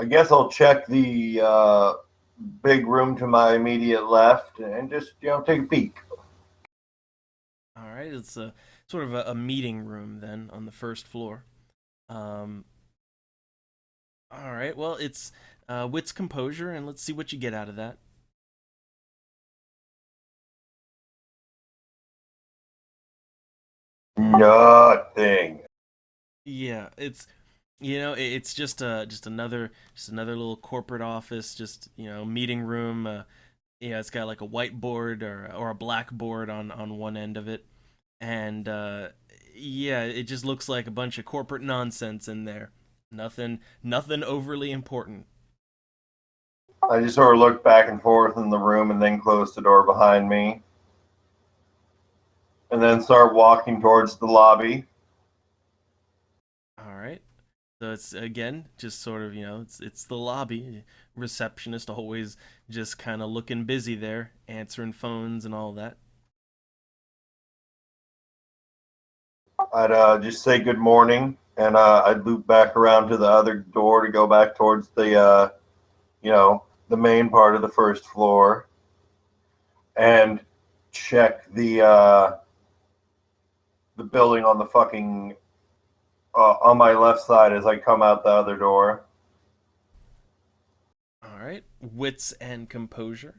Speaker 2: guess I'll check the big room to my immediate left and just take a peek.
Speaker 1: All right, it's a sort of a meeting room then on the first floor. Um, all right, well, it's wits composure, and let's see what you get out of that.
Speaker 2: Nothing.
Speaker 1: Yeah, it's it's just another little corporate office, just meeting room. Yeah, it's got like a whiteboard or a blackboard on one end of it, and yeah, it just looks like a bunch of corporate nonsense in there. Nothing overly important.
Speaker 2: I just sort of look back and forth in the room and then close the door behind me. And then start walking towards the lobby.
Speaker 1: All right. So it's again just sort of it's the lobby. Receptionist always just kind of looking busy there, answering phones and all that.
Speaker 2: I'd just say good morning, and I'd loop back around to the other door to go back towards the main part of the first floor, and check the building on the fucking on my left side as I come out the other door.
Speaker 1: All right, wits and composure.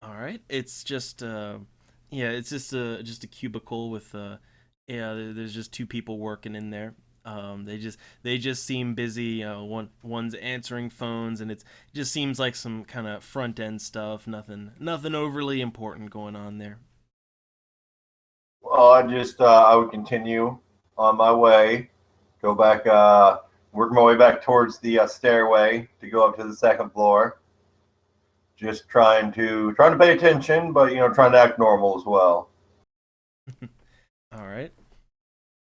Speaker 1: All right, it's just yeah, it's just a cubicle with yeah, there's just two people working in there. They just seem busy. One's answering phones, and it just seems like some kind of front end stuff. Nothing overly important going on there.
Speaker 2: Well, I would continue on my way, go back, work my way back towards the stairway to go up to the second floor. Just trying to pay attention, but trying to act normal as well.
Speaker 1: All right.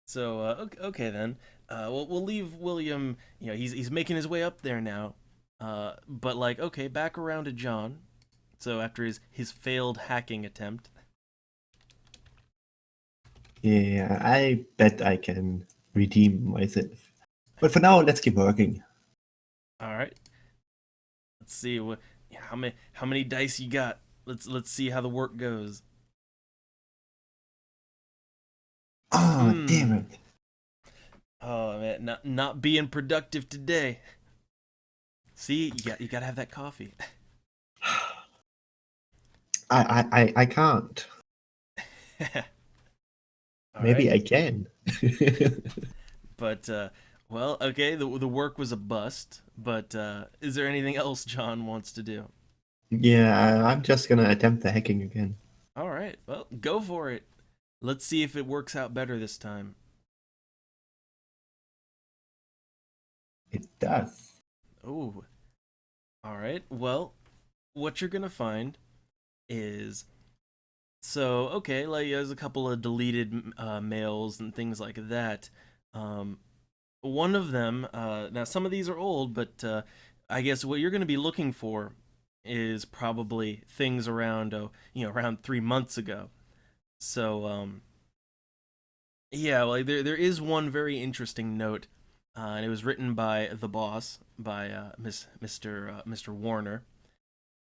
Speaker 1: So okay then. We'll leave William. He's making his way up there now. But like okay, back around to John. So after his failed hacking attempt.
Speaker 3: Yeah, I bet I can redeem myself. But for now, let's keep working.
Speaker 1: All right. Let's see what how many dice you got. Let's see how the work goes.
Speaker 3: Oh, damn
Speaker 1: Hmm.
Speaker 3: it.
Speaker 1: Oh man, not being productive today. See, you gotta have that coffee.
Speaker 3: I can't.
Speaker 1: All right,
Speaker 3: Maybe I can.
Speaker 1: but well, okay. The work was a bust, but is there anything else John wants to do?
Speaker 3: Yeah, I'm just gonna attempt the hacking again.
Speaker 1: All right, well, go for it. Let's see if it works out better this time.
Speaker 3: It does.
Speaker 1: Oh, all right. Well, what you're gonna find is okay, like there's a couple of deleted mails and things like that. Um, one of them, now some of these are old, but I guess what you're gonna be looking for is probably things around, around 3 months ago. So, yeah, like there is one very interesting note, and it was written by the boss, by Mr. Warner,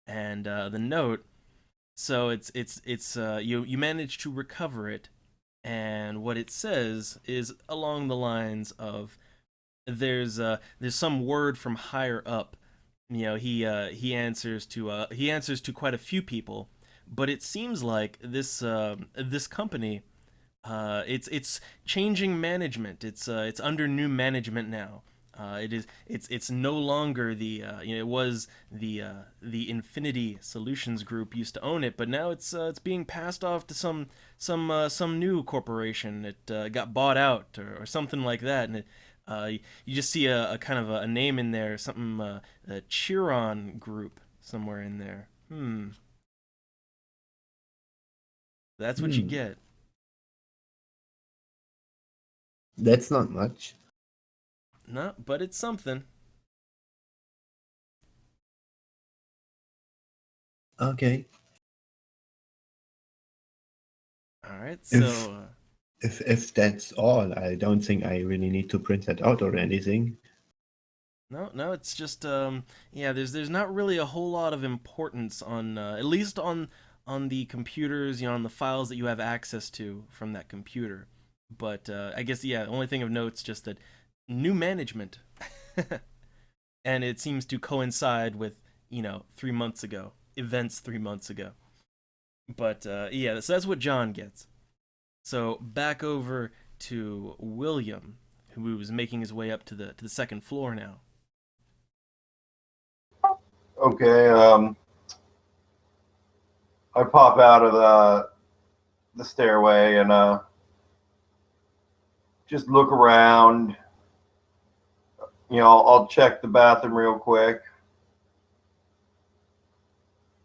Speaker 1: and the note. So it's you manage to recover it, and what it says is along the lines of there's some word from higher up. He answers to quite a few people, but it seems like this company it's changing management. It's under new management now. It's no longer it was the Infinity Solutions Group used to own it, but now it's being passed off to some new corporation. It got bought out or something like that, and you just see a kind of a name in there, something a Chiron Group somewhere in there. That's what you
Speaker 3: Hmm,
Speaker 1: get.
Speaker 3: that's not much.
Speaker 1: No, but it's something.
Speaker 3: Okay.
Speaker 1: All right,
Speaker 3: If
Speaker 1: so.
Speaker 3: if that's all, I don't think I really need to print that out or anything.
Speaker 1: No, it's just yeah, there's not really a whole lot of importance on at least on the computers, on the files that you have access to from that computer. But I guess yeah, the only thing of note's just that new management. And it seems to coincide with, 3 months ago, events 3 months ago. But yeah, so that's what John gets. So back over to William, who was making his way up to the second floor now.
Speaker 2: Okay. I pop out of the stairway and just look around. I'll check the bathroom real quick.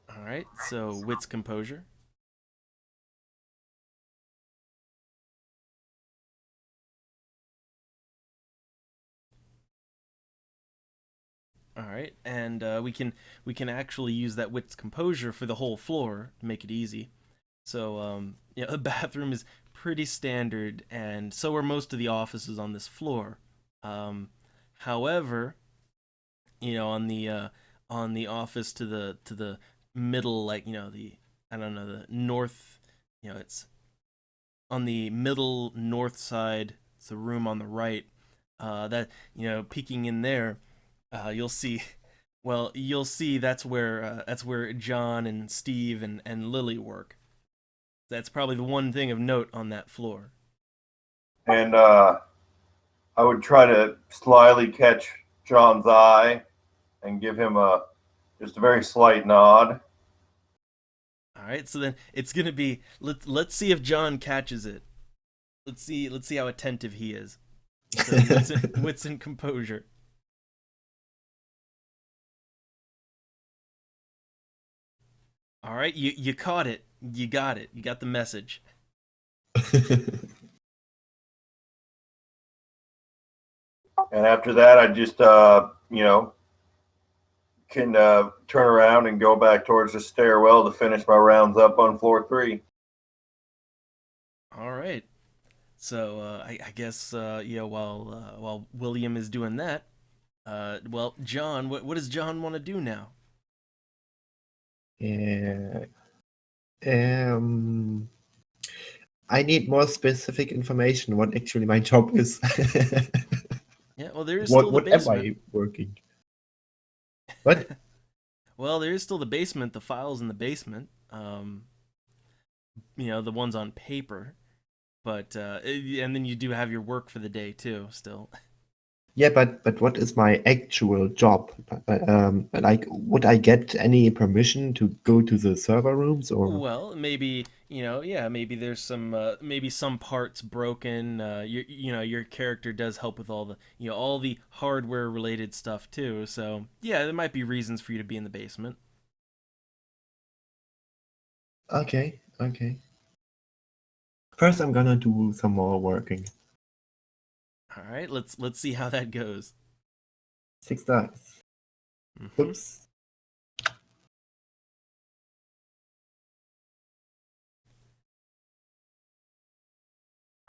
Speaker 1: All right, so wits composure. All right, and we can actually use that wits composure for the whole floor to make it easy. So yeah, the bathroom is pretty standard, and so are most of the offices on this floor. Um, However, on the office to the middle, like the I don't know the north, it's on the middle north side. It's the room on the right. That peeking in there, you'll see. Well, you'll see that's where John and Steve and Lily work. That's probably the one thing of note on that floor.
Speaker 2: And I would try to slyly catch John's eye and give him just a very slight nod.
Speaker 1: All right, so then it's gonna be let's see if John catches it. Let's see how attentive he is. So wits and composure. All right, you caught it. You got it. You got the message.
Speaker 2: And after that, I just can turn around and go back towards the stairwell to finish my rounds up on floor 3.
Speaker 1: All right. So I guess while William is doing that, well, John, what does John want to do now?
Speaker 3: Yeah. Um, I need more specific information what actually my job is.
Speaker 1: Yeah, well, there is still the
Speaker 3: What am
Speaker 1: basement.
Speaker 3: I working? What?
Speaker 1: Well, there is still the basement, the files in the basement. The ones on paper. But and then you do have your work for the day too, still.
Speaker 3: Yeah, but what is my actual job? Like, would I get any permission to go to the server rooms or?
Speaker 1: Well, maybe yeah, maybe there's maybe some parts broken. Your character does help with all the all the hardware related stuff too. So yeah, there might be reasons for you to be in the basement.
Speaker 3: Okay, okay. First, I'm gonna do some more working.
Speaker 1: All right, let's see how that goes.
Speaker 3: 6 dice.
Speaker 1: Hmm.
Speaker 3: Oops.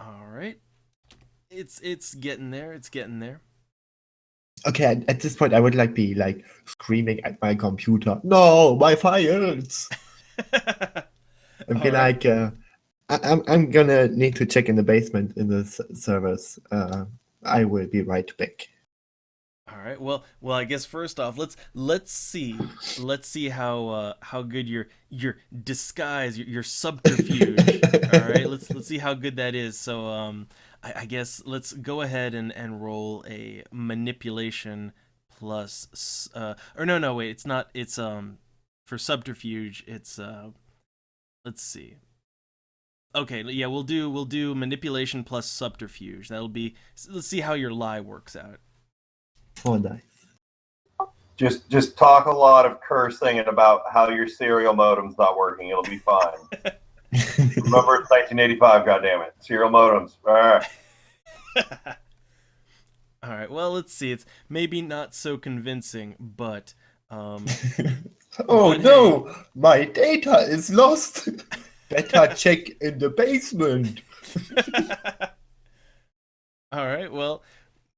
Speaker 1: All right, it's getting there. It's getting there.
Speaker 3: Okay, at this point, I would be screaming at my computer. No, my files! And be
Speaker 1: All right.
Speaker 3: like, I'm gonna need to check in the basement in the servers. I will be right back.
Speaker 1: All right. Well, I guess first off, let's see how good your disguise, your subterfuge. All right. Let's see how good that is. So I guess let's go ahead and roll a manipulation plus or no wait, it's not, it's for subterfuge it's let's see. Okay, yeah, we'll do manipulation plus subterfuge. That'll be, let's see how your lie works out.
Speaker 3: 4 dice.
Speaker 2: Just talk a lot of cursing and about how your serial modem's not working. It'll be fine. Remember, it's 1985. Goddammit, serial modems. All right.
Speaker 1: All right. Well, let's see. It's maybe not so convincing, but
Speaker 3: Oh
Speaker 1: but
Speaker 3: no, my data is lost. Better check in the basement.
Speaker 1: All right. Well,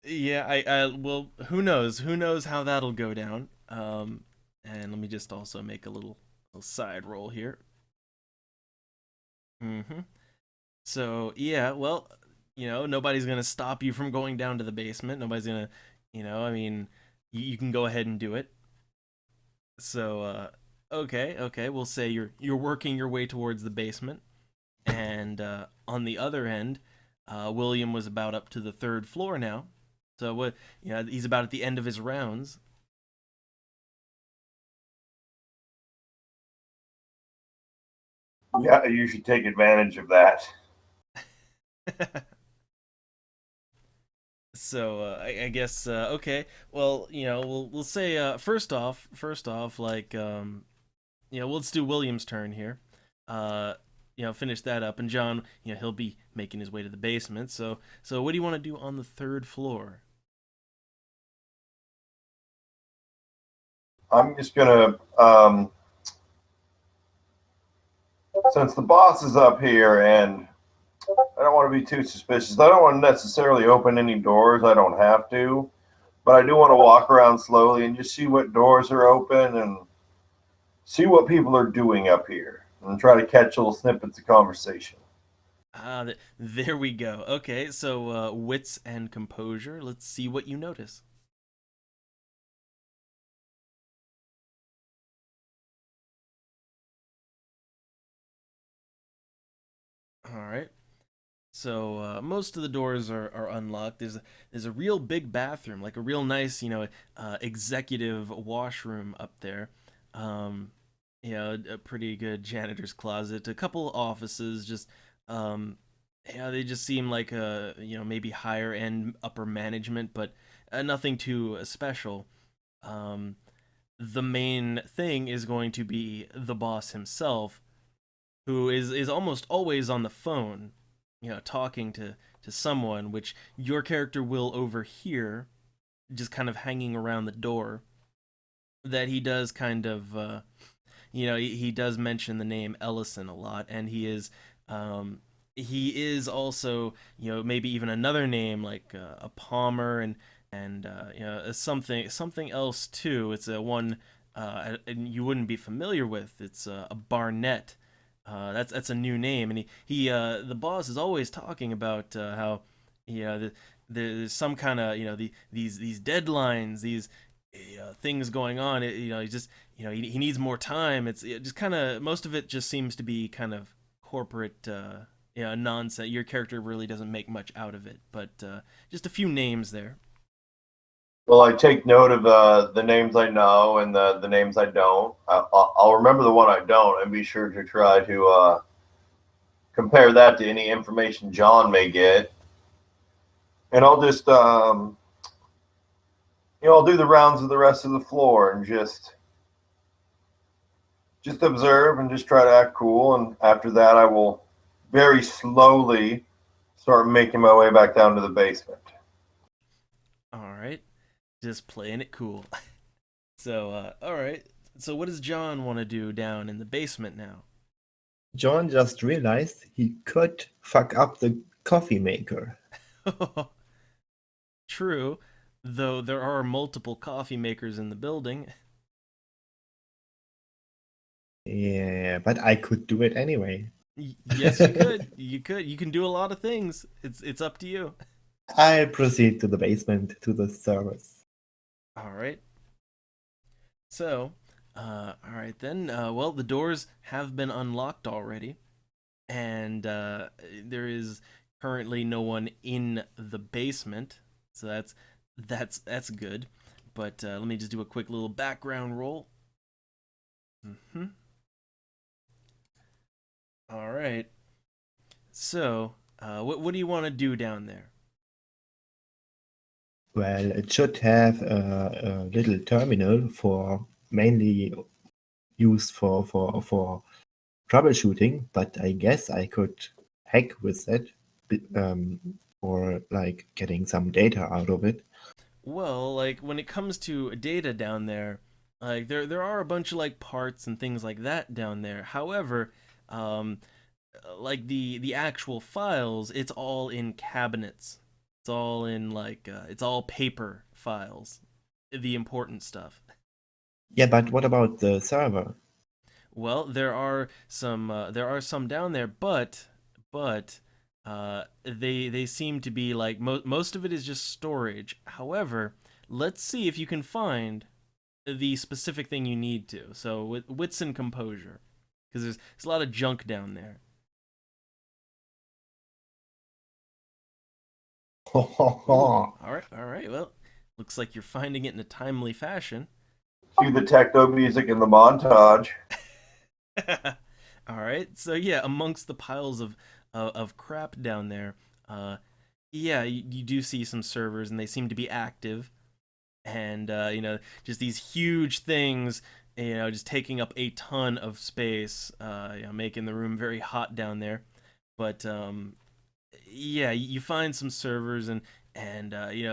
Speaker 1: yeah. I well, who knows? Who knows how that'll go down? And let me just also make a little side roll here. Mm-hmm. So yeah. Well, nobody's gonna stop you from going down to the basement. Nobody's gonna, I mean, you can go ahead and do it. So okay, we'll say you're working your way towards the basement, and on the other end, William was about up to the third floor now. So what? He's about at the end of his rounds.
Speaker 2: Yeah, you should take advantage of that.
Speaker 1: So I guess okay. Well, we'll say first off, like let's do William's turn here. Uh, finish that up, and John, he'll be making his way to the basement. So what do you want to do on the third floor?
Speaker 2: I'm just gonna, since the boss is up here, and I don't want to be too suspicious. I don't want to necessarily open any doors. I don't have to, but I do want to walk around slowly and just see what doors are open and see what people are doing up here, and try to catch little snippets of conversation.
Speaker 1: There we go. Okay, so wits and composure. Let's see what you notice. All right. So most of the doors are unlocked. There's a real big bathroom, like a real nice, executive washroom up there. Um, a pretty good janitor's closet. A couple offices, just they just seem like maybe higher end upper management, but nothing too special. Um, the main thing is going to be the boss himself, who is almost always on the phone, talking to someone, which your character will overhear, just kind of hanging around the door. That he does kind of, he does mention the name Ellison a lot, and he is also, maybe even another name like a Palmer, and something else too. It's a one and you wouldn't be familiar with. It's a Barnett. That's a new name, and he the boss is always talking about how there's some kind of these deadlines, these things going on. He just he needs more time. It just kind of most of it just seems to be kind of corporate nonsense. Your character really doesn't make much out of it, but just a few names there.
Speaker 2: Well, I take note of the names I know and the names I don't. I'll remember the one I don't and be sure to try to compare that to any information John may get. And I'll just, I'll do the rounds of the rest of the floor and just observe and just try to act cool. And after that, I will very slowly start making my way back down to the basement.
Speaker 1: All right, just playing it cool. So, all right. So, what does John want to do down in the basement now?
Speaker 3: John just realized he could fuck up the coffee maker.
Speaker 1: True, though there are multiple coffee makers in the building.
Speaker 3: Yeah, but I could do it anyway.
Speaker 1: Yes, you could. You could. You can do a lot of things. It's up to you.
Speaker 3: I'll proceed to the basement to the servers.
Speaker 1: All right. So, all right then. Well, the doors have been unlocked already, and there is currently no one in the basement. So that's good. But let me just do a quick little background roll. Mm-hmm. All right. So, what do you want to do down there?
Speaker 3: Well, it should have a little terminal for mainly used for troubleshooting, but I guess I could hack with it or like getting some data out of it.
Speaker 1: Well, like when it comes to data down there, like there are a bunch of like parts and things like that down there. However, um, like the actual files, it's all in cabinets. It's all in like it's all paper files. The important stuff.
Speaker 3: Yeah, but what about the server?
Speaker 1: Well, there are some down there, but they seem to be like most of it is just storage. However, let's see if you can find the specific thing you need to. So with wits and composure, because there's a lot of junk down there. Ooh, all right. Well, looks like you're finding it in a timely fashion.
Speaker 2: Cue the techno music in the montage.
Speaker 1: All right. So yeah, amongst the piles of crap down there, yeah, you do see some servers, and they seem to be active, and just these huge things, just taking up a ton of space, making the room very hot down there. But yeah, you find some servers and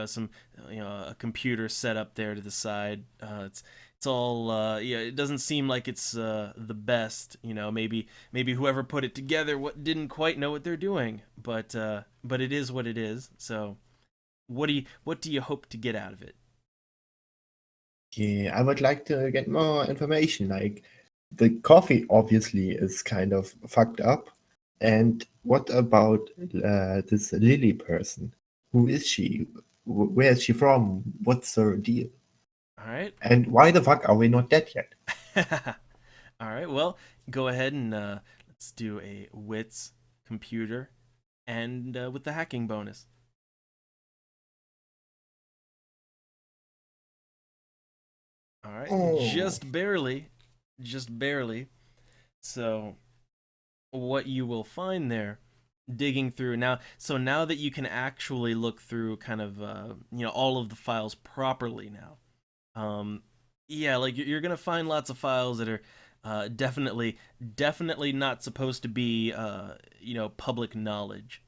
Speaker 1: some a computer set up there to the side. It's all yeah. It doesn't seem like it's the best. Maybe whoever put it together didn't quite know what they're doing. But it is what it is. So what do you hope to get out of it?
Speaker 3: Yeah, I would like to get more information. Like the coffee obviously is kind of fucked up. And what about this Lily person? Who is she? Where is she from? What's her deal?
Speaker 1: All right.
Speaker 3: And why the fuck are we not dead yet?
Speaker 1: All right. Well, go ahead and let's do a wits computer, and with the hacking bonus. All right.
Speaker 3: Oh.
Speaker 1: Just barely. So what you will find there, digging through now, so now that you can actually look through kind of all of the files properly now, yeah, like you're gonna find lots of files that are definitely not supposed to be public knowledge.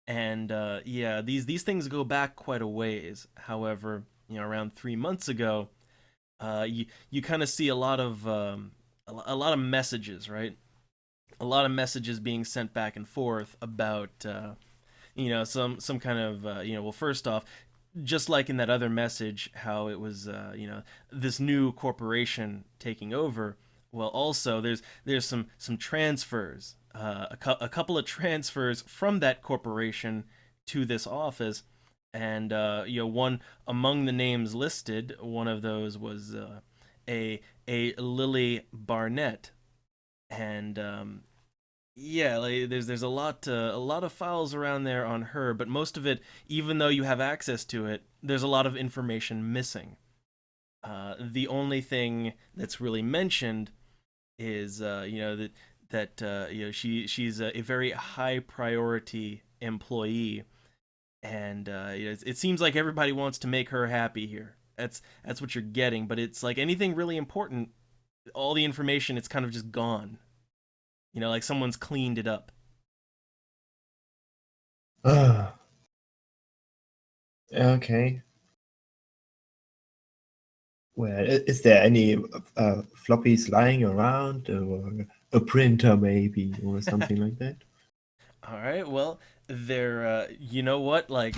Speaker 1: And yeah, these things go back quite a ways. However, around 3 months ago, you kind of see a lot of a lot of messages, right? A lot of messages being sent back and forth about some kind of well, first off, just like in that other message, how it was this new corporation taking over. Well, also there's some transfers, a couple of transfers from that corporation to this office, and one among the names listed, one of those was a Lily Barnett, and yeah, like there's a lot of files around there on her, but most of it, even though you have access to it, there's a lot of information missing. The only thing that's really mentioned is she's a very high priority employee, and it seems like everybody wants to make her happy here. That's what you're getting, but it's like anything really important, all the information it's kind of just gone. Like someone's cleaned it up.
Speaker 3: Okay. Well, is there any floppies lying around, or a printer maybe, or something like that?
Speaker 1: All right, well, you know what, like,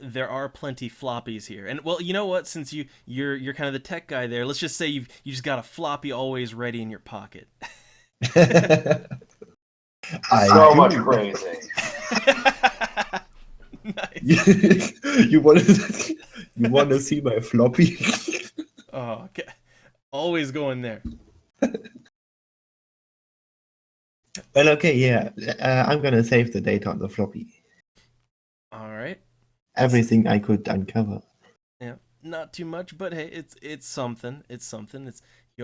Speaker 1: there are plenty floppies here, and well, you know what, since you're kind of the tech guy there, let's just say you just got a floppy always ready in your pocket.
Speaker 3: I
Speaker 2: So
Speaker 3: do.
Speaker 2: much crazy.
Speaker 1: Nice.
Speaker 3: You want to see my floppy?
Speaker 1: Oh, okay. Always going there.
Speaker 3: Well, okay, yeah. I'm gonna save the data on the floppy.
Speaker 1: All right.
Speaker 3: Everything I could uncover.
Speaker 1: Yeah, not too much, but hey, it's something. It's something. It's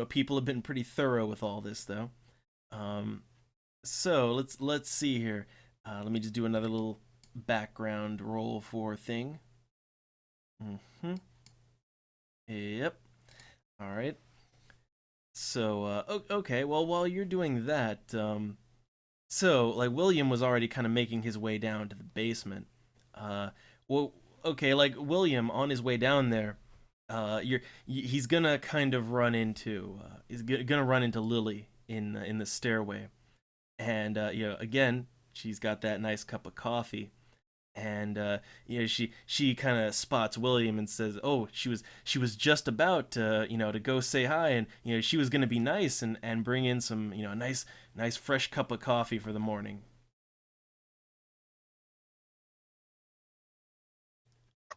Speaker 1: people have been pretty thorough with all this though. Um, so let's see here. Let me just do another little background roll for thing. Mm-hmm. Yep. All right. So okay. Well, while you're doing that, so like William was already kind of making his way down to the basement. Well, okay, like William on his way down there, he's gonna kind of run into gonna run into Lily in the stairway, and again she's got that nice cup of coffee, and she kind of spots William and says, "Oh, she was just about to go say hi, and she was gonna be nice and bring in some nice fresh cup of coffee for the morning."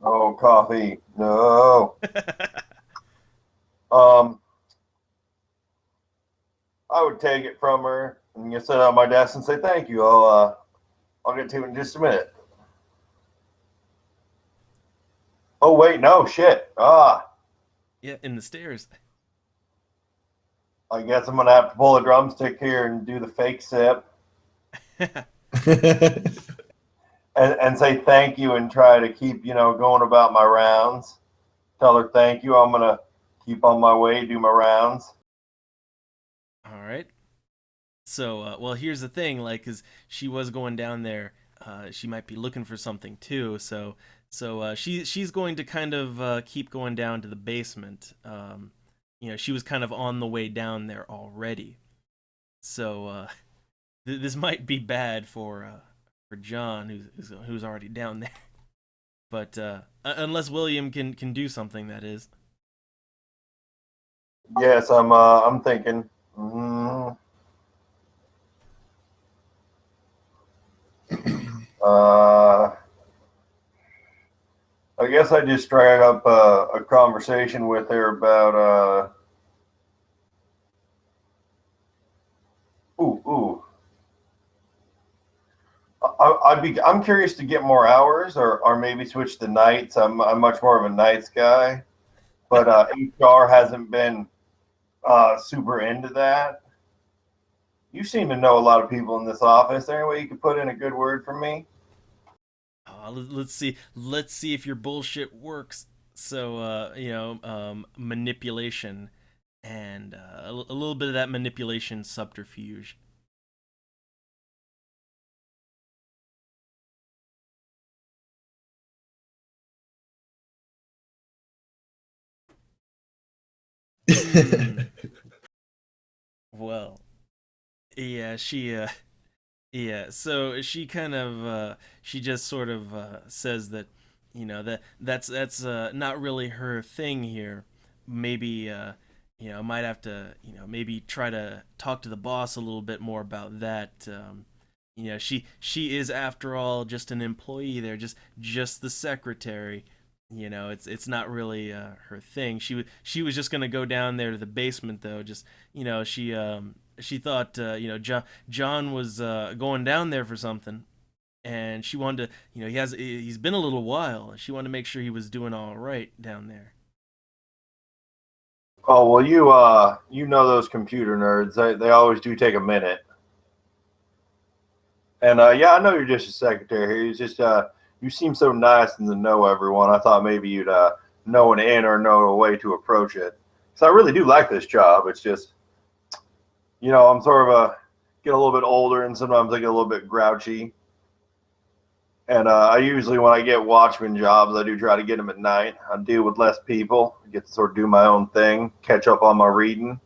Speaker 2: Oh, coffee. No. Um, I would take it from her and get set on my desk and say thank you. I'll get to it in just a minute. Oh wait, no shit.
Speaker 1: Yeah, in the stairs.
Speaker 2: I guess I'm gonna have to pull a drumstick here and do the fake sip and say thank you and try to keep going about my rounds. Tell her thank you. I'm gonna keep on my way, do my rounds.
Speaker 1: All right. So, well, here's the thing, like, cause she was going down there, she might be looking for something too. So she's going to kind of keep going down to the basement. She was kind of on the way down there already. So this might be bad for John, who's already down there. But unless William can do something, that is.
Speaker 2: Yes, I'm thinking. Uh, I guess I just strike up a conversation with her about ooh. I'm curious to get more hours, or maybe switch to nights. I'm much more of a nights guy, but HR hasn't been super into that. You seem to know a lot of people in this office. Is there any way you could put in a good word for me?
Speaker 1: Let's see. Let's see if your bullshit works. So, manipulation and a little bit of that manipulation subterfuge. Hmm. Well, yeah, yeah, so she kind of she just sort of says that that's not really her thing here. Maybe I might have to, maybe try to talk to the boss a little bit more about that. She is, after all, just an employee there, just the secretary. It's not really her thing. She was just gonna go down there to the basement though. Just she thought John was going down there for something, and she wanted to, he's been a little while. She wanted to make sure he was doing all right down there.
Speaker 2: Oh well, you know those computer nerds. They always do take a minute. And yeah, I know you're just a secretary here. It's just you seem so nice and to know everyone. I thought maybe you'd know an in or know a way to approach it. Because I really do like this job. It's just, I'm sort of get a little bit older and sometimes I get a little bit grouchy. And I usually, when I get watchman jobs, I do try to get them at night. I deal with less people, get to sort of do my own thing, catch up on my reading.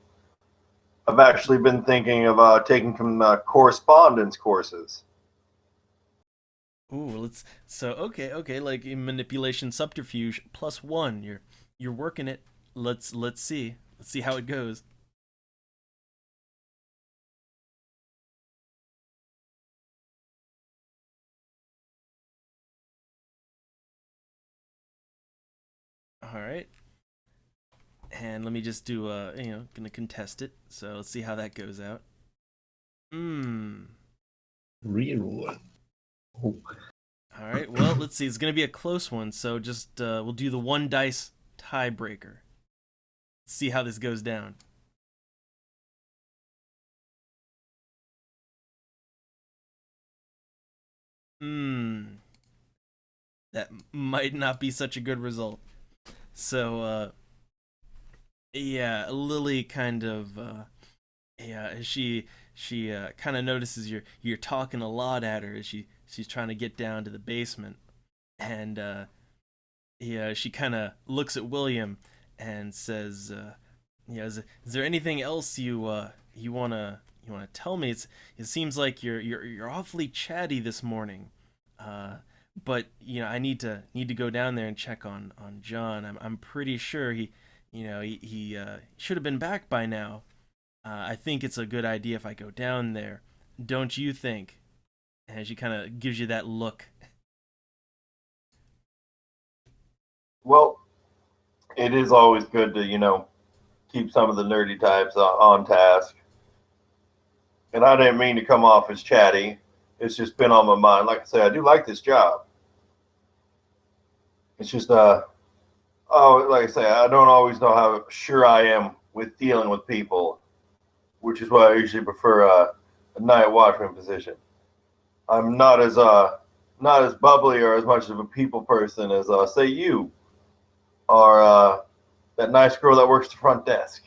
Speaker 2: I've actually been thinking of taking some correspondence courses.
Speaker 1: Ooh, okay, like in manipulation subterfuge +1. You're working it. Let's see. Let's see how it goes. All right. And let me just do gonna contest it. So let's see how that goes out. Hmm.
Speaker 3: Reroll. Oh.
Speaker 1: All right. Well, let's see. It's gonna be a close one. So just we'll do the one dice tiebreaker. See how this goes down. Hmm. That might not be such a good result. So yeah, Lily kind of yeah, she kind of notices you're talking a lot at her as she's trying to get down to the basement, and yeah, she kind of looks at William and says, is there anything else you wanna tell me? It seems like you're awfully chatty this morning, uh, but I need to go down there and check on John. I'm pretty sure he should have been back by now. I think it's a good idea if I go down there. Don't you think? And she kind of gives you that look.
Speaker 2: Well, it is always good to, keep some of the nerdy types on task. And I didn't mean to come off as chatty. It's just been on my mind. Like I say, I do like this job. It's just, like I say, I don't always know how sure I am with dealing with people, which is why I usually prefer a night watchman position. I'm not as bubbly or as much of a people person as say you are that nice girl that works the front desk.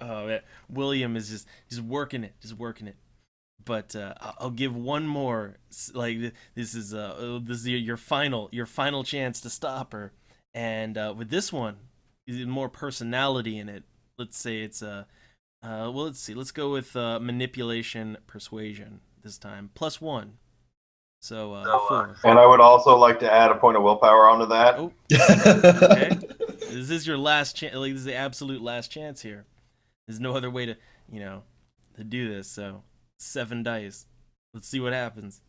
Speaker 1: Oh man, William is just working it, just working it. But I'll give one more. Like this is your final chance to stop her. And with this one, more personality in it. Let's say it's well, let's see. Let's go with manipulation persuasion this time +1. So 4.
Speaker 2: And I would also like to add a point of willpower onto that.
Speaker 1: Oh, okay. This is your last chance. Like, this is the absolute last chance here. There's no other way to do this. So 7 dice. Let's see what happens.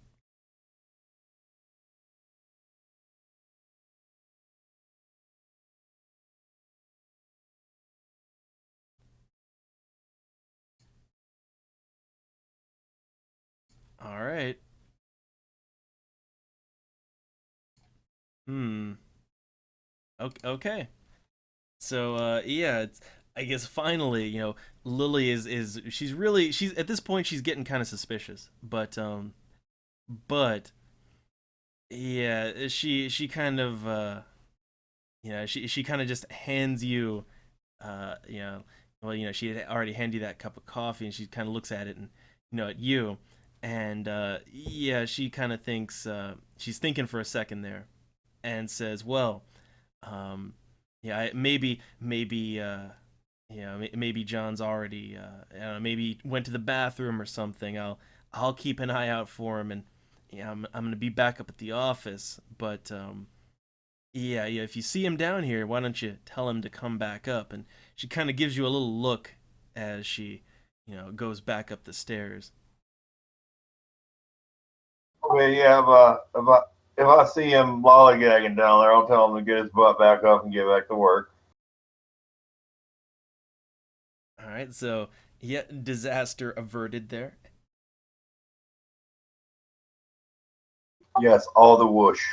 Speaker 1: All right. Hmm. Okay. So yeah, I guess finally, Lily is she's at this point she's getting kind of suspicious, but yeah, she kind of she kind of just hands you well, she had already handed you that cup of coffee, and she kind of looks at it and at you, and yeah, she kind of thinks she's thinking for a second there, and says, well, um yeah, maybe John's already I don't know, maybe went to the bathroom or something. I'll keep an eye out for him, and yeah, I'm gonna be back up at the office, but yeah, yeah. If you see him down here, why don't you tell him to come back up? And she kind of gives you a little look as she, goes back up the stairs.
Speaker 2: Okay, yeah, if I see him lollygagging down there, I'll tell him to get his butt back up and get back to work.
Speaker 1: All right, so yeah, disaster averted there.
Speaker 2: Yes, all the whoosh.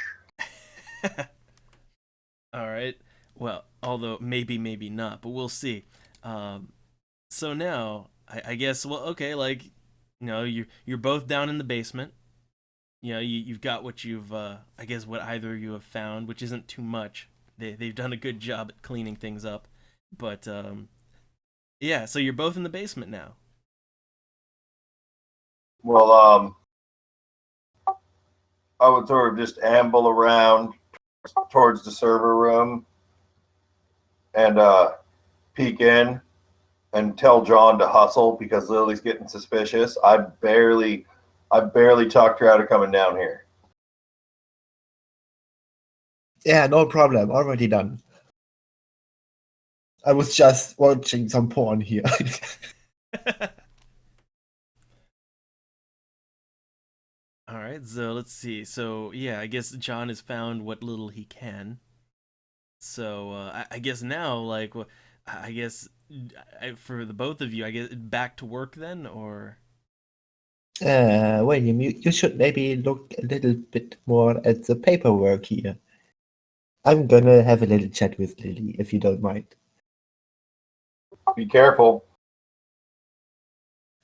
Speaker 1: All right. Well, although maybe not, but we'll see. Um, so now I guess well, okay, like you're both down in the basement. You've got what you've I guess what either of you have found, which isn't too much. They've done a good job at cleaning things up, but yeah. So you're both in the basement now.
Speaker 2: Well, I would sort of just amble around towards the server room and peek in and tell John to hustle because Lily's getting suspicious. I barely talked her out of coming down here.
Speaker 3: Yeah, no problem. Already done. I was just watching some porn here.
Speaker 1: All right, so let's see. So yeah, I guess John has found what little he can. So I guess now, like, I guess for the both of you, I guess back to work then, or
Speaker 3: William, you should maybe look a little bit more at the paperwork here. I'm gonna have a little chat with Lily, if you don't mind.
Speaker 2: Be careful.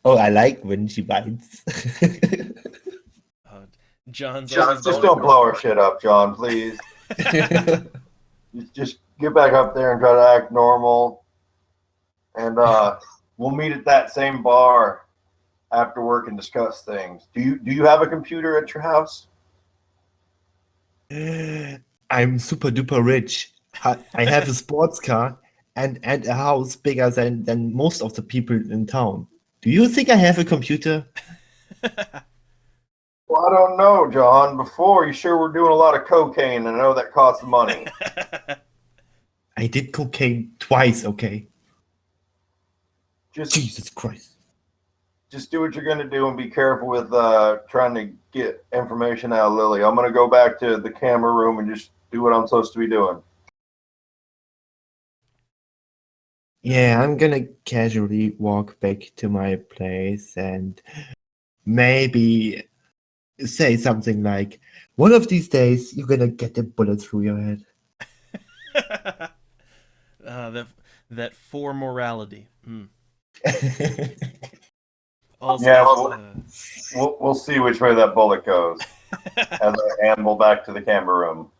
Speaker 3: Oh, I like when she bites.
Speaker 1: uh, John's
Speaker 2: John,
Speaker 1: always
Speaker 2: just
Speaker 1: going
Speaker 2: don't
Speaker 1: for
Speaker 2: blow our shit up, John, please. Just get back up there and try to act normal. And we'll meet at that same bar after work and discuss things. Do you have a computer at your house?
Speaker 3: I'm super duper rich. I have a sports car and a house bigger than most of the people in town. Do you think I have a computer?
Speaker 2: Well, I don't know, John. Before, you sure were doing a lot of cocaine, and I know that costs money.
Speaker 3: I did cocaine twice, okay?
Speaker 2: Just
Speaker 3: Jesus Christ.
Speaker 2: just do what you're going to do and be careful with trying to get information out of Lily. I'm going to go back to the camera room and just do what I'm supposed to be doing.
Speaker 3: Yeah, I'm gonna casually walk back to my place and maybe say something like, one of these days you're gonna get a bullet through your head.
Speaker 1: That for morality. Also,
Speaker 2: Yeah, we'll see which way that bullet goes as I amble back to the camera room.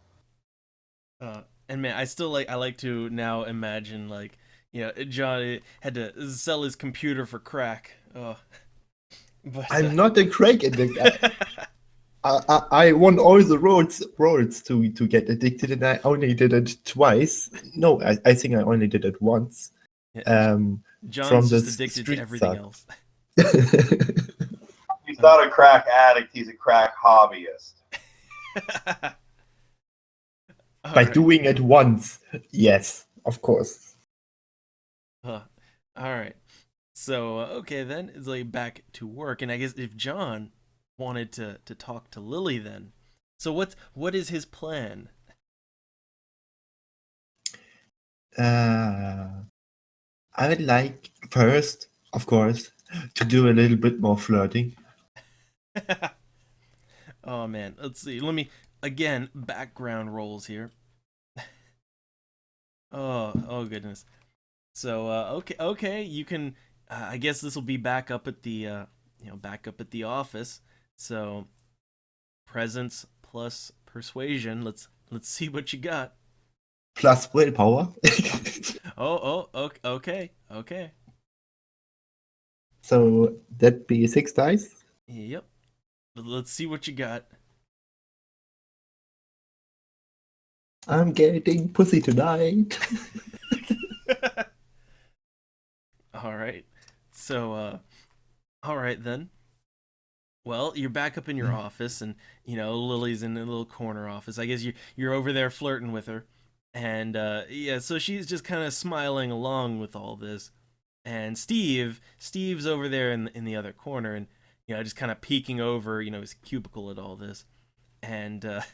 Speaker 1: and man, I like to now imagine like John had to sell his computer for crack. Oh, but
Speaker 3: I'm not a crack addict. I won all the roads to get addicted, and I only did it twice. No, I think I only did it once.
Speaker 1: yeah, John's
Speaker 3: from the
Speaker 1: just addicted to
Speaker 3: street
Speaker 1: everything
Speaker 3: side.
Speaker 1: else.
Speaker 2: He's not a crack addict, he's a crack hobbyist.
Speaker 3: By doing it once, yes, of course.
Speaker 1: All right. So okay, then it's like back to work, and I guess if John wanted to talk to Lily, then so what is his plan?
Speaker 3: I would like first, of course, to do a little bit more flirting.
Speaker 1: Oh man, let's see. Let me again background rolls here. Oh goodness. So okay, you can. I guess this will be back up at the back up at the office. So presence plus persuasion. Let's see what you got.
Speaker 3: Plus willpower.
Speaker 1: Okay.
Speaker 3: So that'd be 6 dice.
Speaker 1: Yep. Let's see what you got.
Speaker 3: I'm getting pussy tonight.
Speaker 1: All right. So all right then. Well, you're back up in your office, and Lily's in a little corner office. I guess you're over there flirting with her, and yeah, so she's just kind of smiling along with all this, and Steve's over there in the other corner, and just kind of peeking over his cubicle at all this, and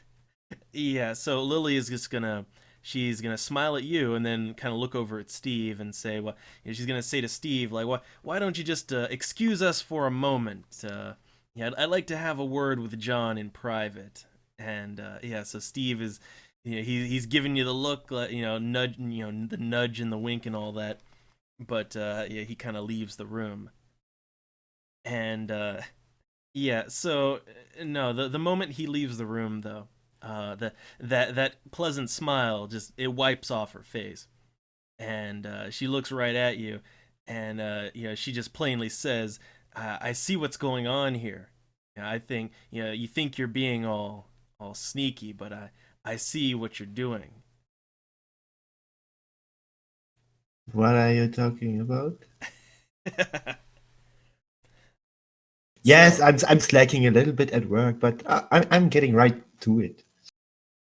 Speaker 1: yeah, so Lily is just gonna she's gonna smile at you and then kind of look over at Steve and say, well, she's gonna say to Steve like, why don't you just excuse us for a moment? Yeah, I'd like to have a word with John in private. And yeah, so Steve is, he's giving you the look, nudge, the nudge and the wink and all that. But yeah, he kind of leaves the room. And yeah, so no, the moment he leaves the room though, that pleasant smile just it wipes off her face, and she looks right at you, and she just plainly says, "I see what's going on here. I think you think you're being all sneaky, but I see what you're doing."
Speaker 3: What are you talking about? Yes,
Speaker 1: So,
Speaker 3: I'm slacking a little bit at work, but I'm getting right to it.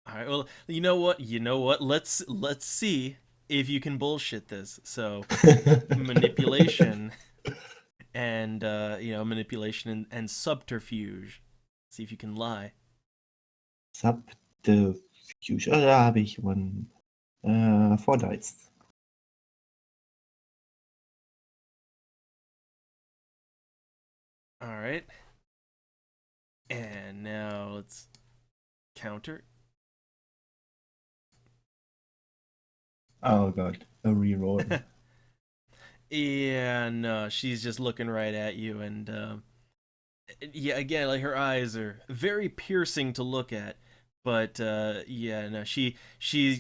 Speaker 1: all right. Well, you know what? You know what? Let's see if you can bullshit this. So manipulation and manipulation and subterfuge. See if you can lie.
Speaker 3: Subterfuge. Da habe ich one. 4 dice.
Speaker 1: All right. And now let's counter.
Speaker 3: Oh god, a reroll.
Speaker 1: Yeah, no, she's just looking right at you, and yeah, again, like her eyes are very piercing to look at. But yeah, no, she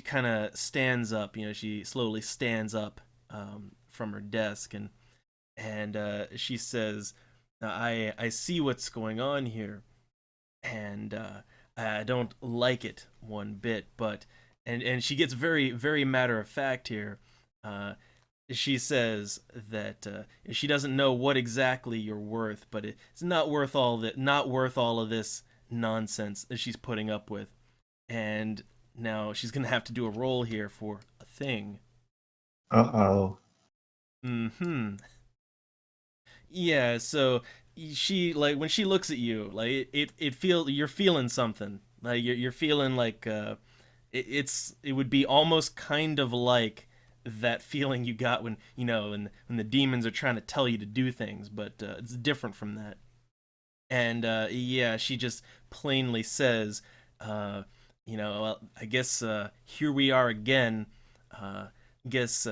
Speaker 1: kind of stands up. She slowly stands up from her desk, and she says, I see what's going on here, and I don't like it one bit. But and she gets very very matter of fact here. Uh, she says that she doesn't know what exactly you're worth, but it's not worth all of this nonsense that she's putting up with. And now she's gonna have to do a roll here for a thing.
Speaker 3: Uh-oh.
Speaker 1: Hmm. Yeah. So she like when she looks at you, like it feel you're feeling something. Like you're feeling like it would be almost kind of like that feeling you got when when the demons are trying to tell you to do things, but it's different from that. And yeah, she just plainly says, well, I guess here we are again. Guess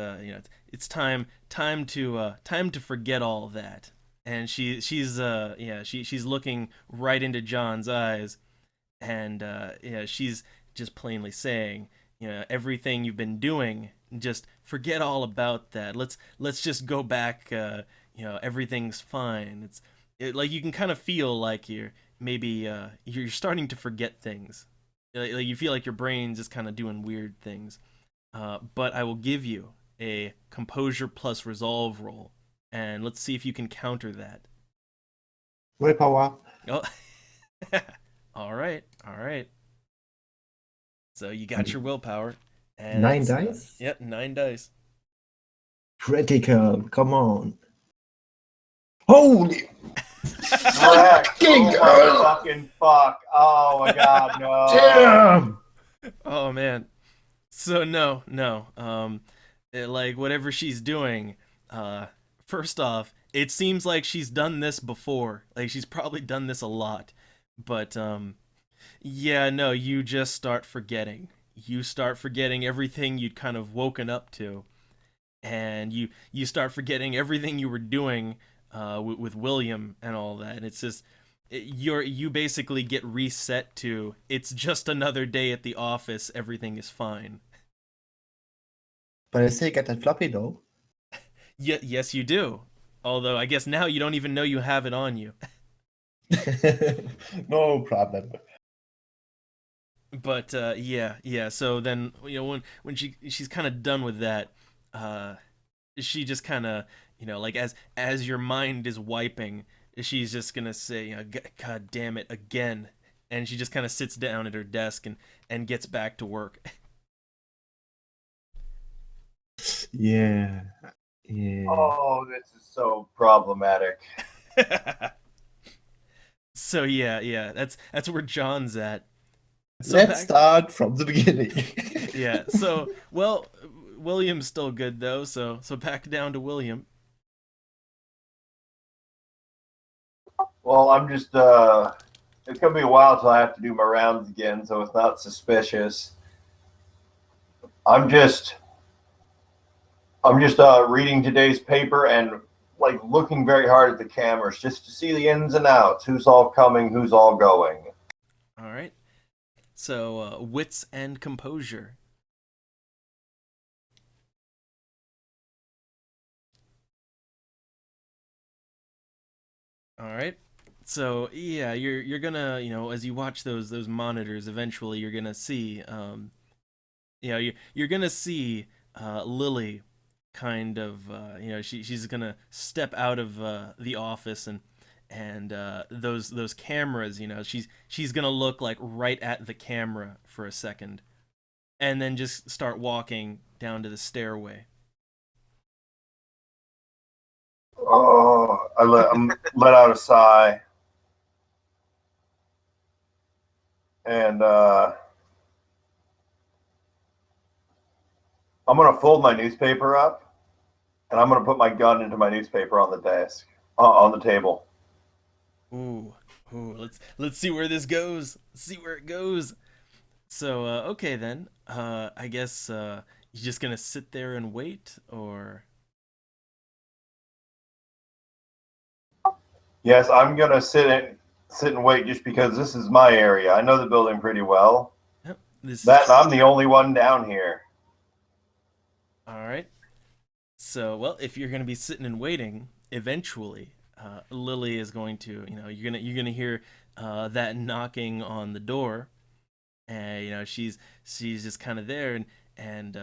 Speaker 1: it's time to forget all of that. And she's looking right into John's eyes, and yeah, she's just plainly saying, everything you've been doing, just forget all about that. Let's just go back. Everything's fine. Like you can kind of feel like you're starting to forget things. Like you feel like your brain's just kind of doing weird things. But I will give you a composure plus resolve roll, and let's see if you can counter that.
Speaker 3: Willpower.
Speaker 1: Oh, all right, all right. So you got your willpower. And
Speaker 3: 9 dice?
Speaker 1: Yep, 9 dice.
Speaker 3: Critical. Come on. Holy
Speaker 2: Fucking
Speaker 3: girl!
Speaker 2: fucking fuck. Oh my god, no.
Speaker 3: damn!
Speaker 1: Oh man. So no. Like whatever she's doing, first off, it seems like she's done this before. Like she's probably done this a lot. But yeah, no, you just start forgetting. You start forgetting everything you'd kind of woken up to, and you start forgetting everything you were doing with William and all that. And it's just you basically get reset to it's just another day at the office. Everything is fine.
Speaker 3: But I still get that floppy though.
Speaker 1: Yes, you do. Although I guess now you don't even know you have it on you.
Speaker 3: No problem.
Speaker 1: But yeah. So then when she's kind of done with that, she just kind of like as your mind is wiping, she's just gonna say, God damn it, again. And she just kind of sits down at her desk and gets back to work.
Speaker 3: Yeah. Yeah.
Speaker 2: Oh, this is so problematic.
Speaker 1: So yeah, that's where John's at. So
Speaker 3: Let's
Speaker 1: back,
Speaker 3: start from the beginning.
Speaker 1: yeah. So well, William's still good though. So back down to William.
Speaker 2: Well, I'm just it's gonna be a while till I have to do my rounds again, so it's not suspicious. I'm just reading today's paper and like looking very hard at the cameras just to see the ins and outs, who's all coming, who's all going.
Speaker 1: All right. So wits and composure. All right. So yeah, you're gonna, as you watch those monitors, eventually you're gonna see you're gonna see Lily kind of she's gonna step out of the office and those cameras, she's gonna look like right at the camera for a second and then just start walking down to the stairway.
Speaker 2: Oh, I'm let out a sigh, and I'm gonna fold my newspaper up, and I'm gonna put my gun into my newspaper on the desk, on the table.
Speaker 1: Ooh, let's see where this goes. Let's see where it goes. So okay then. I guess you're just gonna sit there and wait, or
Speaker 2: Yes, I'm gonna sit and wait just because this is my area. I know the building pretty well.
Speaker 1: yep, this
Speaker 2: That
Speaker 1: is
Speaker 2: and I'm the only one down here.
Speaker 1: all right. So well, if you're gonna be sitting and waiting, eventually, Lily is going to, you're gonna hear that knocking on the door, and she's just kind of there and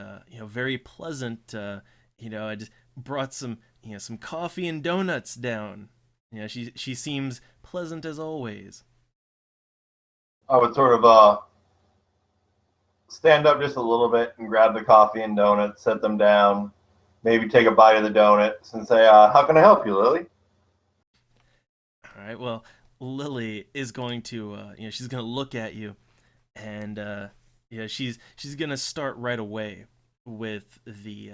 Speaker 1: very pleasant. I just brought some coffee and donuts down. She seems pleasant as always.
Speaker 2: I would sort of stand up just a little bit and grab the coffee and donuts, set them down, maybe take a bite of the donuts and say, "How can I help you, Lily?"
Speaker 1: All right. Well, Lily is going to, she's going to look at you, and she's going to start right away with the,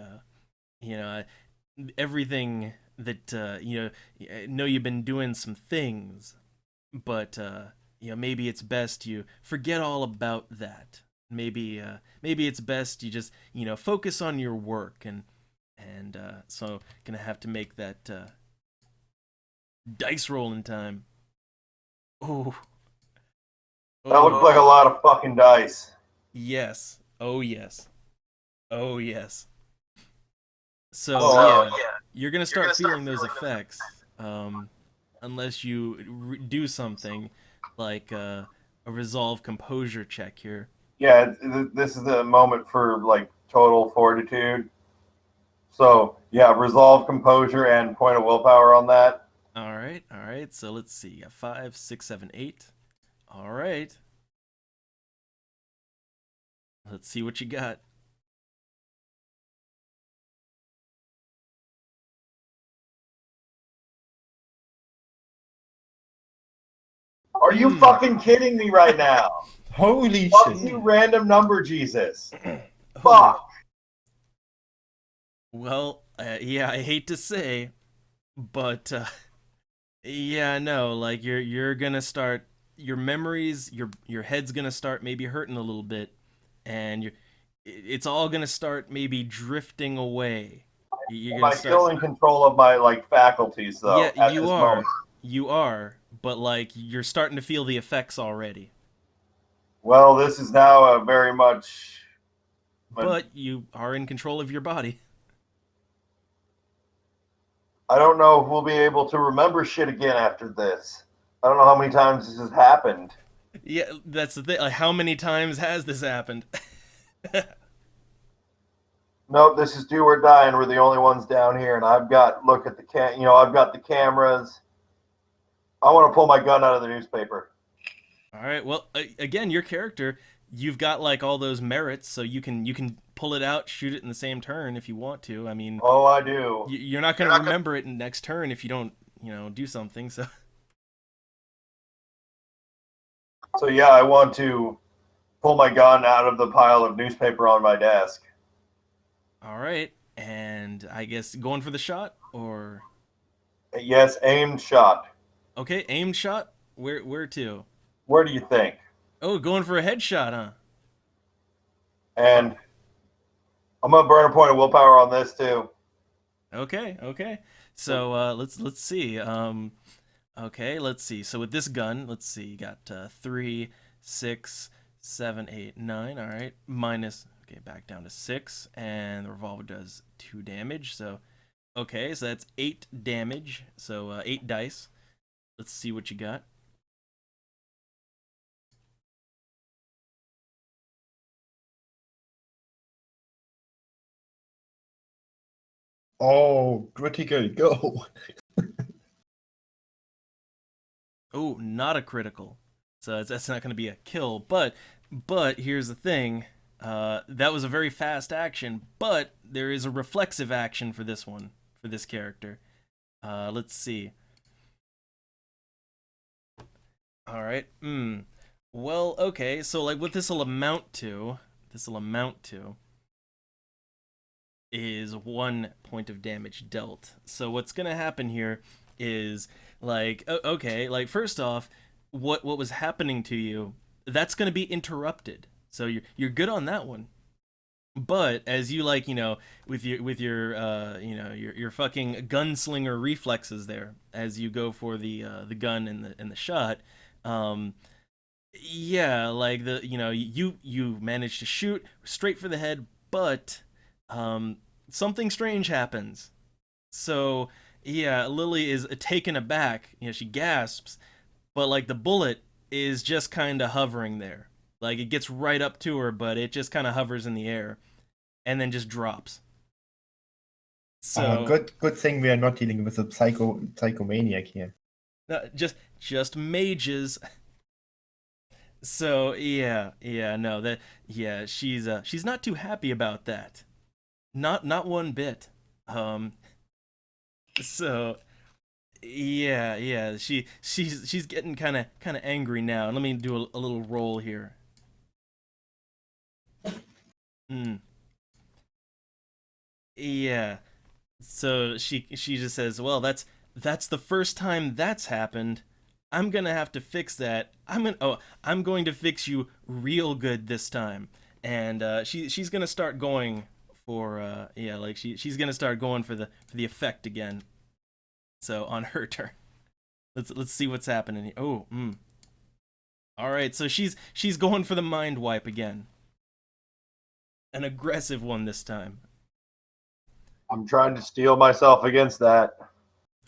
Speaker 1: you know, everything that I know you've been doing some things, but maybe it's best you forget all about that. Maybe it's best you just focus on your work and so gonna have to make that dice rolling time. Oh,
Speaker 2: That looked like a lot of fucking dice.
Speaker 1: yes. Oh yes. Oh yes. So you're gonna start feeling those effects, unless you do something like a resolve composure check here.
Speaker 2: Yeah, this is the moment for like total fortitude. So yeah, resolve, composure, and point of willpower on that.
Speaker 1: All right, all right. So let's see. You got 5, 6, 7, 8. All right. Let's see what you got.
Speaker 2: Are you fucking kidding me right now?
Speaker 3: Holy
Speaker 2: Fuck
Speaker 3: shit.
Speaker 2: you, random number Jesus.
Speaker 1: Holy-
Speaker 2: Fuck.
Speaker 1: Well, yeah, I hate to say, but yeah, no, like you're gonna start your memories, your head's gonna start maybe hurting a little bit, and it's all gonna start maybe drifting away. You're
Speaker 2: Am
Speaker 1: gonna
Speaker 2: I still in control of my like faculties though?
Speaker 1: yeah,
Speaker 2: at
Speaker 1: you
Speaker 2: this
Speaker 1: are,
Speaker 2: moment?
Speaker 1: you are, but like you're starting to feel the effects already.
Speaker 2: Well, this is now a very much.
Speaker 1: But you are in control of your body.
Speaker 2: I don't know if we'll be able to remember shit again after this. I don't know how many times this has happened.
Speaker 1: Yeah, that's the thing. Like, how many times has this happened?
Speaker 2: Nope, this is do or die, and we're the only ones down here. And I've got look at the I've got the cameras. I want to pull my gun out of the newspaper.
Speaker 1: All right. Well, again, your character, you've got like all those merits, so you can pull it out, shoot it in the same turn if you want to. I mean,
Speaker 2: Oh, I do.
Speaker 1: you're not going to remember it in next turn if you don't, do something. So.
Speaker 2: So yeah, I want to pull my gun out of the pile of newspaper on my desk.
Speaker 1: All right. And I guess going for the shot or
Speaker 2: Yes, aimed shot.
Speaker 1: okay, aimed shot. Where to?
Speaker 2: Where do you think?
Speaker 1: Oh, going for a headshot, huh?
Speaker 2: And I'm gonna burn a point of willpower on this too.
Speaker 1: Okay. So let's see. Okay, let's see. So with this gun, let's see. You got 3, 6, 7, 8, 9. All right, minus. Okay, back down to 6, and the revolver does 2 damage. So okay, so that's 8 damage. So 8 dice. Let's see what you got.
Speaker 3: Oh, critical go.
Speaker 1: Oh, not a critical. So that's not going to be a kill. But here's the thing. That was a very fast action, but there is a reflexive action for this one, for this character. Let's see. All right. Well, okay. So like what this will amount to is 1 point of damage dealt. So what's going to happen here is like okay, like first off, what was happening to you, that's going to be interrupted. So you're good on that one. But as you like, with your your fucking gunslinger reflexes there, as you go for the gun and the shot, yeah, like you manage to shoot straight for the head, but something strange happens. So yeah, Lily is taken aback. She gasps, but like the bullet is just kind of hovering there. Like it gets right up to her, but it just kind of hovers in the air, and then just drops. So
Speaker 3: good thing we are not dealing with a psychomaniac here.
Speaker 1: just mages. So yeah, no, she's not too happy about that. Not one bit. So yeah, she's getting kind of angry now. Let me do a little roll here. Yeah. So she just says, "Well, that's the first time that's happened. I'm gonna have to fix that. I'm going to fix you real good this time." And she's gonna start going for like she's gonna start going for the effect again. So on her turn, let's see what's happening. Oh, all right. So she's going for the mind wipe again. An aggressive one this time.
Speaker 2: I'm trying to steel myself against that.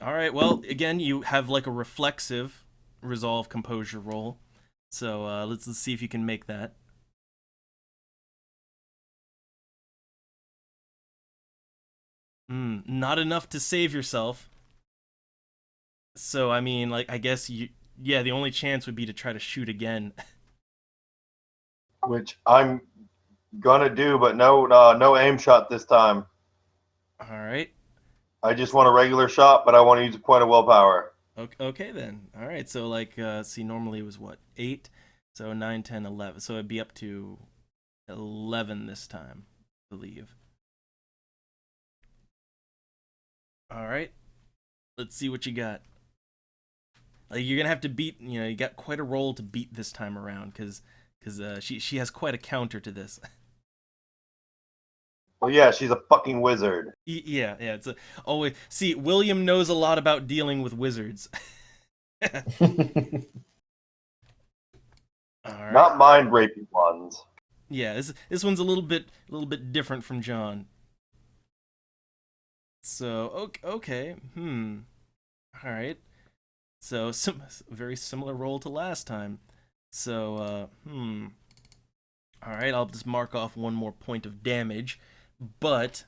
Speaker 1: All right. Well, again, you have like a reflexive resolve composure roll. So let's see if you can make that. Not enough to save yourself. So I mean, like I guess the only chance would be to try to shoot again.
Speaker 2: Which I'm gonna do, but no aim shot this time.
Speaker 1: All right.
Speaker 2: I just want a regular shot, but I want to use a point of willpower.
Speaker 1: Okay then. All right. So like, see, normally it was what 8, so 9, 10, 11. So it'd be up to 11 this time, I believe. All right. Let's see what you got. Like you're gonna have to beat. You got quite a roll to beat this time around, because she has quite a counter to this.
Speaker 2: Well, yeah, she's a fucking wizard.
Speaker 1: Yeah. It's always see. William knows a lot about dealing with wizards. All right.
Speaker 2: Not mind raping ones.
Speaker 1: Yeah, this one's a little bit different from John. So okay. All right. So very similar roll to last time. So all right, I'll just mark off 1 more point of damage. But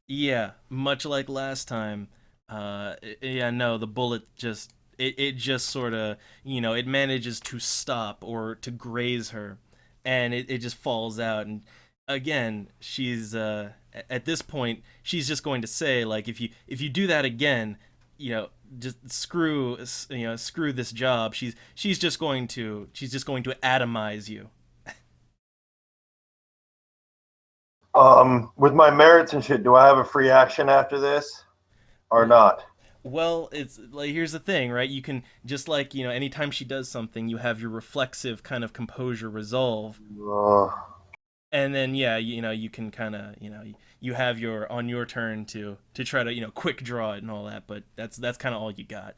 Speaker 1: yeah, much like last time, the bullet just it just sort of, it manages to stop or to graze her, and it just falls out. And again, she's at this point, she's just going to say, like, if you do that again, just screw this job. She's just going to atomize you.
Speaker 2: With my merits and shit, do I have a free action after this, or not?
Speaker 1: Well, it's like, here's the thing, right? You can, just like, anytime she does something, you have your reflexive kind of composure resolve,
Speaker 2: Uh,
Speaker 1: and then yeah, you can kind of, you have your on your turn to try to, quick draw it and all that, but that's kind of all you got.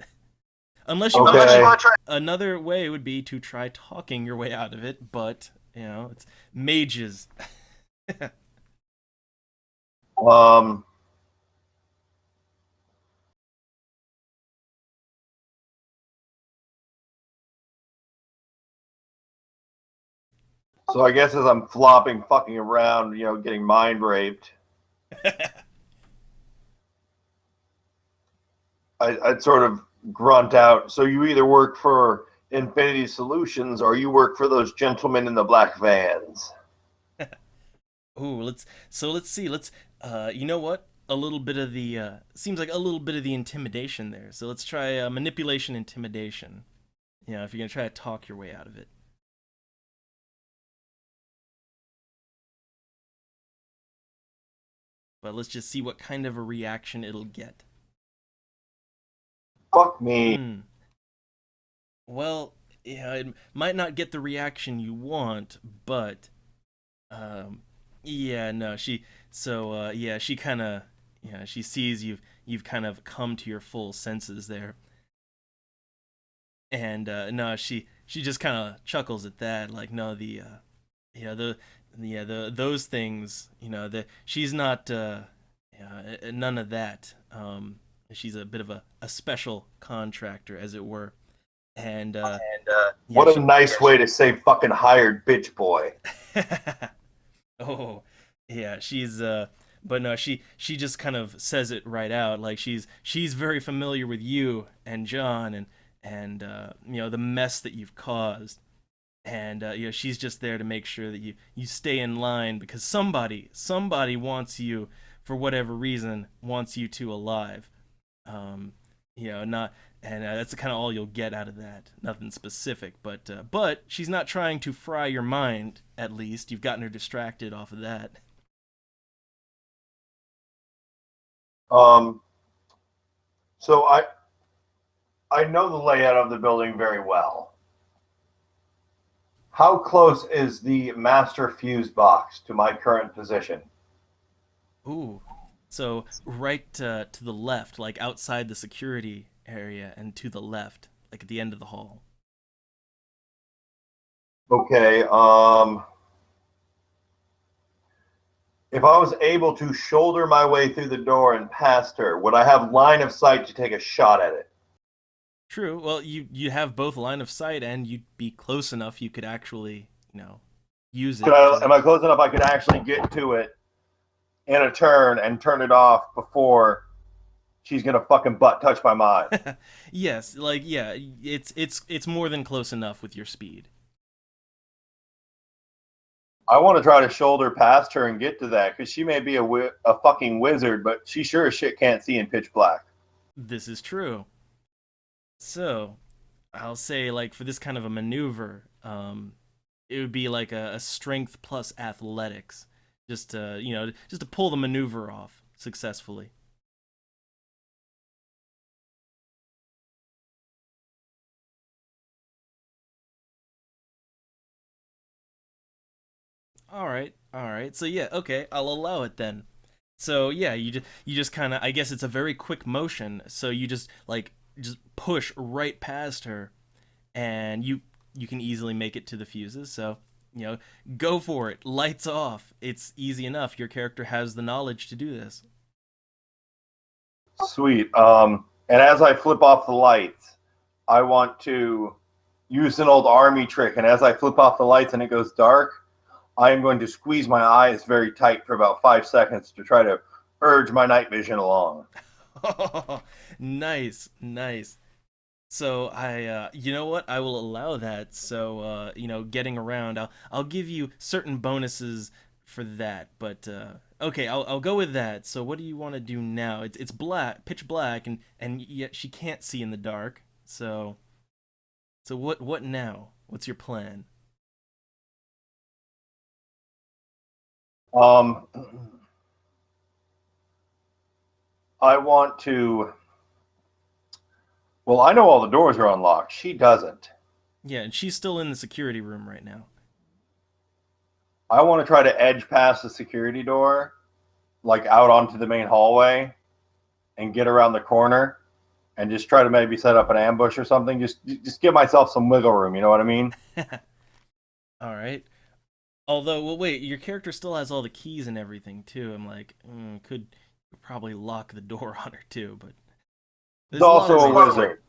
Speaker 1: Unless you want
Speaker 2: Okay.
Speaker 1: to try. Another way would be to try talking your way out of it, but it's mages.
Speaker 2: um, so I guess as I'm flopping, fucking around, getting mind raped, I'd sort of grunt out. So you either work for Infinity Solutions or you work for those gentlemen in the black vans.
Speaker 1: Ooh, let's see. You know what? A little bit of the seems like a little bit of the intimidation there. So let's try manipulation, intimidation. If you're gonna try to talk your way out of it. But let's just see what kind of a reaction it'll get.
Speaker 2: Fuck me.
Speaker 1: Well, it might not get the reaction you want, but yeah, no, she kind of, she sees you've kind of come to your full senses there, and no, she just kind of chuckles at that, like, no, the those things, she's not, none of that. She's a bit of a special contractor, as it were, and yeah,
Speaker 2: What a nice way to say fucking hired bitch boy.
Speaker 1: oh, yeah, she's but no, she just kind of says it right out, like she's very familiar with you and John, and the mess that you've caused, and she's just there to make sure that you stay in line, because somebody wants you, for whatever reason, wants you two alive. Not, and that's kind of all you'll get out of that. Nothing specific, but she's not trying to fry your mind. At least you've gotten her distracted off of that.
Speaker 2: So I know the layout of the building very well. How close is the master fuse box to my current position?
Speaker 1: Ooh, so right to the left, like outside the security area, and to the left, like at the end of the hall.
Speaker 2: Okay, if I was able to shoulder my way through the door and past her, would I have line of sight to take a shot at it?
Speaker 1: True. Well, you have both line of sight, and you'd be close enough you could actually, use it.
Speaker 2: Am I close enough I could actually get to it in a turn and turn it off before she's gonna fucking butt touch my mind?
Speaker 1: Yes, like, yeah, it's more than close enough with your speed.
Speaker 2: I want to try to shoulder past her and get to that, because she may be a fucking wizard, but she sure as shit can't see in pitch black.
Speaker 1: This is true. So, I'll say, like, for this kind of a maneuver, it would be like a strength plus athletics, just to pull the maneuver off successfully. All right. So yeah, okay, I'll allow it then. So yeah, you just kind of, I guess it's a very quick motion. So you just push right past her, and you can easily make it to the fuses. So go for it. Lights off. It's easy enough. Your character has the knowledge to do this.
Speaker 2: Sweet. And as I flip off the lights, I want to use an old army trick. And as I flip off the lights and it goes dark, I am going to squeeze my eyes very tight for about 5 seconds to try to urge my night vision along.
Speaker 1: Nice, nice. So you know what? I will allow that. So, getting around, I'll give you certain bonuses for that. But okay, I'll go with that. So, what do you want to do now? It's black, pitch black, and yet she can't see in the dark. So what now? What's your plan?
Speaker 2: Um, I want to. Well, I know all the doors are unlocked. She doesn't.
Speaker 1: Yeah, and she's still in the security room right now.
Speaker 2: I want to try to edge past the security door, like out onto the main hallway, and get around the corner, and just try to maybe set up an ambush or something. Just give myself some wiggle room. You know what I mean?
Speaker 1: All right. Although, well, wait, your character still has all the keys and everything too. I'm like, could probably lock the door on her too, but
Speaker 2: She's
Speaker 1: there's a lot
Speaker 2: also
Speaker 1: of
Speaker 2: a
Speaker 1: reasons.
Speaker 2: wizard.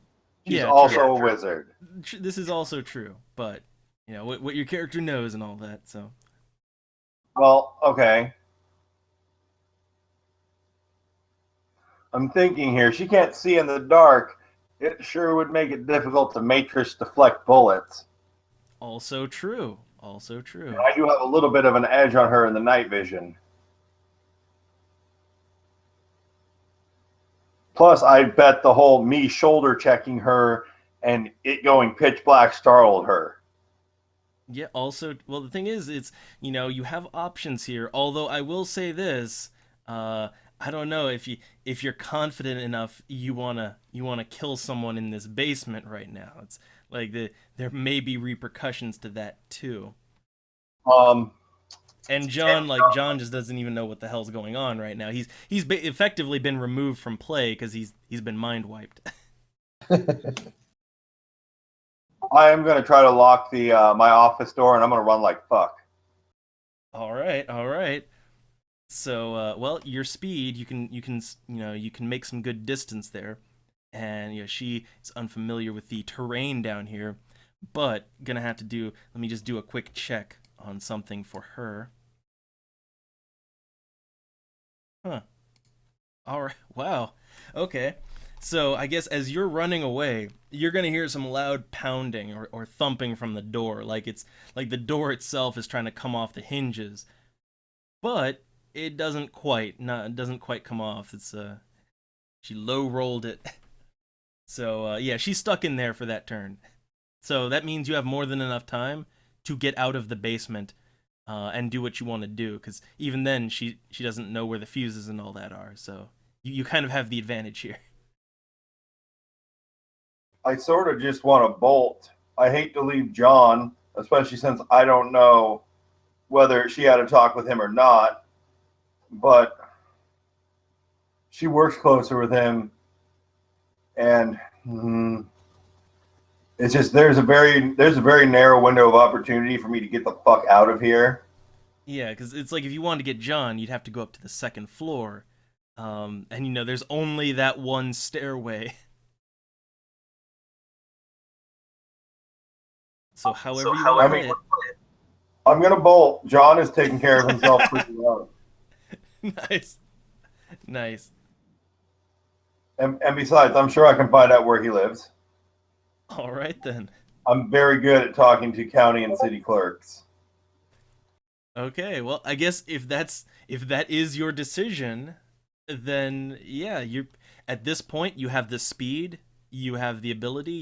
Speaker 2: She's
Speaker 1: Yeah,
Speaker 2: also
Speaker 1: true.
Speaker 2: a wizard.
Speaker 1: This is also true, but what your character knows and all that. So
Speaker 2: Well, okay. I'm thinking here. She can't see in the dark. It sure would make it difficult to matrix deflect bullets.
Speaker 1: also true. Also true.
Speaker 2: I do have a little bit of an edge on her in the night vision. Plus, I bet the whole me shoulder checking her and it going pitch black startled her.
Speaker 1: Yeah, also, well, the thing is, it's, you have options here. Although I will say this, I don't know if you're confident enough you wanna kill someone in this basement right now. It's like there may be repercussions to that too.
Speaker 2: Um,
Speaker 1: And John just doesn't even know what the hell's going on right now. He's effectively been removed from play because he's been mind wiped.
Speaker 2: I am going to try to lock the my office door, and I'm going to run like fuck.
Speaker 1: All right, all right. So, well, your speed, you can make some good distance there, and she is unfamiliar with the terrain down here, but gonna have to do. Let me just do a quick check on something for her. Huh. All right. Wow. Okay. So I guess as you're running away, you're gonna hear some loud pounding or thumping from the door, like it's like the door itself is trying to come off the hinges, but it doesn't quite come off. It's she low rolled it. So yeah, she's stuck in there for that turn. So that means you have more than enough time to get out of the basement and do what you want to do. Because even then, she doesn't know where the fuses and all that are. So you kind of have the advantage here.
Speaker 2: I sort of just want to bolt. I hate to leave John, especially since I don't know whether she had a talk with him or not, but she works closer with him, and it's just there's a very narrow window of opportunity for me to get the fuck out of here.
Speaker 1: Yeah, because it's like if you wanted to get John, you'd have to go up to the second floor, and there's only that one stairway. So however you want to play
Speaker 2: I'm gonna bolt. John is taking care of himself pretty well.
Speaker 1: it. Nice, nice.
Speaker 2: And besides, I'm sure I can find out where he lives.
Speaker 1: All right then.
Speaker 2: I'm very good at talking to county and city clerks.
Speaker 1: Okay, well, I guess if that is your decision, then yeah, you at this point you have the speed, you have the ability,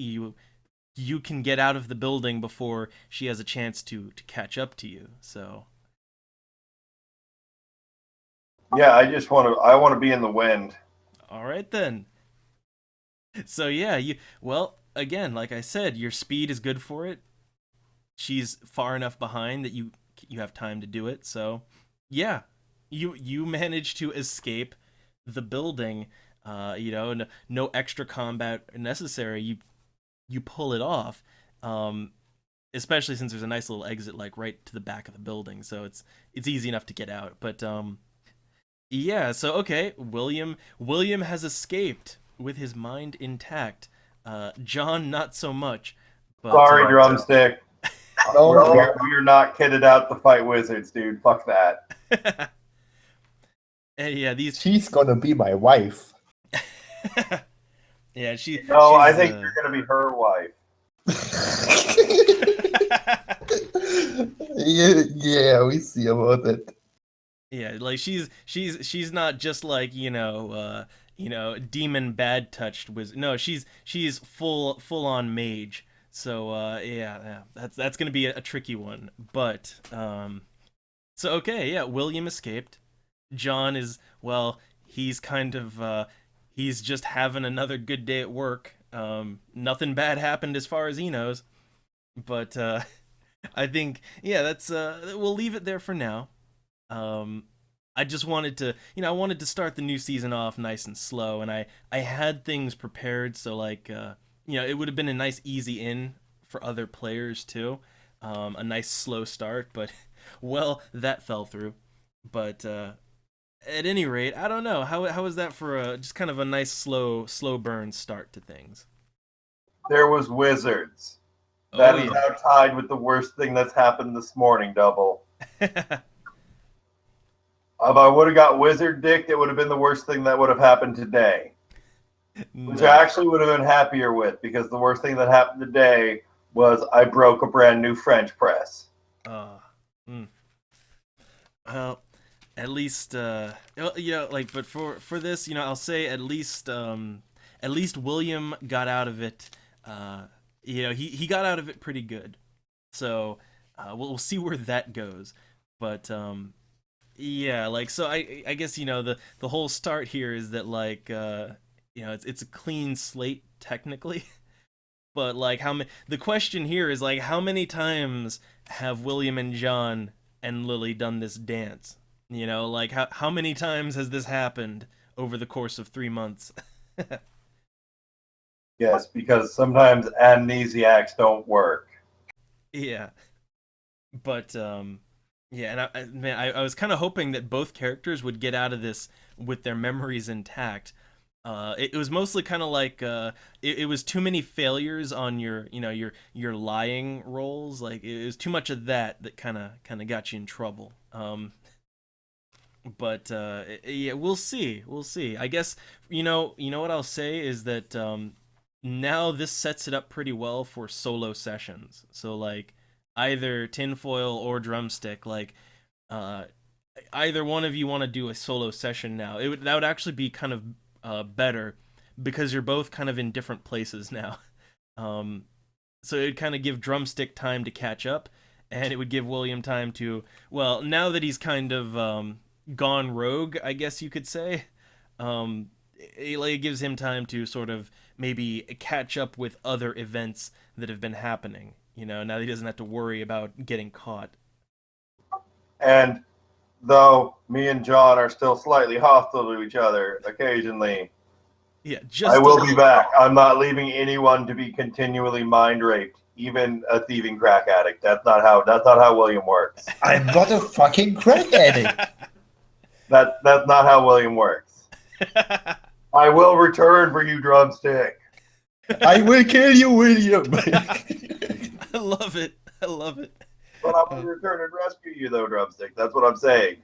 Speaker 1: you can get out of the building before she has a chance to catch up to you. So
Speaker 2: Yeah, I want to be in the wind.
Speaker 1: all right then. So yeah, well, again, like I said, your speed is good for it. She's far enough behind that you have time to do it. So yeah, you manage to escape the building. No extra combat necessary. You pull it off. Especially since there's a nice little exit like right to the back of the building, so it's easy enough to get out. But yeah, so okay, William has escaped with his mind intact. John not so much. But
Speaker 2: Sorry, drumstick.
Speaker 3: No,
Speaker 2: We're not kitted out to fight wizards, dude. Fuck that.
Speaker 1: and yeah, these
Speaker 3: she's gonna be my wife.
Speaker 1: Yeah,
Speaker 2: No, I
Speaker 1: she's,
Speaker 2: think you're gonna be her wife.
Speaker 3: Yeah, we see about it.
Speaker 1: Yeah, like she's not just like, demon bad touched wizard. No, she's full on mage. So yeah, that's gonna be a tricky one. But so okay, yeah, William escaped. John is, well, he's kind of he's just having another good day at work. Nothing bad happened as far as he knows. But I think, yeah, that's we'll leave it there for now. Um, I just wanted to, I wanted to start the new season off nice and slow, and I had things prepared, so like, it would have been a nice easy in for other players too, a nice slow start, but well, that fell through. But at any rate, I don't know how was that for a just kind of a nice slow burn start to things.
Speaker 2: There was wizards.
Speaker 1: Oh
Speaker 2: That is
Speaker 1: yeah.
Speaker 2: now tied with the worst thing that's happened this morning, Double. If I would have got wizard dick, it would have been the worst thing that would have happened today. Which I
Speaker 1: Nice.
Speaker 2: actually would have been happier with, because the worst thing that happened today was I broke a brand new French press.
Speaker 1: Uh, mm. Well, at least like, but for this, I'll say at least William got out of it. He got out of it pretty good. So we'll see where that goes. But yeah, like, so I guess, the whole start here is that, like, it's a clean slate technically. But like, the question here is, like, how many times have William and John and Lily done this dance? Like, how many times has this happened over the course of 3 months?
Speaker 2: Yes, because sometimes amnesiacs don't work.
Speaker 1: Yeah. But yeah, and man, I was kind of hoping that both characters would get out of this with their memories intact. It was mostly kind of like it was too many failures on your lying rolls. Like, it was too much of that kind of got you in trouble. But yeah, we'll see. I guess, what I'll say is that now this sets it up pretty well for solo sessions. So, like, either tinfoil or drumstick, like, uh, either one of you want to do a solo session now, that would actually be kind of better, because you're both kind of in different places now. Um, so it'd kind of give drumstick time to catch up, and it would give William time to, well, now that he's kind of gone rogue, I guess you could say. It gives him time to sort of maybe catch up with other events that have been happening. Now that he doesn't have to worry about getting caught.
Speaker 2: And though me and John are still slightly hostile to each other occasionally,
Speaker 1: Yeah,
Speaker 2: I
Speaker 1: just a
Speaker 2: will be
Speaker 1: little.
Speaker 2: back. I'm not leaving anyone to be continually mind raped, even a thieving crack addict. That's not how William works.
Speaker 3: I'm not a fucking crack addict.
Speaker 2: That's not how William works. I will return for you, drumstick.
Speaker 3: I will kill you, William.
Speaker 1: I love it. I love it.
Speaker 2: But I will return and rescue you, though, drumstick. That's what I'm saying.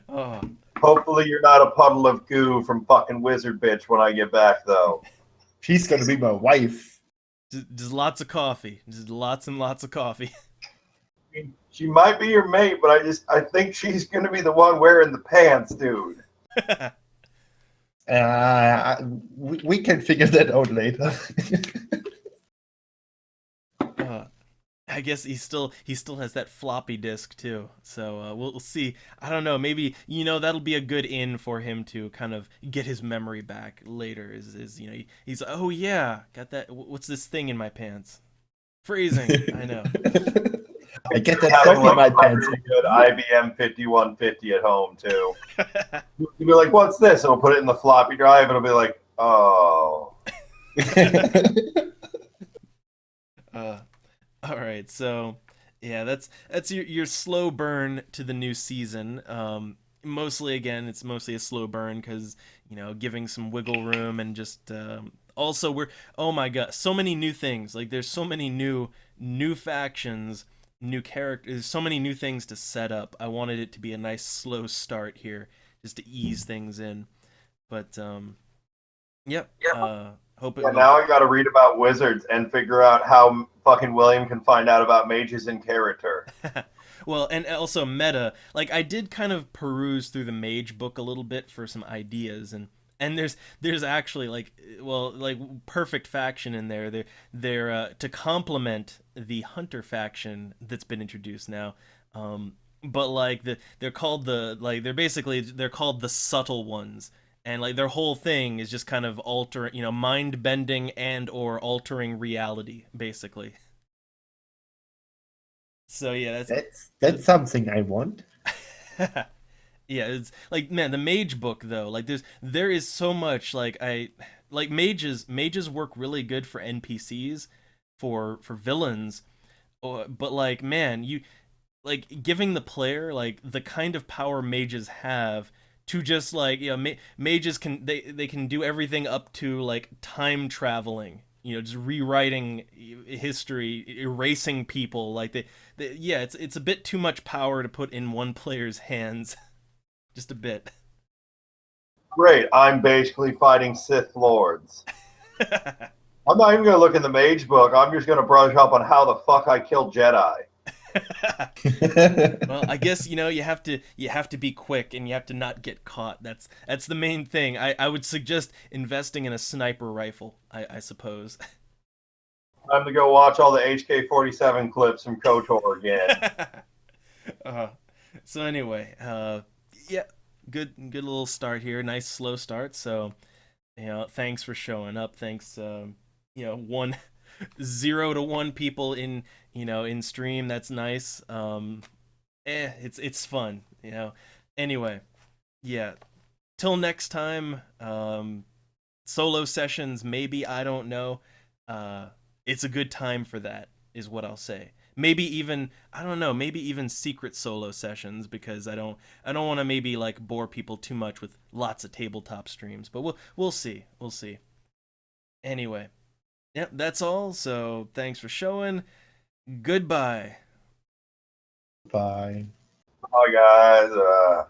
Speaker 1: Oh,
Speaker 2: Hopefully, you're not a puddle of goo from fucking wizard bitch when I get back, though.
Speaker 3: She's gonna be my wife.
Speaker 1: just lots of coffee. Just lots and lots of coffee.
Speaker 2: I mean, she might be your mate, but I think she's gonna be the one wearing the pants, dude.
Speaker 3: We can figure that out later.
Speaker 1: I guess he still has that floppy disk too. So we'll see. I don't know. Maybe, that'll be a good in for him to kind of get his memory back later. Is he's, oh yeah, got that. What's this thing in my pants? Freezing. I know.
Speaker 3: I get that
Speaker 2: Having
Speaker 3: stuff in my
Speaker 2: like a
Speaker 3: pants.
Speaker 2: really good IBM 5150 at home too. You'll be like, "What's this?" And we'll put it in the floppy drive, and it'll be like, "Oh."
Speaker 1: All right. So yeah, that's your slow burn to the new season. Mostly, again, it's mostly a slow burn because, giving some wiggle room, and just also, we're, oh my god, so many new things. Like, there's so many new factions, new characters, so many new things to set up. I wanted it to be a nice slow start here, just to ease things in. But Yep. Hope it
Speaker 2: Yeah,
Speaker 1: was.
Speaker 2: now I got to read about wizards and figure out how fucking William can find out about mages in character.
Speaker 1: Well, and also meta. Like I did kind of peruse through the Mage book a little bit for some ideas, and there's actually like like perfect faction in there. They're to complement the Hunter faction that's been introduced now. But like they're called they're called the subtle ones, and like their whole thing is just kind of altering, mind bending and or altering reality, basically. So yeah,
Speaker 3: That's something I want.
Speaker 1: yeah, it's like, man, the mage book though, like there is so much, like I like mages work really good for NPCs, for villains, but like, man, you like giving the player like the kind of power mages have to just like, mages they can do everything up to like time traveling, just rewriting history, erasing people, like yeah, it's a bit too much power to put in one player's hands. Just a bit.
Speaker 2: Great, I'm basically fighting Sith Lords. I'm not even going to look in the mage book. I'm just going to brush up on how the fuck I kill Jedi.
Speaker 1: Well, I guess you have to be quick and you have to not get caught. That's the main thing. I would suggest investing in a sniper rifle, I suppose.
Speaker 2: Time to go watch all the HK-47 clips from KOTOR again.
Speaker 1: uh, so anyway, yeah, good little start here. Nice slow start. So, thanks for showing up. Thanks, 0 to 1 people in stream. That's nice. It's fun. Anyway, yeah. Till next time. Solo sessions, maybe, I don't know. It's a good time for that, is what I'll say. Maybe even, I don't know, maybe even secret solo sessions, because I don't want to maybe like bore people too much with lots of tabletop streams, but we'll see. We'll see. Anyway, yep, that's all. So thanks for showing. Goodbye.
Speaker 3: Bye.
Speaker 2: Hi, guys.